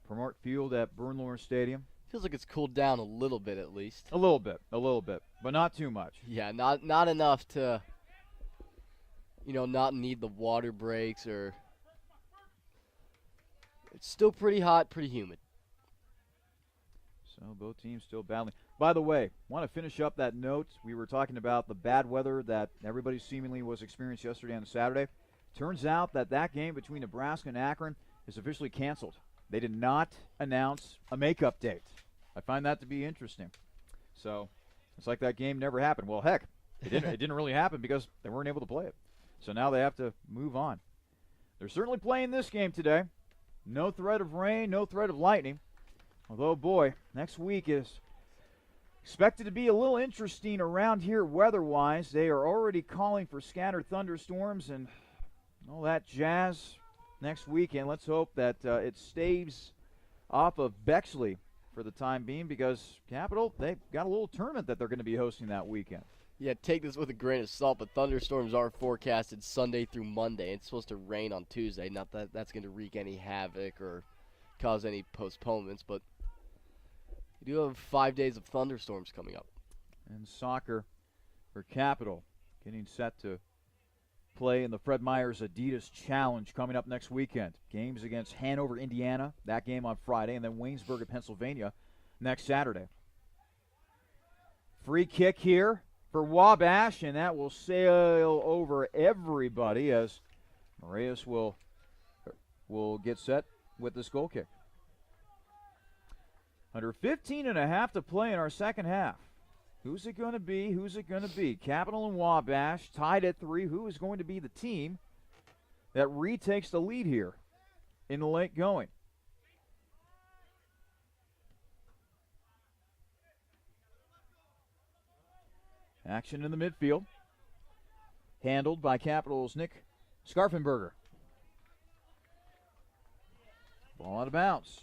Purmort Field at Bernlohr Stadium.
Feels like it's cooled down a little bit at least.
A little bit, but not too much.
Yeah, not enough to, not need the water breaks or. It's still pretty hot, pretty humid.
So both teams still battling. By the way, want to finish up that note. We were talking about the bad weather that everybody seemingly was experiencing yesterday and Saturday. Turns out that game between Nebraska and Akron is officially canceled. They did not announce a makeup date. I find that to be interesting. So it's like that game never happened. Well, heck, it didn't really happen because they weren't able to play it. So now they have to move on. They're certainly playing this game today. No threat of rain, no threat of lightning. Although, boy, next week is expected to be a little interesting around here weather-wise. They are already calling for scattered thunderstorms and all that jazz next weekend. Let's hope that it stays off of Bexley for the time being because Capital, they've got a little tournament that they're going to be hosting that weekend.
Yeah, take this with a grain of salt, but thunderstorms are forecasted Sunday through Monday. It's supposed to rain on Tuesday. Not that that's going to wreak any havoc or cause any postponements, but you do have 5 days of thunderstorms coming up.
And soccer for Capital getting set to play in the Fred Meyers Adidas Challenge coming up next weekend. Games against Hanover, Indiana, that game on Friday, and then Waynesburg at Pennsylvania next Saturday. Free kick here for Wabash, and that will sail over everybody as Moraes will get set with this goal kick. Under 15 and a half to play in our second half. Who's it going to be? Who's it going to be? Capital and Wabash tied at 3. Who is going to be the team that retakes the lead here in the late going? Action in the midfield. Handled by Capital's Nick Scarfenberger. Ball out of bounds.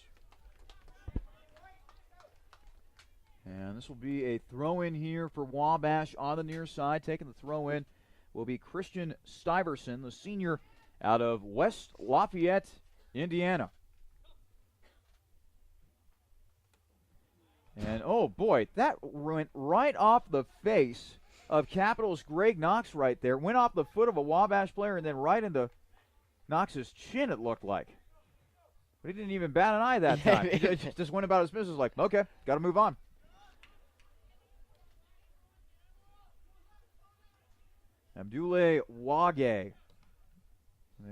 And this will be a throw-in here for Wabash on the near side. Taking the throw-in will be Christian Stuyverson, the senior out of West Lafayette, Indiana. And, oh, boy, that went right off the face of Capital's Greg Knox right there. Went off the foot of a Wabash player and then right into Knox's chin, it looked like. But he didn't even bat an eye that time. He just went about his business like, okay, got to move on. Abdoulaye Wage.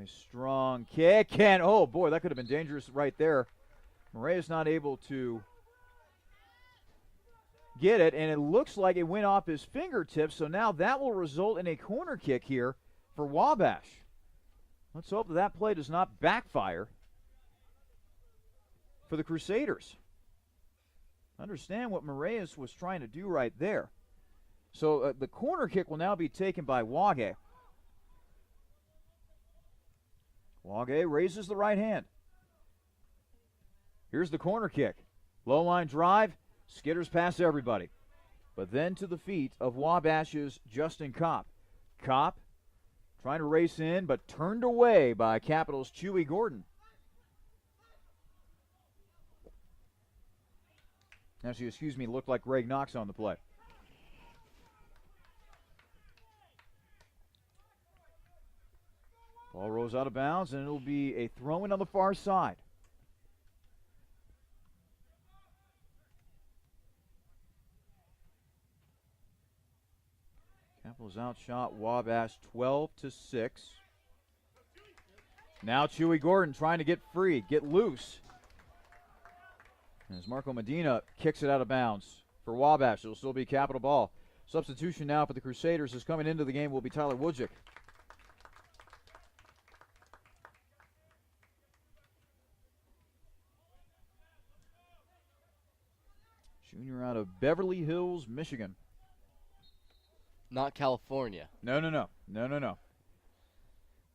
A strong kick. And, oh, boy, that could have been dangerous right there. Murray is not able to get it, and it looks like it went off his fingertips, so now that will result in a corner kick here for Wabash. Let's hope that play does not backfire for the Crusaders. Understand what Moraes was trying to do right there. So the corner kick will now be taken by Wage. Wage raises the right hand. Here's the corner kick. Low line drive. Skitters past everybody. But then to the feet of Wabash's Justin Kopp. Kopp trying to race in, but turned away by Capital's Chewy Gordon. Actually, excuse me, looked like Greg Knox on the play. Ball rolls out of bounds, and it'll be a throw-in on the far side. Capital's outshot Wabash 12-6. Now Chewy Gordon trying to get free, get loose. As Marco Medina kicks it out of bounds for Wabash, it'll still be Capital ball. Substitution now for the Crusaders is coming into the game will be Tyler Wojcik. Junior out of Beverly Hills, Michigan.
Not California.
No.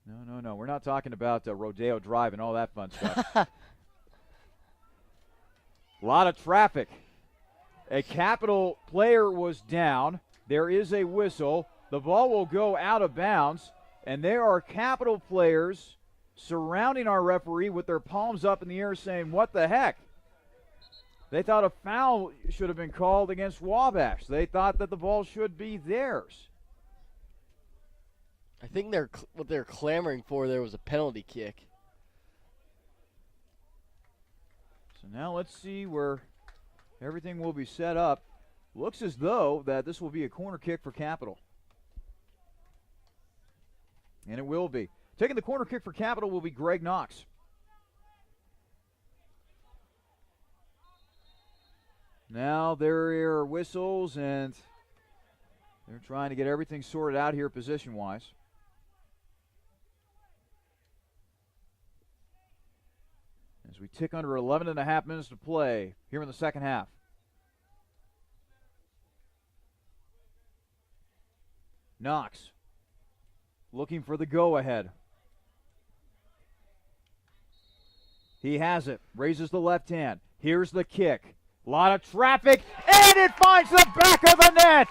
We're not talking about Rodeo Drive and all that fun stuff. A lot of traffic. A Capital player was down. There is a whistle. The ball will go out of bounds, and there are Capital players surrounding our referee with their palms up in the air saying, what the heck? They thought a foul should have been called against Wabash. They thought that the ball should be theirs.
I think what they're clamoring for there was a penalty kick.
So now let's see where everything will be set up. Looks as though that this will be a corner kick for Capital. And it will be. Taking the corner kick for Capital will be Greg Knox. Now there are whistles, and they're trying to get everything sorted out here position-wise. As we tick under 11 and a half minutes to play here in the second half. Knox looking for the go-ahead. He has it, raises the left hand. Here's the kick. A lot of traffic, and it finds the back of the net.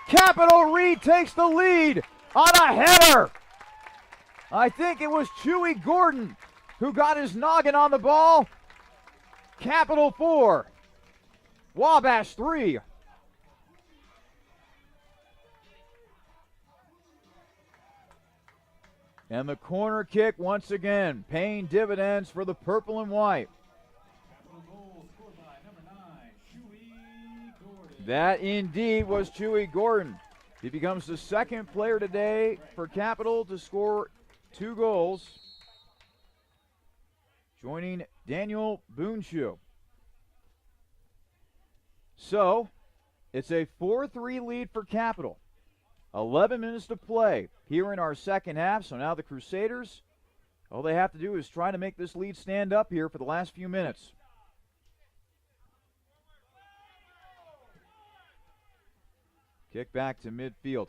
Capital retakes the lead on a header. I think it was Chewy Gordon who got his noggin on the ball. Capital 4, Wabash 3. And the corner kick once again paying dividends for the purple and white. That indeed was Chewy Gordon. He becomes the second player today for Capital to score 2 goals, joining Daniel Boonshoe. So, it's a 4-3 lead for Capital. 11 minutes to play here in our second half. So now the Crusaders, all they have to do is try to make this lead stand up here for the last few minutes. Kick back to midfield.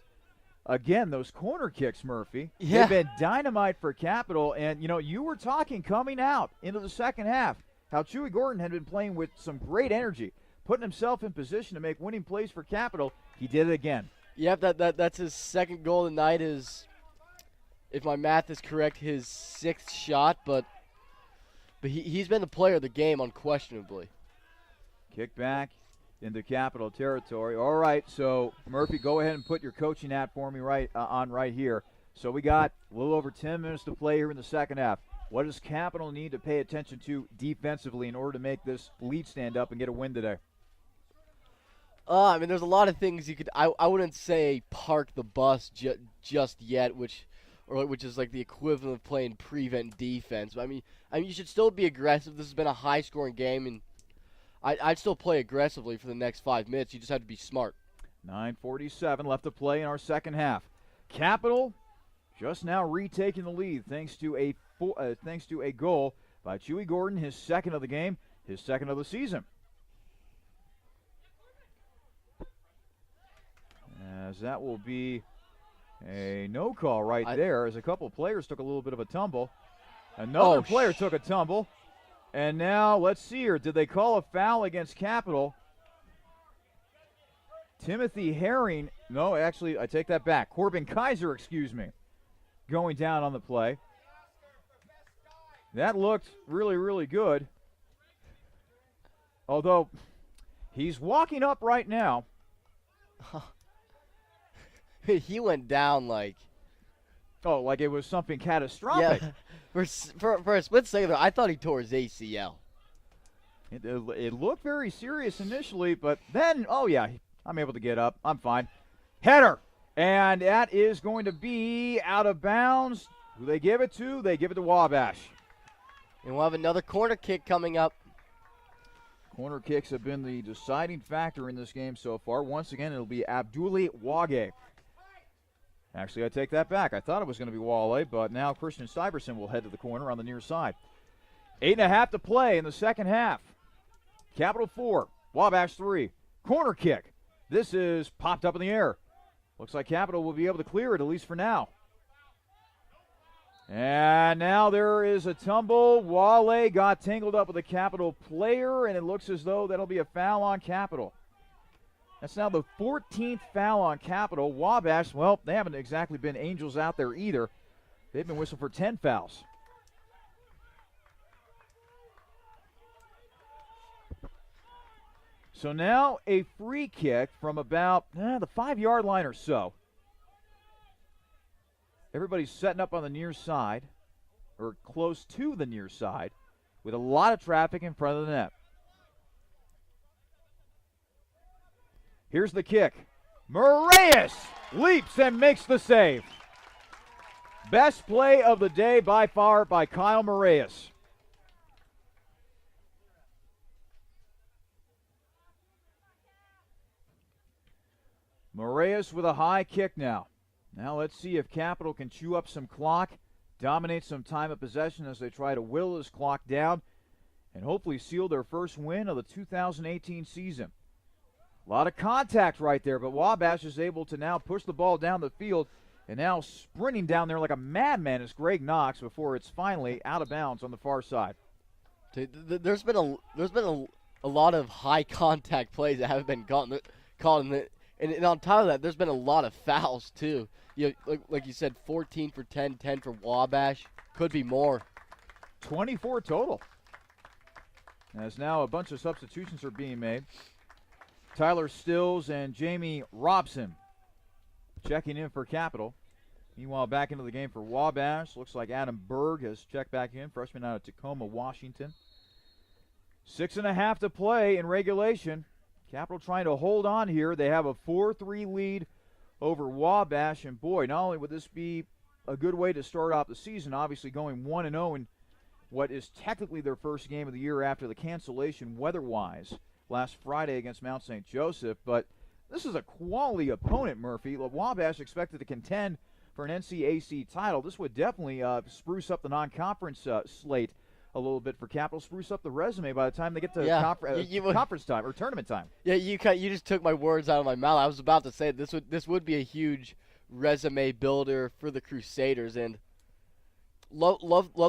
Again, those corner kicks, Murphy, they've been dynamite for Capital. And, you know, you were talking coming out into the second half how Chewy Gordon had been playing with some great energy, putting himself in position to make winning plays for Capital. He did it again.
Yep, that's his second goal tonight. Is if my math is correct, his 6th shot, but he's been the player of the game unquestionably.
Kick back into Capital territory. All right, so Murphy, go ahead and put your coaching hat for me right here. So we got a little over 10 minutes to play here in the second half. What does Capital need to pay attention to defensively in order to make this lead stand up and get a win today?
I mean, there's a lot of things you could. I wouldn't say park the bus just yet, which is like the equivalent of playing prevent defense. But I mean, you should still be aggressive. This has been a high-scoring game, and I'd still play aggressively for the next 5 minutes. You just have to be smart.
9:47 left to play in our second half. Capital just now retaking the lead thanks to a goal by Chewy Gordon, his second of the game, his second of the season. As that will be a no call right there, as a couple of players took a little bit of a tumble. Another player took a tumble. And now, let's see here. Did they call a foul against Capital? Timothy Herring. No, actually, I take that back. Corbin Kaiser, excuse me, going down on the play. That looked really, really good. Although, he's walking up right now.
He went down like...
Oh, like it was something catastrophic.
Yeah. For a split second, I thought he tore his ACL.
It looked very serious initially, but then, oh yeah, I'm able to get up. I'm fine. Header. And that is going to be out of bounds. Who they give it to? They give it to Wabash.
And we'll have another corner kick coming up.
Corner kicks have been the deciding factor in this game so far. Once again, it'll be Abduli Wage. Actually, I take that back. I thought it was going to be Wale, but now Christian Syverson will head to the corner on the near side. 8.5 to play in the second half. Capital 4, Wabash 3. Corner kick. This is popped up in the air. Looks like Capital will be able to clear it, at least for now. And now there is a tumble. Wale got tangled up with a Capital player, and it looks as though that'll be a foul on Capital. That's now the 14th foul on Capital. Wabash, well, they haven't exactly been angels out there either. They've been whistled for 10 fouls. So now a free kick from about the 5-yard line or so. Everybody's setting up on the near side, or close to the near side, with a lot of traffic in front of the net. Here's the kick. Moraes leaps and makes the save. Best play of the day by far by Kyle Moraes. Moraes with a high kick now. Now let's see if Capital can chew up some clock, dominate some time of possession as they try to whittle this clock down, and hopefully seal their first win of the 2018 season. A lot of contact right there, but Wabash is able to now push the ball down the field, and now sprinting down there like a madman is Greg Knox before it's finally out of bounds on the far side.
There's been a lot of high contact plays that haven't been caught in the, and on top of that, there's been a lot of fouls too. You know, like you said, 14 for 10, 10 for Wabash. Could be more.
24 total. As now a bunch of substitutions are being made. Tyler Stills and Jamie Robson checking in for Capital. Meanwhile, back into the game for Wabash. Looks like Adam Berg has checked back in, freshman out of Tacoma, Washington. 6.5 to play in regulation. Capital trying to hold on here. They have a 4-3 lead over Wabash. And boy, not only would this be a good way to start off the season, obviously going 1-0 in what is technically their first game of the year after the cancellation weather-wise last Friday against Mount St. Joseph, but this is a quality opponent, Murphy. Wabash expected to contend for an NCAC title. This would definitely spruce up the non-conference slate a little bit for Capital, spruce up the resume by the time they get to conference time or tournament time.
Yeah, you just took my words out of my mouth. I was about to say this would be a huge resume builder for the Crusaders, and love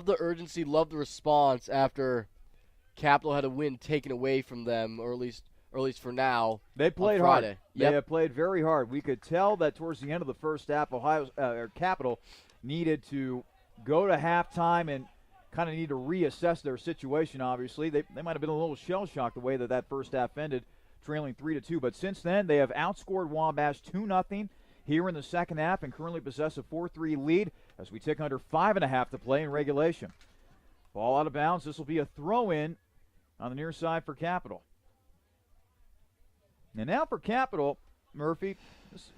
the urgency, love the response after Capital had a win taken away from them, or at least for now.
They played
hard.
Yep. They have played very hard. We could tell that towards the end of the first half, Capital needed to go to halftime and kind of need to reassess their situation, obviously. They might have been a little shell-shocked the way that first half ended, trailing 3-2. But since then, they have outscored Wabash 2-0 here in the second half and currently possess a 4-3 lead as we tick under 5.5 to play in regulation. Ball out of bounds. This will be a throw-in on the near side for Capital. And now for Capital, Murphy,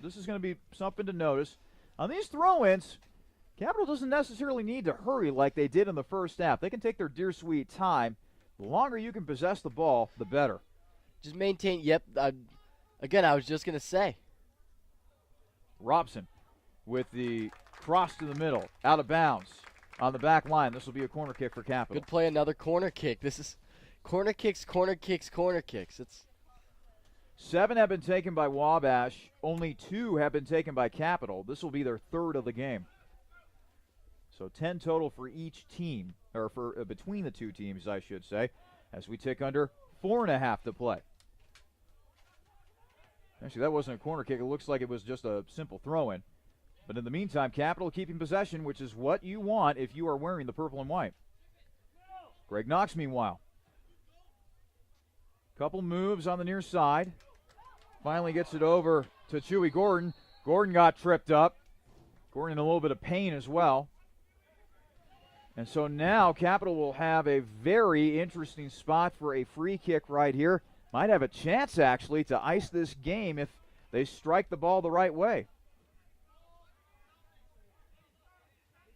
this is going to be something to notice. On these throw-ins, Capital doesn't necessarily need to hurry like they did in the first half. They can take their dear sweet time. The longer you can possess the ball, the better.
Just maintain, yep. Again, I was just going to say.
Robson with the cross to the middle, out of bounds on the back line. This will be a corner kick for Capital.
Good play, another corner kick. This is corner kicks, corner kicks, corner kicks. It's
7 have been taken by Wabash. Only 2 have been taken by Capital. This will be their third of the game. So 10 total for each team, or for between the two teams, I should say, as we tick under 4.5 to play. Actually, that wasn't a corner kick. It looks like it was just a simple throw-in. But in the meantime, Capital keeping possession, which is what you want if you are wearing the purple and white. Greg Knox, meanwhile. Couple moves on the near side. Finally gets it over to Chewy Gordon. Gordon got tripped up. Gordon in a little bit of pain as well. And so now Capital will have a very interesting spot for a free kick right here. Might have a chance, actually, to ice this game if they strike the ball the right way.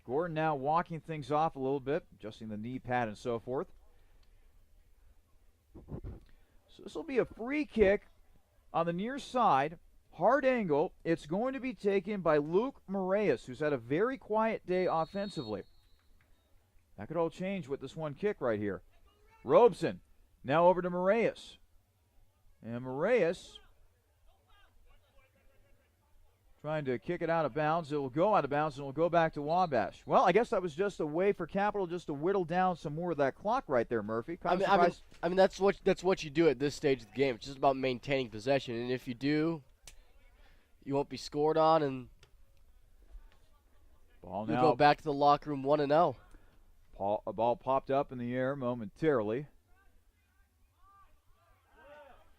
Gordon now walking things off a little bit, adjusting the knee pad and so forth. So this will be a free kick on the near side, hard angle. It's going to be taken by Luke Moraes, who's had a very quiet day offensively. That could all change with this one kick right here. Robeson now over to Moraes. And Moraes trying to kick it out of bounds. It will go out of bounds and it will go back to Wabash. Well, I guess that was just a way for Capital just to whittle down some more of that clock right there, Murphy.
I mean that's what you do at this stage of the game. It's just about maintaining possession, and if you do, you won't be scored on, and
ball
you'll
now
go back to the locker room 1-0.
A ball popped up in the air momentarily.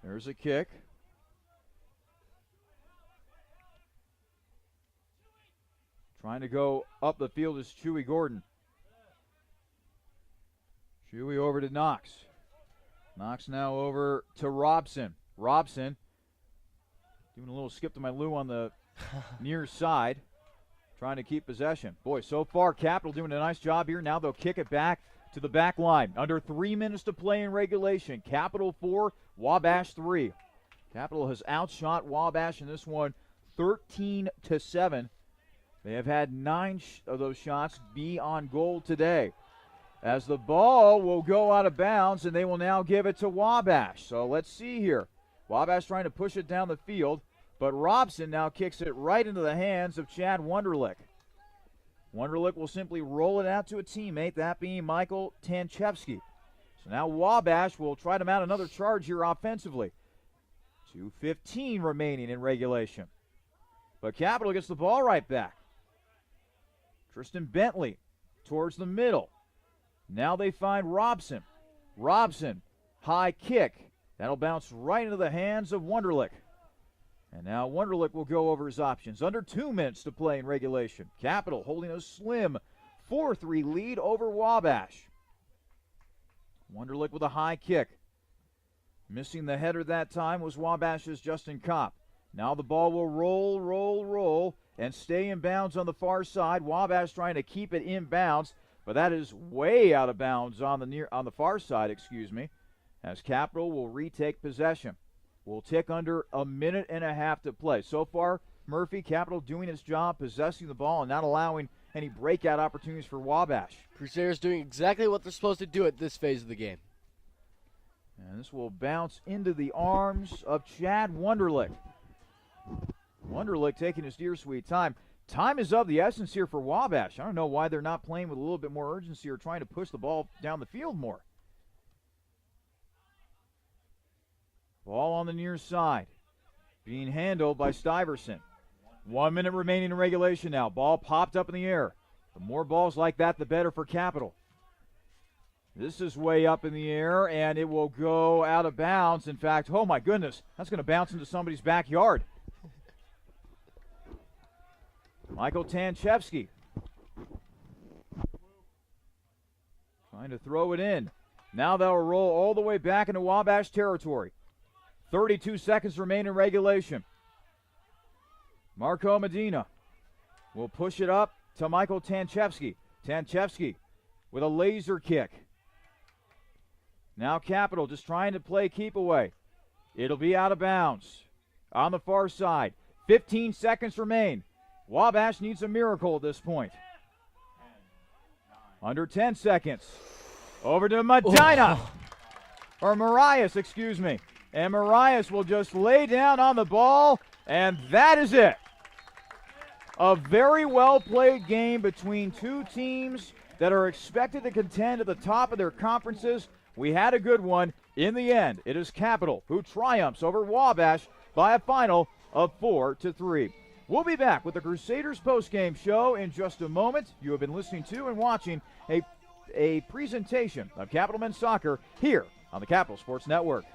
There's a kick. Trying to go up the field is Chewy Gordon. Chewy over to Knox. Knox now over to Robson. Robson doing a little skip to my Lou on the near side. Trying to keep possession. Boy, so far Capital doing a nice job here. Now they'll kick it back to the back line. Under 3 minutes to play in regulation. Capital 4, Wabash 3. Capital has outshot Wabash in this one 13-7. They have had 9 of those shots be on goal today. As the ball will go out of bounds, and they will now give it to Wabash. So let's see here. Wabash trying to push it down the field, but Robson now kicks it right into the hands of Chad Wunderlich. Wunderlich will simply roll it out to a teammate, that being Michael Tanchevsky. So now Wabash will try to mount another charge here offensively. 2:15 remaining in regulation. But Capital gets the ball right back. Tristan Bentley towards the middle. Now they find Robson. Robson, high kick. That'll bounce right into the hands of Wunderlich. And now Wunderlich will go over his options. Under 2 minutes to play in regulation. Capital holding a slim 4-3 lead over Wabash. Wunderlich with a high kick. Missing the header that time was Wabash's Justin Kopp. Now the ball will roll, and stay in bounds on the far side. Wabash trying to keep it in bounds, but that is way out of bounds on the far side, as Capital will retake possession. We'll tick under 1.5 minutes to play. So far, Murphy, Capital doing its job, possessing the ball and not allowing any breakout opportunities for Wabash.
Crusaders doing exactly what they're supposed to do at this phase of the game.
And this will bounce into the arms of Chad Wunderlich. Wunderlich taking his dear sweet time. Time is of the essence here for Wabash. I don't know why they're not playing with a little bit more urgency or trying to push the ball down the field more. Ball on the near side. Being handled by Stuyvesant. 1 minute remaining in regulation now. Ball popped up in the air. The more balls like that, the better for Capital. This is way up in the air, and it will go out of bounds. In fact, oh my goodness, that's going to bounce into somebody's backyard. Michael Tanchevsky trying to throw it in. Now that'll roll all the way back into Wabash territory. 32 seconds remain in regulation. Marco Medina will push it up to Michael Tanchevsky. Tanchevsky with a laser kick. Now Capital just trying to play keep away. It'll be out of bounds on the far side. 15 seconds remain. Wabash needs a miracle at this point. Under 10 seconds. Over to Medina. Or Marias, excuse me. And Marias will just lay down on the ball, and that is it. A very well-played game between two teams that are expected to contend at the top of their conferences. We had a good one. In the end, it is Capital who triumphs over Wabash by a final of 4-3. We'll be back with the Crusaders postgame show in just a moment. You have been listening to and watching a presentation of Capital Men's Soccer here on the Capital Sports Network.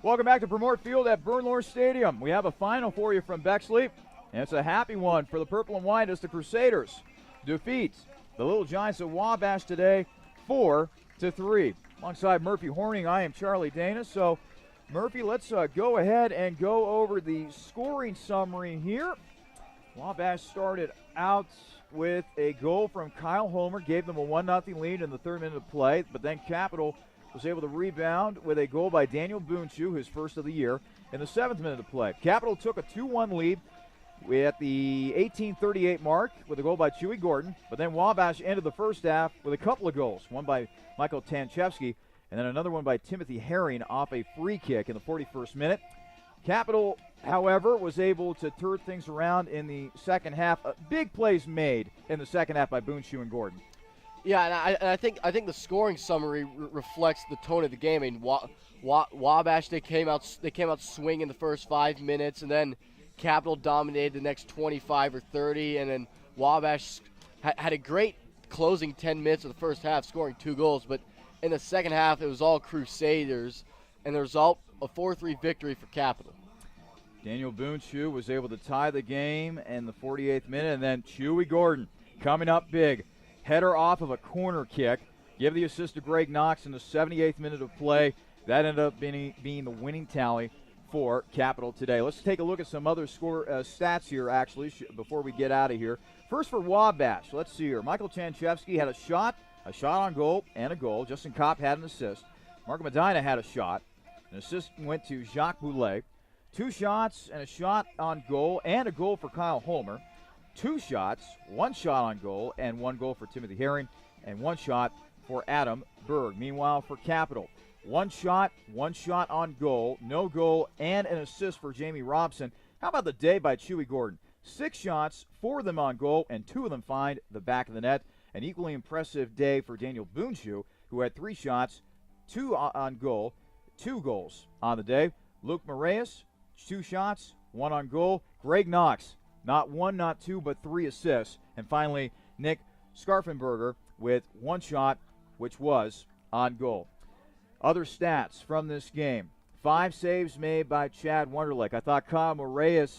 Welcome back to Purmort Field at Bernlohr Stadium. We have a final for you from Bexley, and it's a happy one for the purple and white as the Crusaders defeat the Little Giants of Wabash today 4-3. Alongside Murphy Horning, I am Charlie Danis. So, Murphy, let's go ahead and go over the scoring summary here. Wabash started out with a goal from Kyle Homer, gave them a 1-0 lead in the third minute of play, but then Capital was able to rebound with a goal by Daniel Boonshoe, his first of the year, in the 7th minute of play. Capital took a 2-1 lead at the 18:38 mark with a goal by Chewy Gordon, but then Wabash ended the first half with a couple of goals, one by Michael Tanchevsky and then another one by Timothy Herring off a free kick in the 41st minute. Capital, however, was able to turn things around in the second half. Big plays made in the second half by Boonshoe and Gordon.
Yeah, and I think the scoring summary reflects the tone of the game. I mean, Wabash they came out swinging the first 5 minutes, and then Capital dominated the next 25 or 30, and then Wabash had a great closing 10 minutes of the first half, scoring 2 goals. But in the second half, it was all Crusaders, and the result a 4-3 victory for Capital.
Daniel Boonshoe was able to tie the game in the 48th minute, and then Chewy Gordon coming up big. Header off of a corner kick. Give the assist to Greg Knox in the 78th minute of play. That ended up being the winning tally for Capital today. Let's take a look at some other stats here, actually, before we get out of here. First for Wabash, let's see here. Michael Tanchevsky had a shot on goal, and a goal. Justin Kopp had an assist. Marco Medina had a shot. An assist went to Jacques Boulet. 2 shots and a shot on goal, and a goal for Kyle Homer. 2 shots, 1 shot on goal, and 1 goal for Timothy Herring, and 1 shot for Adam Berg. Meanwhile, for Capital, 1 shot, 1 shot on goal, no goal, and an assist for Jamie Robson. How about the day by Chewy Gordon? 6 shots, 4 of them on goal, and 2 of them find the back of the net. An equally impressive day for Daniel Boonshoe, who had 3 shots, 2 on goal, 2 goals on the day. Luke Moraes, 2 shots, 1 on goal. Greg Knox, not 1, not 2, but 3 assists. And finally, Nick Scarfenberger with 1 shot, which was on goal. Other stats from this game. 5 saves made by Chad Wonderlick. I thought Kyle Moraes,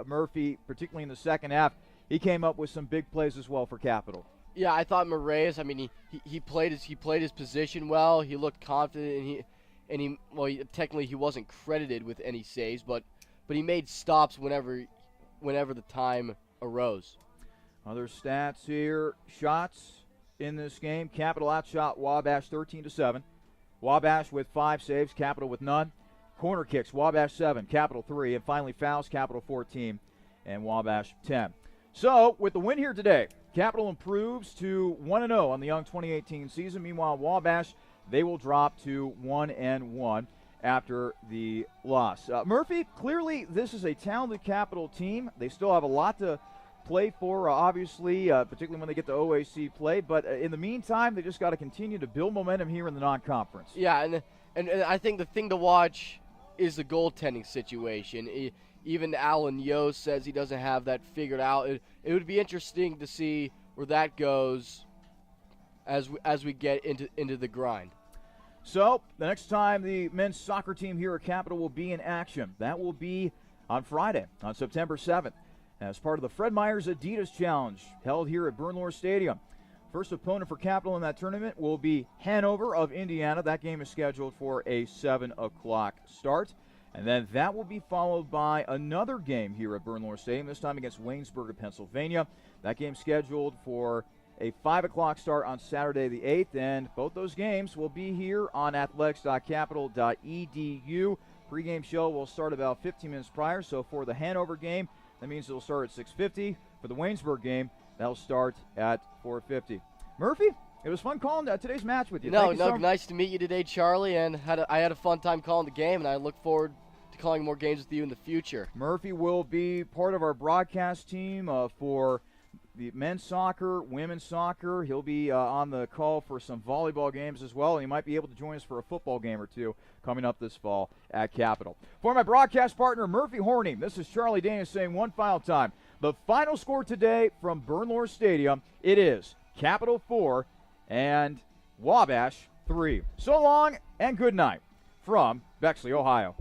Murphy, particularly in the second half, he came up with some big plays as well for Capital.
Yeah, I thought Moraes, I mean, he played his position well. He looked confident, and technically he wasn't credited with any saves, but he made stops whenever the time arose.
Other stats here, shots in this game. Capital outshot Wabash 13-7. Wabash with 5 saves, Capital with none. Corner kicks, Wabash 7, Capital 3, and finally fouls, Capital 14, and Wabash 10. So, with the win here today, Capital improves to 1-0 on the young 2018 season. Meanwhile, Wabash, they will drop to 1-1 after the loss. Murphy, clearly this is a talented Capital team. They still have a lot to play for, obviously, particularly when they get to OAC play. But in the meantime, they just got to continue to build momentum here in the non-conference.
Yeah, and I think the thing to watch is the goaltending situation. Even Alan Yost says he doesn't have that figured out. It would be interesting to see where that goes as we get into the grind.
So, the next time the men's soccer team here at Capital will be in action, that will be on Friday, on September 7th, as part of the Fred Meyers Adidas Challenge held here at Bernlohr Stadium. First opponent for Capital in that tournament will be Hanover of Indiana. That game is scheduled for a 7 o'clock start. And then that will be followed by another game here at Bernlohr Stadium, this time against Waynesburg of Pennsylvania. That game scheduled for a 5 o'clock start on Saturday the 8th. And both those games will be here on athletics.capital.edu. Pregame show will start about 15 minutes prior. So for the Hanover game, that means it'll start at 6:50. For the Waynesburg game, that'll start at 4:50. Murphy, it was fun calling today's match with you.
Nice to meet you today, Charlie, and I had a fun time calling the game, and I look forward to calling more games with you in the future.
Murphy will be part of our broadcast team for the men's soccer, women's soccer. He'll be on the call for some volleyball games as well, and he might be able to join us for a football game or two coming up this fall at Capital. For my broadcast partner, Murphy Horning, this is Charlie Danis saying one final time. The final score today from Bernlohr Stadium, it is Capital 4 and Wabash 3. So long and good night from Bexley, Ohio.